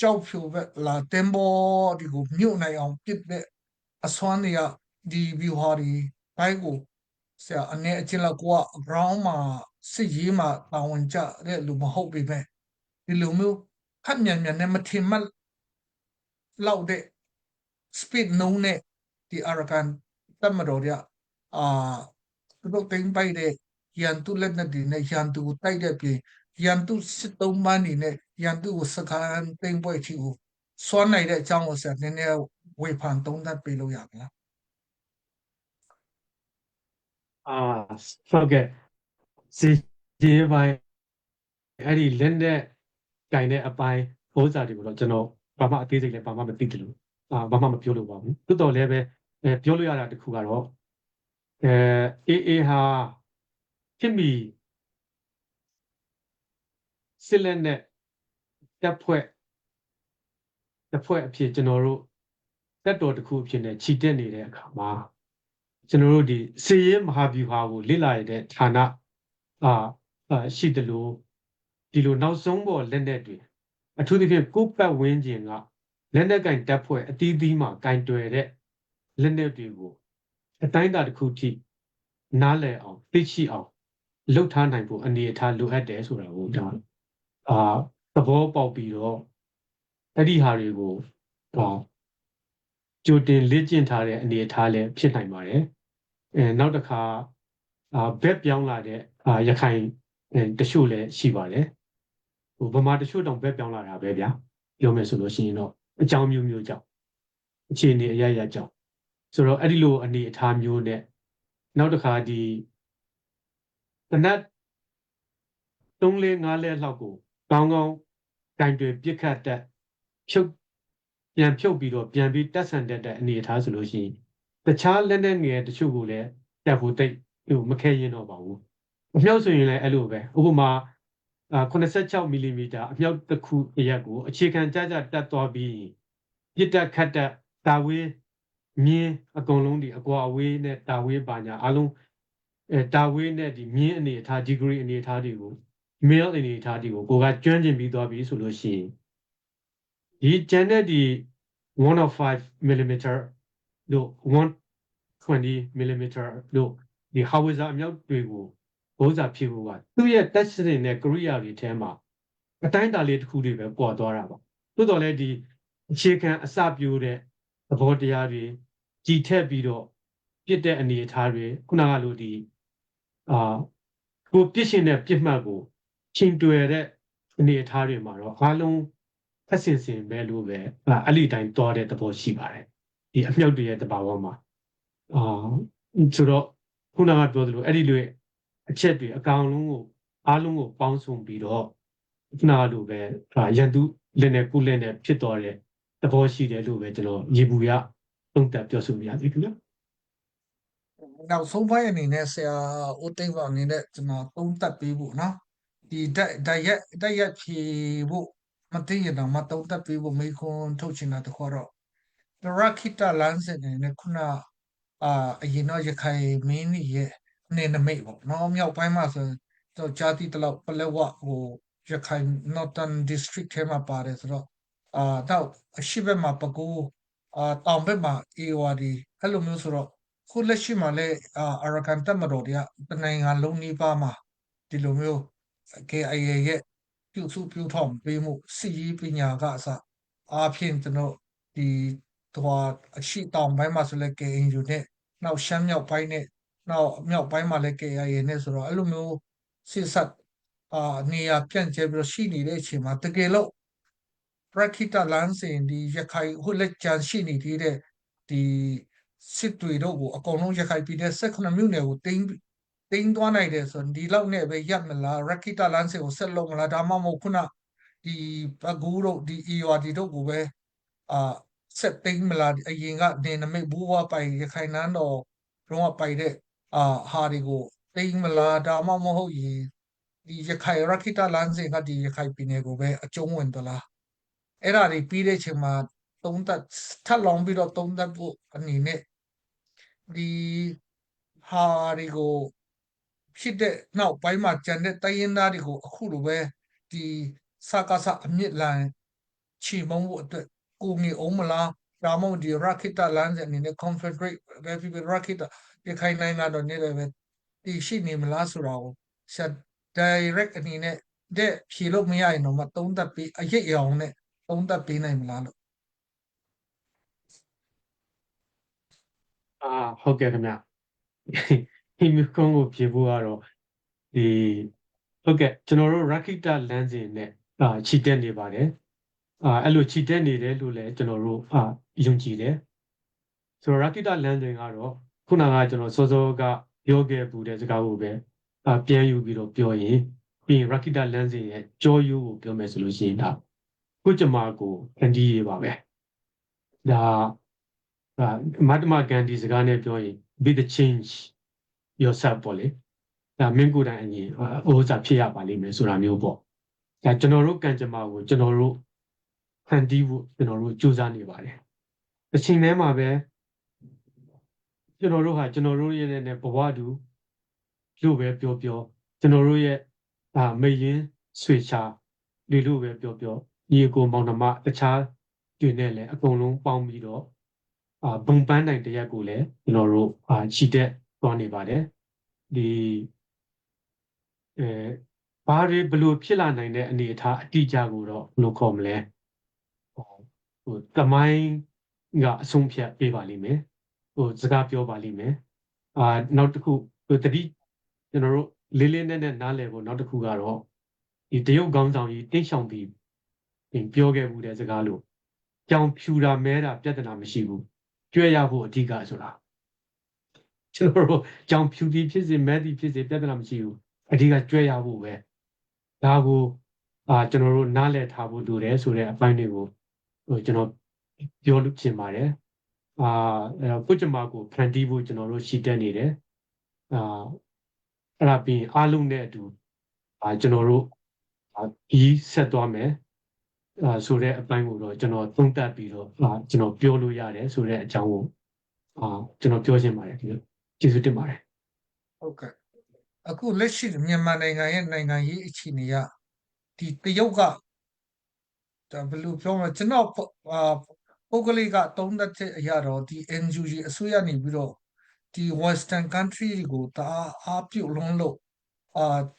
ကြောက်ဖြူပဲလာတင်ဘောဒီကိုမြုပ်နိုင်အောင်ပြစ်တဲ့အစွမ်းတွေကဒီဘီဟာဒီဘိုက်ကိုဆရာအနေအချင်းလောက်ကိုက ground မှာစစ်ရေးမှာတာဝန်ကျတဲ့လူမဟုတ်ပေမဲ့ဒီလိုမျိုးခက်မြန်မြန်နဲ့မထင်မှတ်လောက်တဲ့ speed နှုန်းနဲ့ဒီ Arakan တမတော်ရသူတို့တင်ပိုက်တဲ့ရန်သူလက်နက်တွေနဲ့ရန်သူကိုတိုက်တဲ့ပြင်ရန်သူစစ်သုံးပန်းနေနဲ့ရန်သူကိုစကန်တင်ပွဲချီကိုစွမ်းနိုင်တဲ့အကြောင်းကိုဆရာနည်းနည်းဝေဖန်သုံးသပ်ပေးလို့ရမလားဟုတ်ကဲ့စီဒီပိုင်းအဲ့ဒီလက်နဲ့ကင်တဲ့အပိုင်းဥစ္စာတွေကိုတော့ကျွန်တော်ဘာမှအသေးစိတ်လည်းဘာမှမသိတယ်လို့ဘာမှမပြောလို့ပါဘူးတိုးတော်လည်းပဲပြောလို့ရတာတခုကတော့AA ဟာဖြစ်မီစစ်လက်နဲ့တပ်ဖွဲ့အဖြစ်ကျွန်တော်တို့တက်တော်တစ်ခုအဖြစ်နဲ့ခြိတက်နေတဲ့အခါမှာကျွန်တော်တို့ဒီစေရေးမဟာဗျူဟာကိုလေ့လာရတဲ့ဌာနရှိတယ်လို့ဒီလိုနောက်ဆုံးပေါ်လက်နက်တွေအထူးသဖြင့်ကိုယ်ပတ်ဝန်းကျင်ကလက်နက်ကင်တပ်ဖွဲ့အသီးသီးမှာကင်တွယ်တဲ့လက်နက်တွေကိုအတိုင်းအတာတစ်ခုထိနားလည်အောင်သိရှိအောင်လှုပ်ထားနိုင်ဖို့အနေအထားလိုအပ်တယ်ဆိုတာကိုဒါသဘောပေါက်ပြီးတော့အဲ့ဒီဟာတွေကိုကြိုတင်လေ့ကျင့်ထားတဲ့အနေအထားလည်းဖြစ်နိုင်ပါတယ်နောက်တစ်ခါဘက်ပြောင်းလာတဲ့ရခိုင်တချို့လည်းရှိပါတယ်ဗမာတချို့တောင်ဘက်ပြောင်းလာတာပဲဗျာပြောမယ်ဆိုလို့ရှိရင်တော့အကြောင်းမျိုးကြောင့်အခြေအနေအရကြောင့်ဆိုတော့အဲ့ဒီလိုအနေအထားမျိုးနဲ့နောက်တစ်ခါဒီတနက်3 4 5လက်လောက်ကိုကောင်းကင်တွယ်ပြစ်ခတ်တဲ့ပြန်ဖြုတ်ပြီးတော့ပြန်ပြီးတက်ဆန်တဲ့အနေအထားဆိုလို့ရှိရင်တ ခြားလက်နဲ့ငယ်တချို့ကိုလည်းတက်ဖို့တိတ်မခဲရင်တော့ပါဘူးအမြောက်ဆိုရင်လည်းအဲ့လိုပဲဥပမာ86မီလီမီတာအမြောက်တစ်ခုအရက်ကိုအခြေခံကြတက်သွားပြီးပြစ်တက်ခတ်တက်တာဝေးမြင်းအကုန်လုံးဒီအကွာအဝေးနဲ့တာဝေးပါညာအလုံးတာဝေးနဲ့ဒီမြင်းအနေအထား degree အနေအထားတွေကို male အနေအထားတွေကိုကိုကကျွမ်းကျင်ပြီးသွားပြီဆိုလို့ရှိရင်ဒီကျန်တဲ့ဒီ105 millimeter တို့120 millimeter တို့ဒီ howitzer အမြောက်တွေကိုဘုံစာဖြစ်ဖို့ကသူ့ရဲ့ touch နဲ့ Korea တွေထဲမှာအတိုင်းအတာလေးတစ်ခုတွေပဲပေါ်သွားတာပါသို့တော်လည်းဒီအခြေခံအစပြိုးတဲ့သဘောတရားတွေကြည်ထက်ပြီးတော့ပြစ်တဲ့အနေအထားတွေခုနကလိုဒီကိုပြစ်ရှင်တဲ့ပြစ်မှတ်ကိုချိန်တွယ်တဲ့အနေအထားတွေမှာတော့အားလုံးအစင်စင်ပဲလို့ပဲအဲ့ဒီတိုင်းသွားတဲ့သဘောရှိပါတယ်ဒီအမြောက်တွေရဲ့တဘာဝမှာဆိုတော့ခုနကပြောသလိုအဲ့ဒီလိုအချက်တွေအကောင်လုံးကိုအားလုံးကိုပေါင်းစုံပြီးတော့ခုနကလိုပဲရန်သူလက်နဲ့ကုလက်နဲ့ဖြစ်သွားတဲ့သဘောရှိတယ်လို့ပဲကျွန်တော်ရေဘူးရသုံးသပ်ပြောဆိုရသေးခင်ဗျာ နောက်ဆုံးပိုင်းအနေနဲ့ဆရာဦးသိန်းပါအနေနဲ့ကျွန်တော်သုံးသပ်ပေးဖို့နော်ဒီတိုက်ရက်ဖြေဖို့မသိရင်တော့မသုံးသပ်ပေးဖို့မိခွန်းထုတ်ချင်တာတခွတော့ရခိတလမ်းစဉ်အနေနဲ့ခုနအရင်တော့ရခိုင်မင်းကြီးရဲ့အနေနမိတ်ပေါ့နော်မြောက်ပိုင်းမှာဆိုတော့ဂျာတိတလောက်ပလက်ဝဟိုရခိုင် Northern District ထဲမှာပါတယ်ဆိုတော့တော့အရှိဘက်မှာပကူတောင်ဘက်မှာ AOD အဲ့လိုမျိုးဆိုတော့ခုလက်ရှိမှာလည်းအရကန်တက်မတော်တွေကတနိုင်ငံလုံးနှီးပါမှာဒီလိုမျိုး KIA ရဲ့ပြုစုပြုထောင်ပေးမှုစီရေးပညာကအစအားဖြင့်ကျွန်တော်ဒီတော့အရှိတောင်ပိုင်းမှာဆိုလဲ KNU နဲ့နောက်ရှမ်းမြောက်ပိုင်းနဲ့နောက်မြောက်ပိုင်းမှာလည်း KIA နဲ့ဆိုတော့အဲ့လိုမျိုးစစ်ဆက်နေရာပြန့်ကျဲပြီးတော့ရှိနေတဲ့အချိန်မှာတကယ်လို့ပရခိတလမ်းစဉ်ဒီရခိုင်ဟိုလက်ကျန်ရှိနေသေးတဲ့ဒီစစ်တွေတော့ကိုအကုန်လုံးရခိုင်ပြည်နယ်18မြို့နယ်ကိုတင်းသွားနိုင်တယ်ဆိုဒီလောက်နဲ့ပဲရပ်မလားရခိတလမ်းစဉ်ကိုဆက်လုပ်မလားဒါမှမဟုတ်ခုနဒီပကူတို့ဒီ EOD တို့ကိုပဲဆက်သိမ်းမလားအရင်ကနေနမိတ်ဘူးဝပိုင်ရခိုင်နန်းတော်တော့ပိုင်တဲ့ဟာတွေကိုသိမ်းမလားဒါမှမဟုတ်ရင်ဒီရခိုင်ရခိတလမ်းစဉ်ကဒီရခိုင်ပြည်နယ်ကိုပဲအကျုံးဝင်သလားအဲ့ဒါတွေပြီးတဲ့အချိန်မှာသုံးသက်ထပ်လောင်ပြီးတော့သုံးသက်ဖို့အနေနဲ့ဒီဟာတွေကိုဖြစ်တဲ့နောက်ပိုင်းမှာကျန်တဲ့တိုင်းရင်းသားတွေကိုအခုလိုပဲဒီစကားစအမြင့်လန်ချီမုံဖို့အတွက်ကိုငီအောင်မလားဒါမှမဟုတ်ဒီရခိတလမ်းစဉ်အနေနဲ့ Confederate Republic ရခိတရခိုင်နိုင်ငံတော်နေလည်းပဲဒီရှိနေမလားဆိုတော့ဆက် direct အနေနဲ့တဲ့ဖြေလို့မရရင်တော့မသုံးသပ်ပြီးအရေးအအောင်နဲ့သုံးသပ်ပေးနိုင်မလားလို့ဟုတ်ကဲ့ခင်ဗျဒီမျိုးကုန်းကိုဖြေဖို့ကတော့ဒီဟုတ်ကဲ့ကျွန်တော်တို့ Rakita လမ်းစဉ်နဲ့ခြိတက်နေပါတယ်အဲ့လိုခြိတက်နေတယ်လို့လည်းကျွန်တော်တို့ယုံကြည်တယ်ဆိုတော့ Rakita လမ်းစဉ်ကတော့ခုနကကျွန်တော်စောစောကပြောခဲ့ပူတဲ့စကားကိုပဲပြန်ယူပြီးတော့ပြောရင်ပြီးရင် Rakita လမ်းစဉ်ရဲ့ကြောရိုးကိုပြောမယ်ဆိုလို့ရှိရင်ဒါခုကျမကိုအန်ဒီရေးပါပဲဒါမတ္တမဂန္ဒီစကားနဲ့ပြောရင် be the change yourself ပေါ့လေဒါမင်းကိုယ်တိုင်အရင်ဥစ္စာဖြစ်ရပါလိမ့်မယ်ဆိုတာမျိုးပေါ့ဒါကျွန်တော်တို့ကံကြမ္မာကိုကျွန်တော်တို့ဖန်တီးဖို့ကျွန်တော်တို့ကြိုးစားနေပါတယ်အချိန်ထဲမှာပဲကျွန်တော်တို့ဟာကျွန်တော်တို့ရဲ့နဲ့ဘဝတူလို့ပဲပြောကျွန်တော်တို့ရဲ့မိရင်ဆွေချာလို့ပဲပြောညီကိုမောင်နှမတခြားတွေနဲ့လည်းအကုန်လုံးပေါင်းပြီးတော့ဘုံပန်းနိုင်တရက်ကိုလည်းကျွန်တော်တို့ချီတက်သွားနေပါတယ်ဒီဘာတွေဘလို့ဖြစ်လာနိုင်တဲ့အနေအထားအတိအကျကိုတော့ဘယ်လိုခေါ်မလဲဟိုတမိုင်းကအဆုံးဖြတ်ပေးပါလိမ့်မယ်စကားပြောပါလိမ့်မယ်နောက်တစ်ခုတတိကျွန်တော်တို့လေးလေးနက်နက်နားလည်ဖို့နောက်တစ်ခုကတော့ဒီတရုတ်ခေါင်းဆောင်ကြီးတိတ်ဆောင်ပြီးပြောခဲ့မှုတဲ့စကားလို့ကြောင်ဖြူတာမဲတာပြဿနာမရှိဘူးကြွရဖို့အဓိကဆိုတာကျွန်တော်တို့ကြောင်ဖြူသည်ဖြစ်စေမဲသည်ဖြစ်စေပြဿနာမရှိဘူးအဓိကကြွရဖို့ပဲဒါကိုကျွန်တော်တို့နားလည်ထားဖို့လိုတယ်ဆိုတဲ့အပိုင်းတွေကိုကျွန်တော်ပြောလို့ချင်ပါတယ် ပုကြမာကိုဖန်တီးဖို့ကျွန်တော်တို့ရှိတက်နေတယ်အာအဲ့ဒါပြီးရင်အားလုံးနဲ့အတူကျွန်တော်တို့ဒီဆက်သွားမယ်ဆိုတဲ့အပိုင်းကိုတော့ကျွန်တော်သုံးသပ်ပြီးတော့ကျွန်တော်ပြောလို့ရတယ်ဆိုတဲ့အကြောင်းကိုကျွန်တော်ပြောချင်ပါတယ်ဒီလိုကျေးဇူးတင်ပါတယ် ဟုတ်ကဲ့အခုလက်ရှိမြန်မာနိုင်ငံရဲ့နိုင်ငံရေးအခြေအနေကဒီတရုတ်ကဒါဘယ်လိုပြောမလဲကျွန်တော်ပုဂ္ဂလိကသုံးသပ်ချက်အရတော့ဒီ NUG အစိုးရနေပြီးတော့ဒီ Western country တွေကိုတအားပြုတ်လွန်းလို့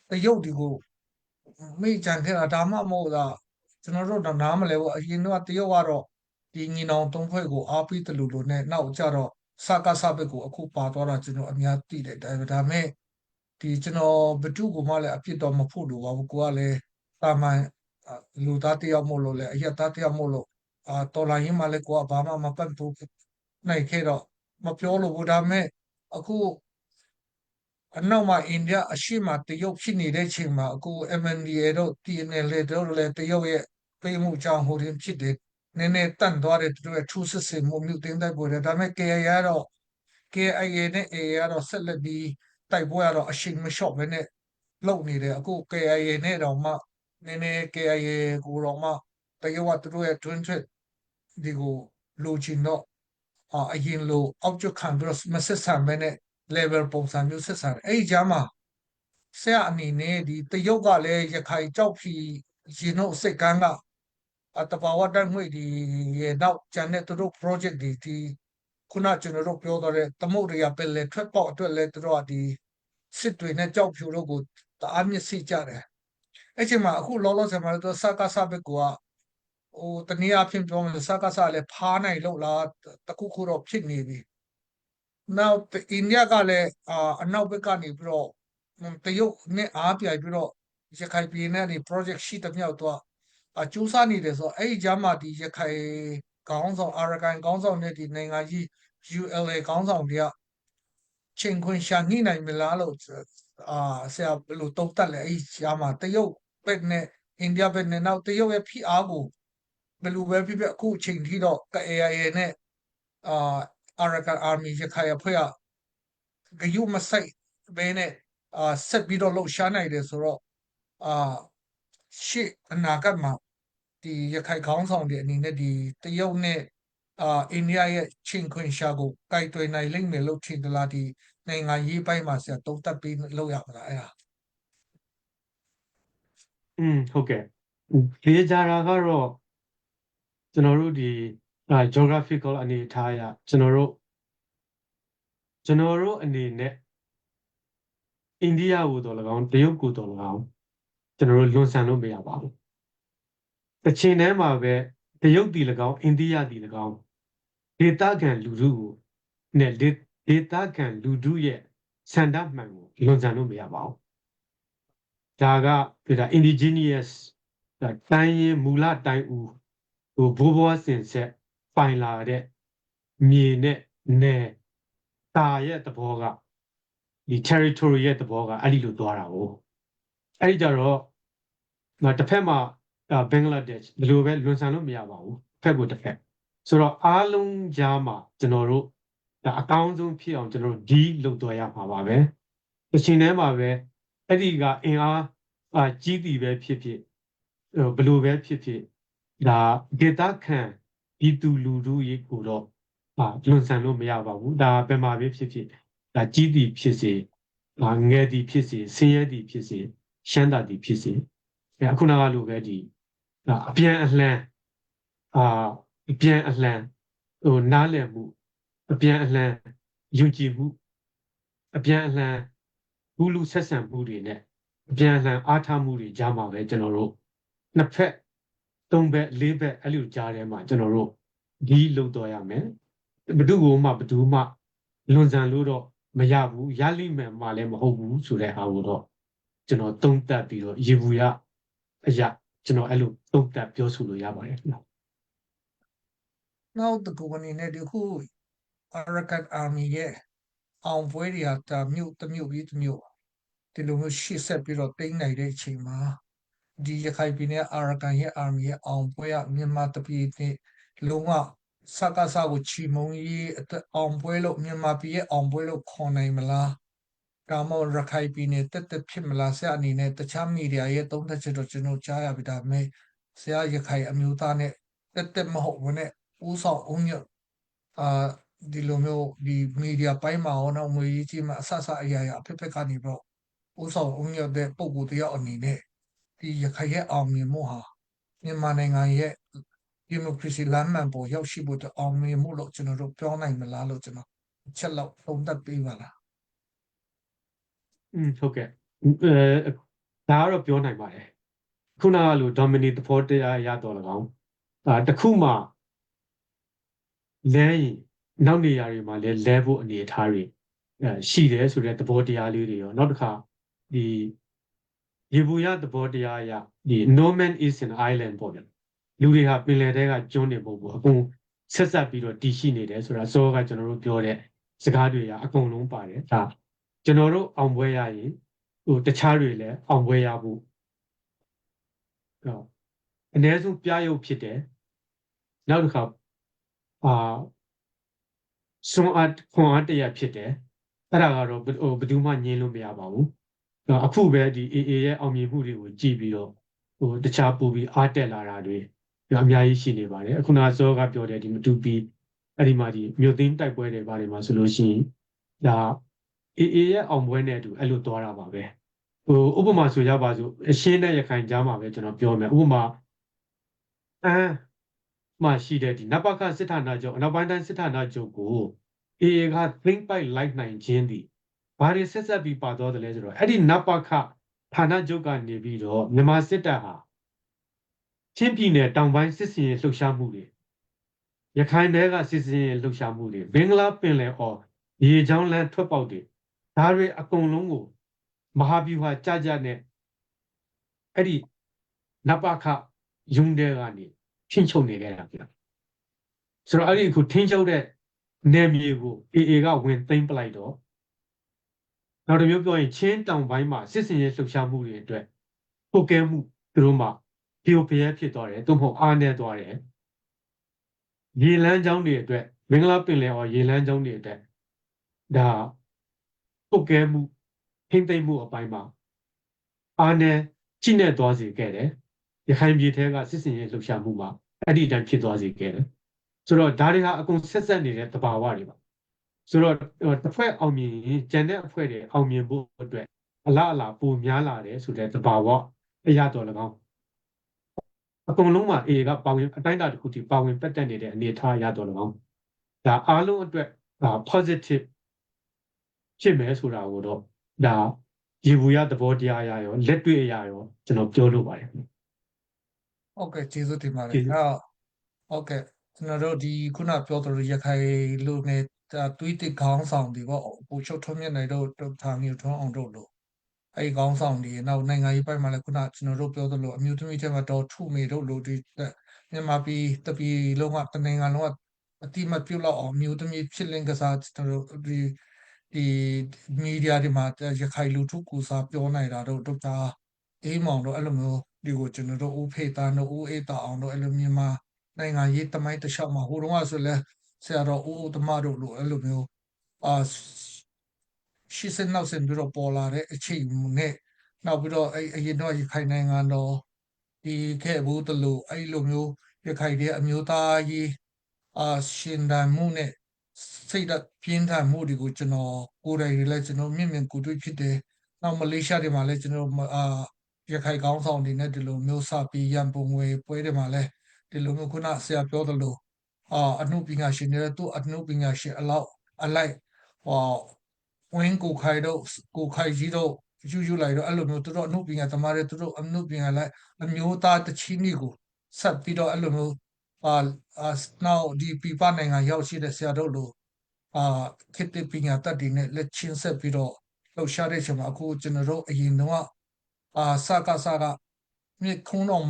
တရုတ်ဒီကိုမိကြံခဲ့တာဒါမှမဟုတ်တာကျွန်တော်တို့တော့နားမလဲဘူးအရင်တော့တရုတ်ကတော့ဒီညီနောင်သုံးဖွဲ့ကိုအားပေးတယ်လို့နဲ့နောက်ကြတော့စကားစဘက်ကိုအခုပါသွားတာကျွန်တော်အများသိတယ်ဒါပေမဲ့ဒီကျွန်တော်ဘသူကမှလည်းအပြစ်တော့မဖို့လို့ပါဘူးကိုကလည်းတာမန်လူသားတယောက်မို့လို့လည်းအရက်သားတယောက်မို့လို့တော်လိုင်းရင်မှလည်းကိုကဘာမှမပတ်ဘူးနိုင်ခဲ့တော့မပြောလို့ဘူးဒါပေမဲ့အခုအနောက်မှာအိန္ဒိယအရှေ့မှာတရုတ်ဖြစ်နေတဲ့အချိန်မှာအခု MNDAA တို့ TNLA တို့လည်းတရုတ်ရဲ့ပေးမှုကြောင့်ဟိုရင်ဖြစ်တယ်နည်းနည်းတန့်သွားတယ်သူတို့ရဲ့ထူးစစ်ဆင်မှုမြို့သိမ်းတိုက်ပွဲတွေဒါပေမဲ့ KIA ကတော့ KIA နဲ့ AA ကတော့ဆက်လက်ပြီးတိုက်ပွဲကတော့အရှိန်မလျှော့ဘဲနဲ့လုပ်နေတယ်အခု KIA နဲ့တော့မှနည်းနည်း KIA ကိုတော့မှတရုတ်ကသူတို့ရဲ့ twin threat ဒီကိုလိုချင်တော့အရင်လိုအောက်ကျွတ်ခံပြီးတော့မဆက်ဆံဘဲနဲ့ level ပုံစံမျိုးဆက်ဆံတယ်အဲ့ဒီကြားမှာဆရာအနေနဲ့ဒီတရုတ်ကလည်းရခိုင်ကြောက်ဖြီရင်တို့စိတ်ကန်းကတဘာဝတိုက်ငွေဒီရဲ့နောက်ကျန်တဲ့သူတို့ project ဒီခုနကျွန်တော်တို့ပြောတဲ့သမုဒ္ဒရာပင်လယ်ထွက်ပေါက်အတွက်လည်းသူတို့ကဒီစစ်တွေနဲ့ကြောက်ဖြူတို့ကိုတအားမျက်စိကြတယ်အဲ့ချိန်မှာအခုလောလောဆယ်မှာတော့စကားစဘက်ကဟိုတနည်းအားဖြင့်ပြောမယ်စကားစလည်းဖားနိုင်လို့လားတခုခုတော့ဖြစ်နေပြီနောက်အိန္ဒိယကလည်းအနောက်ဘက်ကနေပြီးတော့တရုတ်နဲ့အားပြိုင်ပြီးတော့ရခိုင်ပြည်နယ်နေ project ရှိတဲ့မြောက်တော့ကျူးစားနေတယ်ဆိုတော့အဲ့ဒီကြားမှာဒီရခိုင်ခေါင်းဆောင်အာရကန်ခေါင်းဆောင်နဲ့ဒီနိုင်ငံကြီး ULA ခေါင်းဆောင်တွေကချိန်ခွင်ရှာညှိနိုင်မလားလို့ဆရာဘယ်လိုတုံ့တက်လဲအဲ့ဒီကြားမှာတရုတ်ဘက်နဲ့အိန္ဒိယဘက်နဲ့နောက်တရုတ်ရဲ့ဖိအားကိုဘယ်လိုပဲဖြစ်ဖြစ်အခုချိန်ထိတော့ KIA နဲ့Arakan Army ရခိုင်အဖွဲ့ကဂယုမဆိုင်ဘဲနဲ့ဆက်ပြီးတော့လှုပ်ရှားနိုင်တယ်ဆိုတော့ရှေ့အနာဂတ်မှာဒီရခိုင်ခေါင်းဆောင်တွေအနေနဲ့ဒီတရုတ်နဲ့အိန္ဒိယရဲ့ချိန်ခွင်ရှာကိုကိုက်တွယ်နိုင်လိမ့်မယ်လို့ထင်သလားဒီနိုင်ငံရေးပိုင်းမှာဆရာတုံ့တက်ပြီးလုပ်ရမလားအဲ့ဒါဟုတ်ကဲ့ဒီကြတာကတော့ကျွန်တော်တို့ဒီgeographical အနေထားအရကျွန်တော်တို့အနေနဲ့အိန္ဒိယကိုတော့၎င်းတရုတ်ကိုတော့၎င်းကျွန်တော်တို့လွန်ဆန်လို့မရပါဘူးတစ်ချိန်တည်းမှာပဲတရုတ်တီ၎င်းအိန္ဒိယတီ၎င်းဒေသခံလူထုကိုနဲ့ဒေသခံလူထုရဲ့ဆန္ဒမှန်ကိုလွန်ဆန်လို့မရပါဘူးဒါကဒါ indigenous တိုင်းရင်းမူလတိုင်းဦးဟိုဘိုးဘွားစင်ဆက်ပိုင်လာတဲ့မြေနဲ့နယ်တာရဲ့သဘောကဒီ territory ရဲ့သဘောကအဲ့ဒီလိုသွားတာကိုအဲ့ဒီကြတော့တစ်ဖက်မှာဘင်္ဂလားဒေ့ရှ်ဘယ်လိုပဲလွန်ဆန်လို့မရပါဘူးဖက်ကိုတစ်ဖက်ဆိုတော့အားလုံးကြားမှာကျွန်တော်တို့ဒါအကောင်းဆုံးဖြစ်အောင်ကျွန်တော်တို့ဒီလုပ်သွားရမှာပါပဲတစ်ချိန်တည်းမှာပဲအဲ့ဒီကအင်အားကြီးသည်ပဲဖြစ်ဖြစ်ဘယ်လိုပဲဖြစ်ဖြစ်ဒါဒေတာခံဒီသူလူထုရေကိုတော့လွန်ဆန်လို့မရပါဘူးဒါဘယ်မှာပဲဖြစ်ဖြစ်ဒါကြီးသည်ဖြစ်စေငယ်သည်ဖြစ်စေဆင်းရဲသည်ဖြစ်စေရှမ်းသာသည်ဖြစ်စေအခုနကလိုပဲဒီအပြန်အလှန်အပြန်အလှန်ဟိုနားလည်မှုအပြန်အလှန်ယုံကြည်မှုအပြန်အလှန်ဘူးလူဆက်ဆံမှုတွေနဲ့အပြန်အလှန်အားထားမှုတွေကြားမှာပဲကျွန်တော်တို့နှစ်ဖက်သုံးဘက်လေးဘက်အဲ့လိုကြားထဲမှာကျွန်တော်တို့ဒီလုံတော်ရမယ်ဘယ်သူမှလွန်ဆန်လို့တော့မရဘူးရလိမ့်မယ်မှလည်းမဟုတ်ဘူးဆိုတဲ့အားကိုတော့ကျွန်တော်သုံးသပ်ပြီးတော့ရေဘူးရအရာကျွန်တော်အဲ့လိုသုံးသပ်ပြောဆိုလို့ရပါတယ်ခင်ဗျာနောက်တကူအနေနဲ့ဒီခု Arakan Army ရဲ့အောင်ပွဲတွေဟာတမျိုးပြီးတမျိုးဒီလိုမျိုးရှေ့ဆက်ပြီးတော့တိမ့်နိုင်တဲ့အချိန်မှာဒီရခိုင်ပြည်နယ်အာရကန်ရဲ့ army ရဲ့အောင်ပွဲကမြန်မာတပြည်နဲ့လုံးဝ စကားစားကိုချီမုံရေးအတွက်အောင်ပွဲလို့မြန်မာပြည်ရဲ့အောင်ပွဲလို့ခေါ်နိုင်မလားဒါမှမဟုတ်ရခိုင်ပြည်နယ်တက်တက်ဖြစ်မလားဆရာအနေနဲ့တခြားမီဒီယာရဲ့သုံးသပ်ချက်တော့ကျွန်တော်ကြားရပြီဒါပေမဲ့ဆရာရခိုင်အမျိုးသားနဲ့တက်တက်မဟုတ်ဘူးနဲ့ဦးဆောင်ဦးညွတ်အာဒီလိုမျိုးဒီမီဒီယာပိုင်းမှာရောနောက်ငွေရေးကြီးမှာအဆအရာရာအဖက်ဖက်ကနေပြီးတော့ဦးဆောင်ဦးညွတ်တဲ့ပုံကိုယ်တယောက်အနေနဲ့ဒီရခိုင်ရဲ့အောင်မြင်မှုဟာမြန်မာနိုင်ငံရဲ့ဒီမိုကရေစီလမ်းမှန်ပေါ်ရောက်ရှိဖို့အတွက်အောင်မြင်မှုလို့ကျွန်တော်တို့ပြောနိုင်မလားလို့ကျွန်တော်အချက်လောက်သုံးသပ်ပေးပါလား ဟုတ်ကဲ့ဒါကတော့ပြောနိုင်ပါတယ်ခုနကလို dominate သဘောတရားရတော့၎င်းတခုမှလဲရင်နောက်နေရာတွေမှာလဲလဲဖို့အနေအထားတွေရှိတယ်ဆိုတဲ့သဘောတရားလေးတွေရောနောက်တစ်ခါဒီရေဘူးရသဘောတရားအရဒီ no man is an island ပေါ့ဗျာလူတွေဟာပင်လယ်ထဲကကျွန်းနေပုံပေါ့အကုန်ဆက်ဆက်ပြီးတော့တည်ရှိနေတယ်ဆိုတာစောကကျွန်တော်တို့ပြောတဲ့စကားတွေကအကုန်လုံးပါတယ်ဒါကျွန်တော်တို့အောင်ပွဲရရင်တခြားတွေလည်းအောင်ပွဲရဖို့အနည်းဆုံးပြရုပ်ဖြစ်တယ်နောက်တစ်ခါစွန်အားခွန်အားတရဖြစ်တယ်အဲ့ဒါကတော့ဘယ်သူမှညင်းလို့မရပါဘူးအခုပဲဒီ AA ရဲ့အောင်မြင်မှုတွေကိုကြည့်ပြီးတော့တခြားပို့ပြီးအားတက်လာတာတွေအများကြီးရှိနေပါတယ်အခုနစောကပြောတဲ့ဒီမတူပီအဲ့ဒီမှာဒီမြို့သိမ်းတိုက်ပွဲတွေပါတယ်မှာဆိုလို့ရှိရင်ဒါ AA ရဲ့အောင်ပွဲနဲ့အတူအဲ့လိုသွားတာပါပဲဥပမာဆိုရပါစို့အရှင်းနဲ့ရခိုင်ကြားမှာပဲကျွန်တော်ပြောမယ်ဥပမာမှရှိတဲ့ဒီနပခစစ်ဌာနချုပ်အနောက်ပိုင်းတိုင်းစစ်ဌာနချုပ်ကို AA က think by light နိုင်ခြင်းသည်ဘာတွေဆက်ဆက်ပြီးပါတော့တယ်လဲဆိုတော့အဲ့ဒီနပခဌာနချုပ်ကနေပြီးတော့မြန်မာစစ်တပ်ဟာချင်းပြည်နယ်တောင်ပိုင်းစစ်စင်ရေးလှုပ်ရှားမှုတွေရခိုင်နယ်ကစစ်စင်ရေးလှုပ်ရှားမှုတွေဘင်္ဂလားပင်လယ်အော်ရေချောင်းလမ်းထွက်ပေါက်တွေဒါတွေအကုန်လုံးကိုမဟာဗျူဟာကြကြနဲ့အဲ့ဒီနပခယုံတဲ့ကနေထင်းချုပ်နေခဲ့တာပြဆိုတော့အဲ့ဒီအခုထင်းချုပ်တဲ့နယ်မြေကို AA ကဝင်သိမ်းပလိုက်တော့နောက်တစ်မျိုးပြောရင်ချင်းတောင်ပိုင်းမှာစစ်စင်ရေးလှုပ်ရှားမှုတွေအတွက်ပုတ်ကဲမှုသူတို့မှဒီလိုဖျက်ဖြစ်သွားတယ်သို့မဟုတ်အားနည်းသွားတယ်ရေလမ်းကြောင်းတွေအတွက်မင်္ဂလာပင်လယ်အော်ရေလမ်းကြောင်းတွေအတွက်ဒါပုတ်ကဲမှုထိမ့်သိမ့်မှုအပိုင်းမှာအားနည်းချိနဲ့သွားစေခဲ့တယ်ရခိုင်ပြည်ထဲကစစ်စင်ရေးလှုပ်ရှားမှုမှာအဲ့ဒီတန်းဖြစ်သွားစေခဲ့တယ်ဆိုတော့ဒါတွေဟာအကုန်ဆက်ဆက်နေတဲ့သဘာဝတွေပါဆိုတော့တစ်ဖွဲ့အောင်မြင်ရင်ကျန်တဲ့အဖွဲ့တွေအောင်မြင်ဖို့အတွက်အလားအလာပိုများလာတယ်ဆိုတဲ့သဘာဝအရာတော်၎င်းအကုန်လုံးမှာ AA ကပါဝင်အတိုင်းအတာတစ်ခုထိပါဝင်ပတ်သက်နေတဲ့အနေအထားအရာတော်၎င်းဒါအားလုံးအတွက်positive ဖြစ်မယ်ဆိုတာကိုတော့ဒါရေဘူးရသဘောတရားအရရောလက်တွေ့အရရောကျွန်တော်ပြောလို့ပါတယ်ဟုတ်ကဲ့ကျေးဇူးတင်ပါတယ်ဟုတ်ကဲ့ကျွန်တော်တို့ဒီခုနပြောသလိုရခိုင်လူငယ်တွေးတစ်ခေါင်းဆောင်တွေပေါ့ပူချုပ်ထွန်းမြတ်နိုင်တို့ဒေါက်တာမျိုးထွန်းအောင်တို့လို့အဲ့ဒီခေါင်းဆောင်တွေနောက်နိုင်ငံရေးပိုင်းမှာလည်းခုနကျွန်တော်တို့ပြောသလိုအမျိုးသမီးတွေမှာတော့ထုမေတို့လို့ဒီမြန်မာပြည်တပြည်လုံးကတနိုင်ငံလုံးကအတိမပြုတ်လောက်အောင်မျိုးသမီးဖြစ်လင်းကစားကျွန်တော်တို့ဒီမီဒီယာတွေမှာရခိုင်လူထုကူစားပြောနိုင်တာတို့ဒေါက်တာအေးမောင်တို့အဲ့လိုမျိုးဒီကိုကျွန်တော်တို့ဦးဖေးသားတို့ဦးအေးတာအောင်တို့အဲ့လိုမြန်မာနိုင်ငံရေးတမိုင်းတစ်လျှောက်မှာဟိုတုန်းကဆိုလဲဆရာတော်ဦးသမားတို့လိုအဲ့လိုမျိုးရှိစနောက်စင်ပြီးတော့ပေါ်လာတဲ့အချိန်နဲ့နောက်ပြီးတော့အရင်တော့ရခိုင်နိုင်ငံတော်ဒီခဲ့ဘူးတလို့အဲ့လိုမျိုးရခိုင်တဲ့အမျိုးသားရေးရှင်တန်မှုနဲ့စိတ်ဓာတ်ပြင်းထန်မှုတွေကိုကျွန်တော်ကိုယ်တိုင်လည်းကျွန်တော်မြင့်မြင့်ကိုတွေ့ဖြစ်တယ်။နောက်မလေးရှားတွေမှာလည်းကျွန်တော်ရခိုင်ကောင်းဆောင်တွေနဲ့ဒီလိုမျိုးစပြီးရန်ပုံငွေပွဲတွေမှာလည်းဒီလိုမျိုးခုနဆရာပြောသလိုအမှုပညာရှင်တွေသူအမှုပညာရှင်အလိုက်ဝင်းကိုခိုင်တို့ကိုခိုင်ကြီးတို့ယူလိုက်တော့အဲ့လိုမျိုးသူတို့အမှုပညာသမားတွေသူတို့အမှုပညာလိုက်အမျိုးသားတချင်းတွေကိုဆက်ပြီးတော့အဲ့လိုမျိုးနောက်ဒီပြပနိုင်ငံရောက်ရှိတဲ့ဆရာတို့လိုခေတ္တပညာတတ်တွေနဲ့လက်ချင်းဆက်ပြီးတော့လှုပ်ရှားတဲ့ချိန်မှာအခုကျွန်တော်တို့အရင်တော့စကားမြေခုံးတော့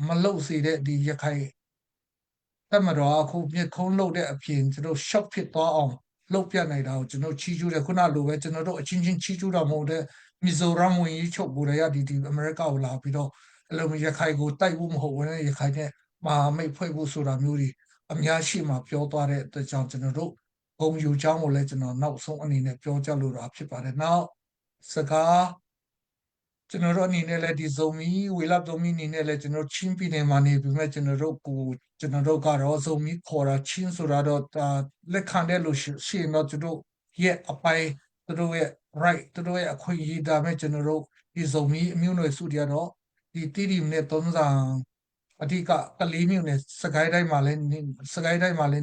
မလုတ်စေတဲ့ဒီရခိုင်တမတော်အခုမြေခုံးလုတ်တဲ့အပြင်ကျွန်တော် shock ဖြစ်သွားအောင်လုတ်ပြနိုင်တာကိုကျွန်တော်ချီးကျူးတယ်ခုနလိုပဲကျွန်တော်တို့အချင်းချင်းချီးကျူးတာမဟုတ်တဲ့မီဇိုရမ်ဝင်ကြီးချုပ်ကိုရရဒီအမေရိကကိုလာပြီးတော့အဲ့လိုရခိုင်ကိုတိုက်ဖို့မဟုတ်ဘူးနဲ့ရခိုင်နဲ့မဟာမိတ်ဖွဲ့ဖို့ဆိုတာမျိုးတွေ အများရှိမှပြောသွားတဲ့အတွက်ကြောင့်ကျွန်တော်တို့ဂုဏ်ယူကြောင်းကိုလည်းကျွန်တော်နောက်ဆုံးအနေနဲ့ပြောကြလို့တာဖြစ်ပါတယ်နောက်စကားကျွန်တော်တို့အနေနဲ့လည်းဒီဇုံမီဝေလဇုံမီအနေနဲ့လည်းကျွန်တော်ချင်းပြည်နယ်မှာနေပြီးမှကျွန်တော်တို့ကတော့ဇုံမီခေါ်တာချင်းဆိုတာတော့လက်ခံတဲ့လို့ရှိရင်တော့ကျွန်တော်ရဲ့အပိုင်သူတို့ရဲ့ right သူတို့ရဲ့အခွင့်အရေးဒါမဲ့ကျွန်တော်တို့ဒီဇုံမီအမျိုးနွယ်စုတွေကတော့ဒီတီတီနဲ့သုံးဆောင်အဓိကကလေးမျိုးနဲ့စကိုင်းတိုင်းမှာလည်း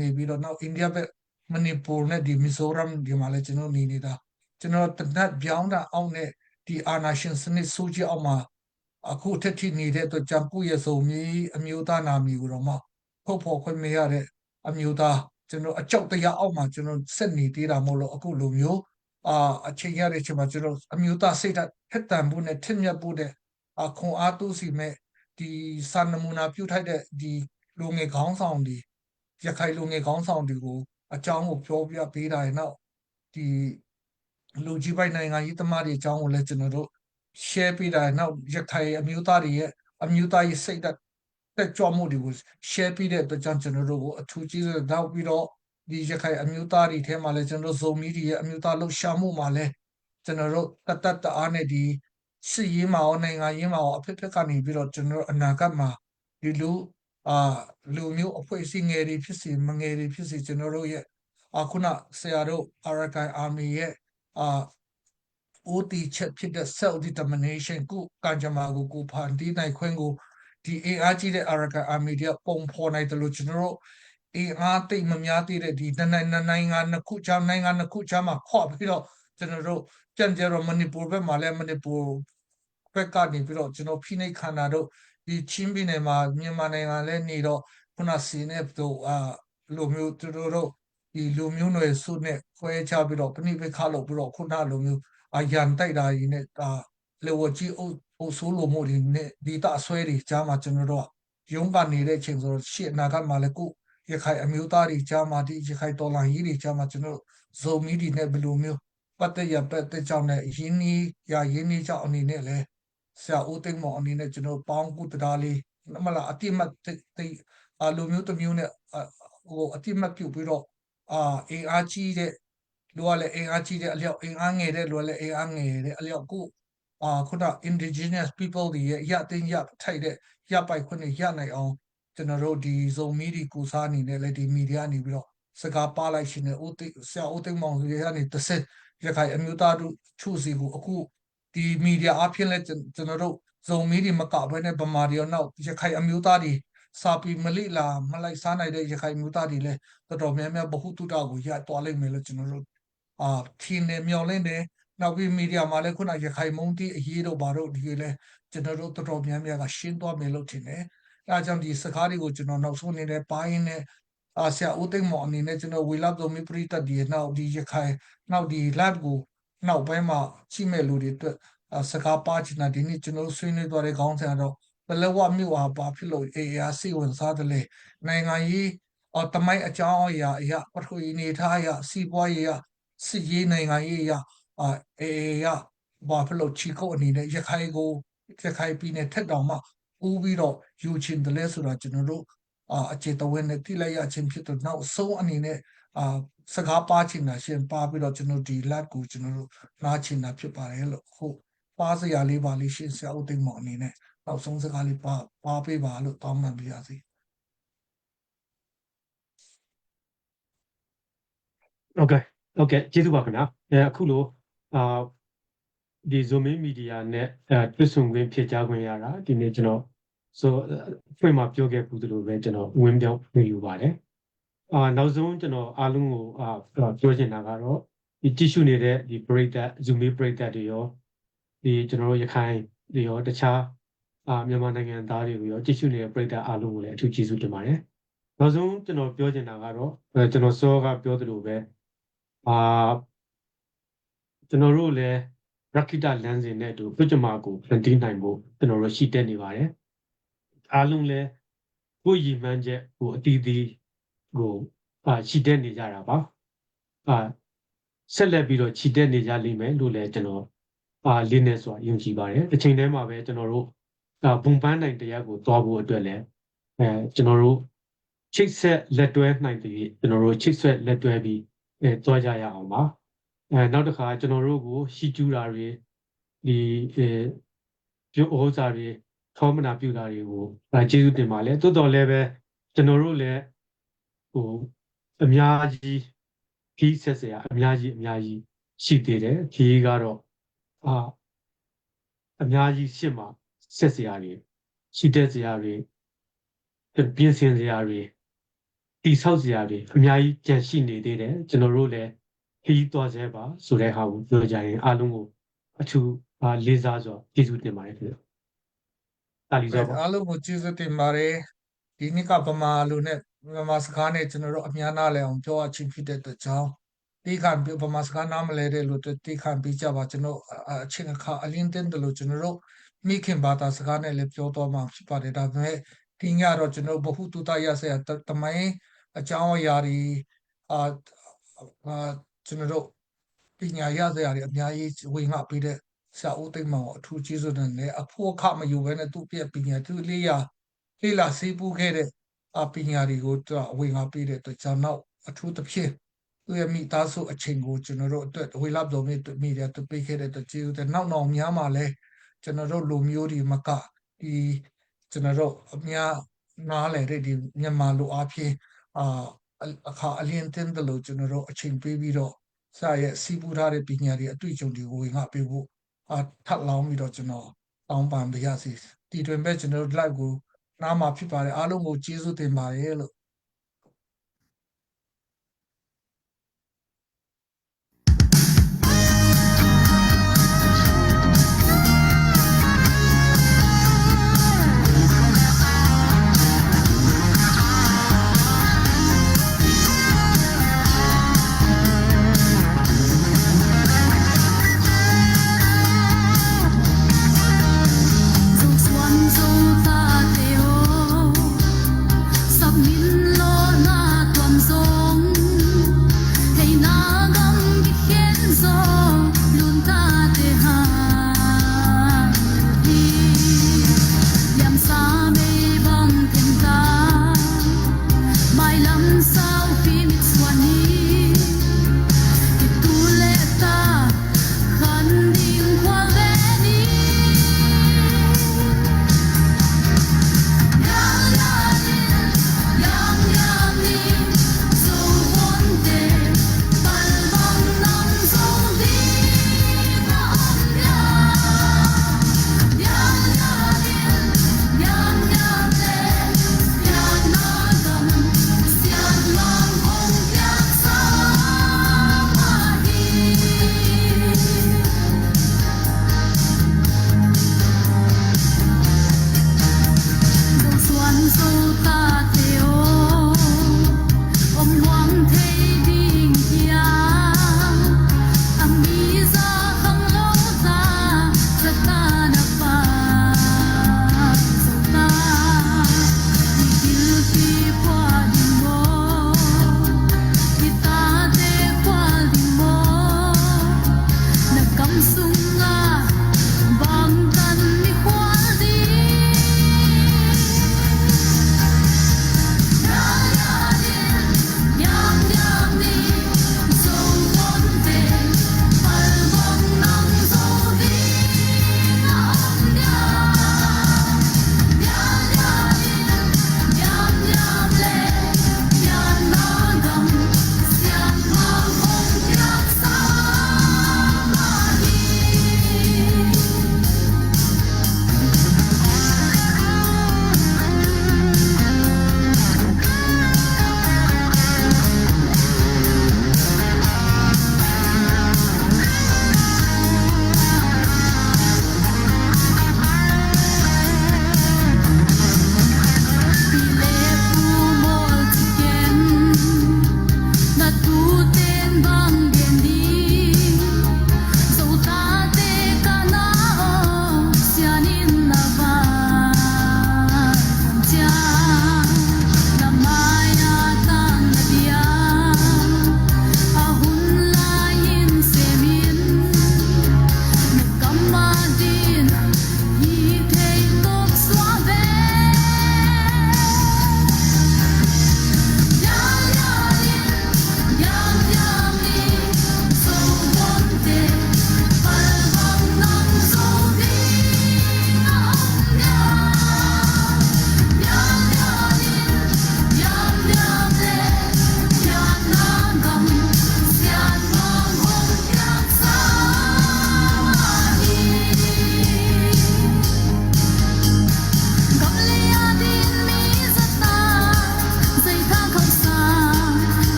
နေပြီးတော့နောက်အိန္ဒိယဘက်မဏိပူနဲ့ဒီမီဇိုရမ်ဒီမှာလည်းကျွန်တော်နေနေတာကျွန်တော်တနတ်ပြောင်းတာအောက်နဲ့ဒီအာနာရှင်စနစ်ဆိုးကြီးအောက်မှာအခုထက်ထိနေတဲ့အတွက်ကြံပုရဲ့စုံမျိုးအမျိုးသားနာမည်ကိုတော့မှဖုတ်ဖို့ခွင့်မရတဲ့အမျိုးသားကျွန်တော်အကြောက်တရားအောက်မှာကျွန်တော်ဆက်နေသေးတာမဟုတ်လို့အခုလိုမျိုးအချိန်ရတဲ့အချိန်မှာကျွန်တော်အမျိုးသားစိတ်ဓာတ်ထက်သန်ဖို့နဲ့ထင်မြတ်ဖို့တဲ့ခွန်အားတိုးစီမဲ့ဒီစာနမူနာပြုထိုက်တဲ့ဒီလူငယ်ခေါင်းဆောင်တွေရခိုင်လူငယ်ခေါင်းဆောင်တွေကိုအကြောင်းကိုပြောပြပေးတာရဲ့နောက်ဒီလူကြီးပိုင်နိုင်ငံရေးသမားတွေအကြောင်းကိုလည်းကျွန်တော်တို့ share ပေးတာနောက်ရခိုင်အမျိုးသားတွေရဲ့အမျိုးသားရေးစိတ်ဓာတ်တက်ကြွမှုတွေကို share ပေးတဲ့အတွက်ကြောင့်ကျွန်တော်တို့ကိုအထူးကျေးဇူးတောက်ပြီးတော့ဒီရခိုင်အမျိုးသားတွေထဲမှာလည်းကျွန်တော်တို့ဇုံမီတွေရဲ့အမျိုးသားလှုပ်ရှားမှုမှာလည်းကျွန်တော်တို့တတ်အားနဲ့ဒီစစ်ရေးမှာရောနိုင်ငံရေးမှာရောအဖြစ်ကနေပြီးတော့ကျွန်တော်တို့အနာဂတ်မှာဒီလူမျိုးအဖွဲ့အစည်းငယ်တွေဖြစ်စီမငယ်တွေဖြစ်စီကျွန်တော်တို့ရဲ့ခုနဆရာတို့ Arakan Army ရဲ့OT ချက်ဖြစ်တဲ့ self determination ကိုကံကြမ္မာကိုဖန်တီးနိုင်ခွင့်ကိုဒီအင်အားကြီးတဲ့ Arakan Army တွေကပုံဖော်နိုင်တယ်လို့ကျွန်တော်တို့အင်အားသိမများသေးတဲ့ဒီနိုင်ငံနှစ်ခုကြားမှာခွာပြီးတော့ကျွန်တော်တို့ပြန်ကြတော့မဏိပူဘက်မှာလည်းမဏိပူဘက်ကနေပြီးတော့ကျွန်တော်ဖိနှိပ်ခန္ဓာတို့ဒီချင်းပြည်နယ်မှာမြန်မာနိုင်ငံလည်းနေတော့ခုနစီနေတို့လူမျိုးသူတို့ဒီလူမျိုးနွယ်စုနဲ့ခွဲခြားပြီးတော့ပဏိပခလုပ်ပြီးတော့ခုနလူမျိုးရန်တိုက်တာကြီးနဲ့လေဝကြီးအုပ်ဆိုးလိုမှုတွေနဲ့ဒီတဆွဲတွေကြားမှာကျွန်တော်တို့ရုံးကနေတဲ့အချိန်ဆိုတော့ရှေ့အနာဂတ်မှာလည်းကိုရခိုင်အမျိုးသားတွေကြားမှာဒီရခိုင်တော်လှန်ရေးတွေကြားမှာကျွန်တော်ဇုံမီတွေနဲ့ဘယ်လိုမျိုးပတ်သက်ကြောင်းနဲ့ရင်းနှီးကြောင်းအနေနဲ့လဲဆရာဦးသိန်းမောင်အနေနဲ့ကျွန်တော်ပေါင်းကူတရားလေးမလားအတိမတ်လူမျိုးတစ်မျိုးနဲ့အတိမတ်ပြုတ်ပြီးတော့အင်အားကြီးတဲ့လူကလည်းအင်အားကြီးတဲ့အလျောက်အင်အားငယ်တဲ့လူကလည်းအင်အားငယ်တဲ့အလျောက်ကိုခုန indigenous people တွေရဲ့ရထိုက်တဲ့ရပိုက်ခွင့်တွေရနိုင်အောင်ကျွန်တော်တို့ဒီဇုံမီဒီကူစားအနေနဲ့လည်းဒီမီဒီယာနေပြီးတော့စကားပါလိုက်ရှင်နဲ့ဆရာဦးသိန်းမောင်တွေကနေတစ်ဆက်ရခိုင်အမျိုးသားတို့ချို့စီကိုအခုဒီမီဒီယာအဖြစ်လဲကျွန်တော်တို့ဇုံမီဒီမကဘဲနဲ့ဗမာတွေရောနောက်ရခိုင်အမျိုးသားတွေစာပီမလိလာမလိုက်စားနိုင်တဲ့ရခိုင်မျိုးသားတွေလည်းတော်တော်များများဗဟုသုတကိုရသွားလိမ့်မယ်လို့ကျွန်တော်တို့ထင်းနေမျောလင်းတယ်နောက်ပြီးမီဒီယာမှာလည်းခုနရခိုင်မုန်းတီးအရေးတို့ဘာတို့ဒီလေကျွန်တော်တို့တော်တော်များများကရှင်းသွားမယ်လို့ထင်တယ်အဲအကြောင်းဒီစကားတွေကိုကျွန်တော်နောက်ဆုံးအနေနဲ့ပိုင်းနဲ့ဆရာဦးသိန်းမောင်အနေနဲ့ကျွန်တော်ဝေလသမီပရိသတ်ဒီနောက်ဒီရခိုင်နောက်ဒီ lab ကိုနောက်ပိုင်းမှာရှိမဲ့လူတွေအတွက်စကားပါချင်တာဒီနေ့ကျွန်တော်ဆွေးနွေးသွားတဲ့ခေါင်းစဉ်ကတော့ဘလဝမြို့ဟာဘာဖြစ်လို့AARစိဝင်စားတယ်လဲနိုင်ငံရေးတမိုင်းအကြောင်းအရာပထဝီနေထားအရာစီးပွားရေးစစ်ရေးနိုင်ငံရေးအရာAARဘာဖြစ်လို့ချီကုတ်အနေနဲ့ရခိုင်ပြည်နယ်ထက်တောင်မှဦးပြီးတော့ယူချင်တယ်လဲဆိုတာကျွန်တော်တို့အခြေတဝင်းနဲ့တိလိုက်ရခြင်းဖြစ်တော့နောက်ဆုံးအနေနဲ့စကားပါချင်တာရှင်ပါပြီးတော့ကျွန်တော်ဒီ lab ကိုကျွန်တော်တို့နားချင်တာဖြစ်ပါတယ်လို့ဟုတ်ပါစရာလေးပါလေးရှင်းဆရာဦးသိန်းမောင်အနေနဲ့နောက်ဆုံးစကားလေးပါပေးပါလို့တောင်းပန်ပါရစေโอเคကျေးဇူးပါခင်ဗျာအခုလိုဒီ Zoom Media နဲ့တွေ့ဆုံခွင့်ဖြစ်ကြခွင့်ရတာဒီနေ့ကျွန်တော်ဖွင့်မှာပြောခဲ့ဘူးသလိုပဲကျွန်တော်ဝင်ပြောင်းယူပါတယ်နောက်ဆုံးကျွန်တော်အားလုံးကိုပြောချင်တာကတော့ဒီကြည့်ရှုနေတဲ့ဒီပရိသတ် Zoom ပရိသတ်တွေရောဒီကျွန်တော်တို့ရခိုင်တွေရောတခြားမြန်မာနိုင်ငံသားတွေရောကြည့်ရှုနေတဲ့ပရိသတ်အားလုံးကိုလည်းအထူးကျေးဇူးတင်ပါတယ်နောက်ဆုံးကျွန်တော်ပြောချင်တာကတော့ကျွန်တော်စောကပြောသလိုပဲကျွန်တော်တို့လည်းရခိတလမ်းစဉ်နဲ့အတူပြကြမာကိုဖန်တီးနိုင်ဖို့ကျွန်တော်တို့ရှိတက်နေပါတယ်အားလုံးလည်းကိုယ်ရည်မှန်းချက်ကိုအတီးတီးကိုရှိတက်နေကြတာပါဆက်လက်ပြီးတော့ခြိတက်နေကြလိမ့်မယ်လို့လည်းကျွန်တော်လေးနဲ့ဆိုတာယုံကြည်ပါတယ်အချိန်တည်းမှာပဲကျွန်တော်တို့ဘုံပန်းနိုင်တရားကိုတွားဖို့အတွက်လည်းကျွန်တော်တို့ ချိတ်ဆက်လက်တွဲနိုင်တယ်ကျွန်တော်တို့ချိတ်ဆက်လက်တွဲပြီးသွားကြရအောင်ပါနောက်တစ်ခါကျွန်တော်တို့ကိုရှီကျူတာတွေဒီပြုဩဇာတွေထောမနာပြုတာတွေကိုကျေးဇူးတင်ပါလေတိုးတော်လည်းပဲကျွန်တော်တို့လည်းဟိုအများကြီးခီးဆက်စရာအများကြီးရှိသေးတယ်ခီးကတော့အများကြီးရှစ်မှာဆက်စရာတွေရှိတဲ့စရာတွေပြင်ဆင်စရာတွေတိဆောက်စရာတွေအများကြီးကြန့်ရှိနေသေးတယ်ကျွန်တော်တို့လည်းခီးသွားစေပါဆိုတဲ့ဟာကိုပြောကြရင်အားလုံးကိုအထူးလေးစားစွာကျေးဇူးတင်ပါတယ်ခင်ဗျတာလီစောပါ အားလုံးကိုကျေးဇူးတင်ပါတယ်ဒီနေ့ကဗမာလူနဲ့ဗမာစကားနဲ့ကျွန်တော်တို့အများနာလဲအောင်ပြောအချင်းဖြစ်တဲ့အတွက်ကြောင့်ဒီကံဗမာစကားနားမလဲတဲ့လူတွေတိခံပြီးကြပါကျွန်တော်အချင်းအခါအလင်းတင်တယ်လို့ကျွန်တော်တို့မိခင်ဘာသာစကားနဲ့လည်းပြောတော့မှဖြစ်ပါတယ်ဒါပေမဲ့ဒီညတော့ကျွန်တော်ဘဟုတုတရဆရာတမိုင်းအကြောင်းအရာတွေကျွန်တော်တို့ပညာရစရာတွေအများကြီးဝင်ငှပေးတဲ့ဆရာဦးသိမ်းမောင်အထူးကျေးဇူးတင်တယ်အဖို့အခမယူဘဲနဲ့သူ့ပြပညာသူလေးလာစေးပူးခဲ့တဲ့ပညာတွေကိုသူအဝင်ငှပေးတဲ့အတွက်ကြောင့်နောက်အထူးသဖြင့်သူရဲ့မိသားစုအချိန်ကိုကျွန်တော်တို့အတွက်ဝေလပ်တော်မိတဲ့သူပေးခဲ့တဲ့အတွက်ကျေးဇူးတင်နောက်များမှာလဲကျွန်တော်တို့လူမျိုးတွေမကဒီကျွန်တော်တို့အများနားလဲတဲ့ဒီမြန်မာလူအဖြစ်အခါအလင်းတင်တယ်လို့ကျွန်တော်တို့အချိန်ပေးပြီးတော့ဆရာရဲ့စီးပူးထားတဲ့ပညာတွေအတွေ့အကြုံတွေကိုဝင်ငှပေးဖို့ထပ်လောင်းပြီးတော့ကျွန်တော်တောင်းပန်ပါရစေဒီတွင်ပဲကျွန်တော်တို့ live ကိုနားမှာဖြစ်ပါတယ်အားလုံးကိုကျေးဇူးတင်ပါတယ်လို့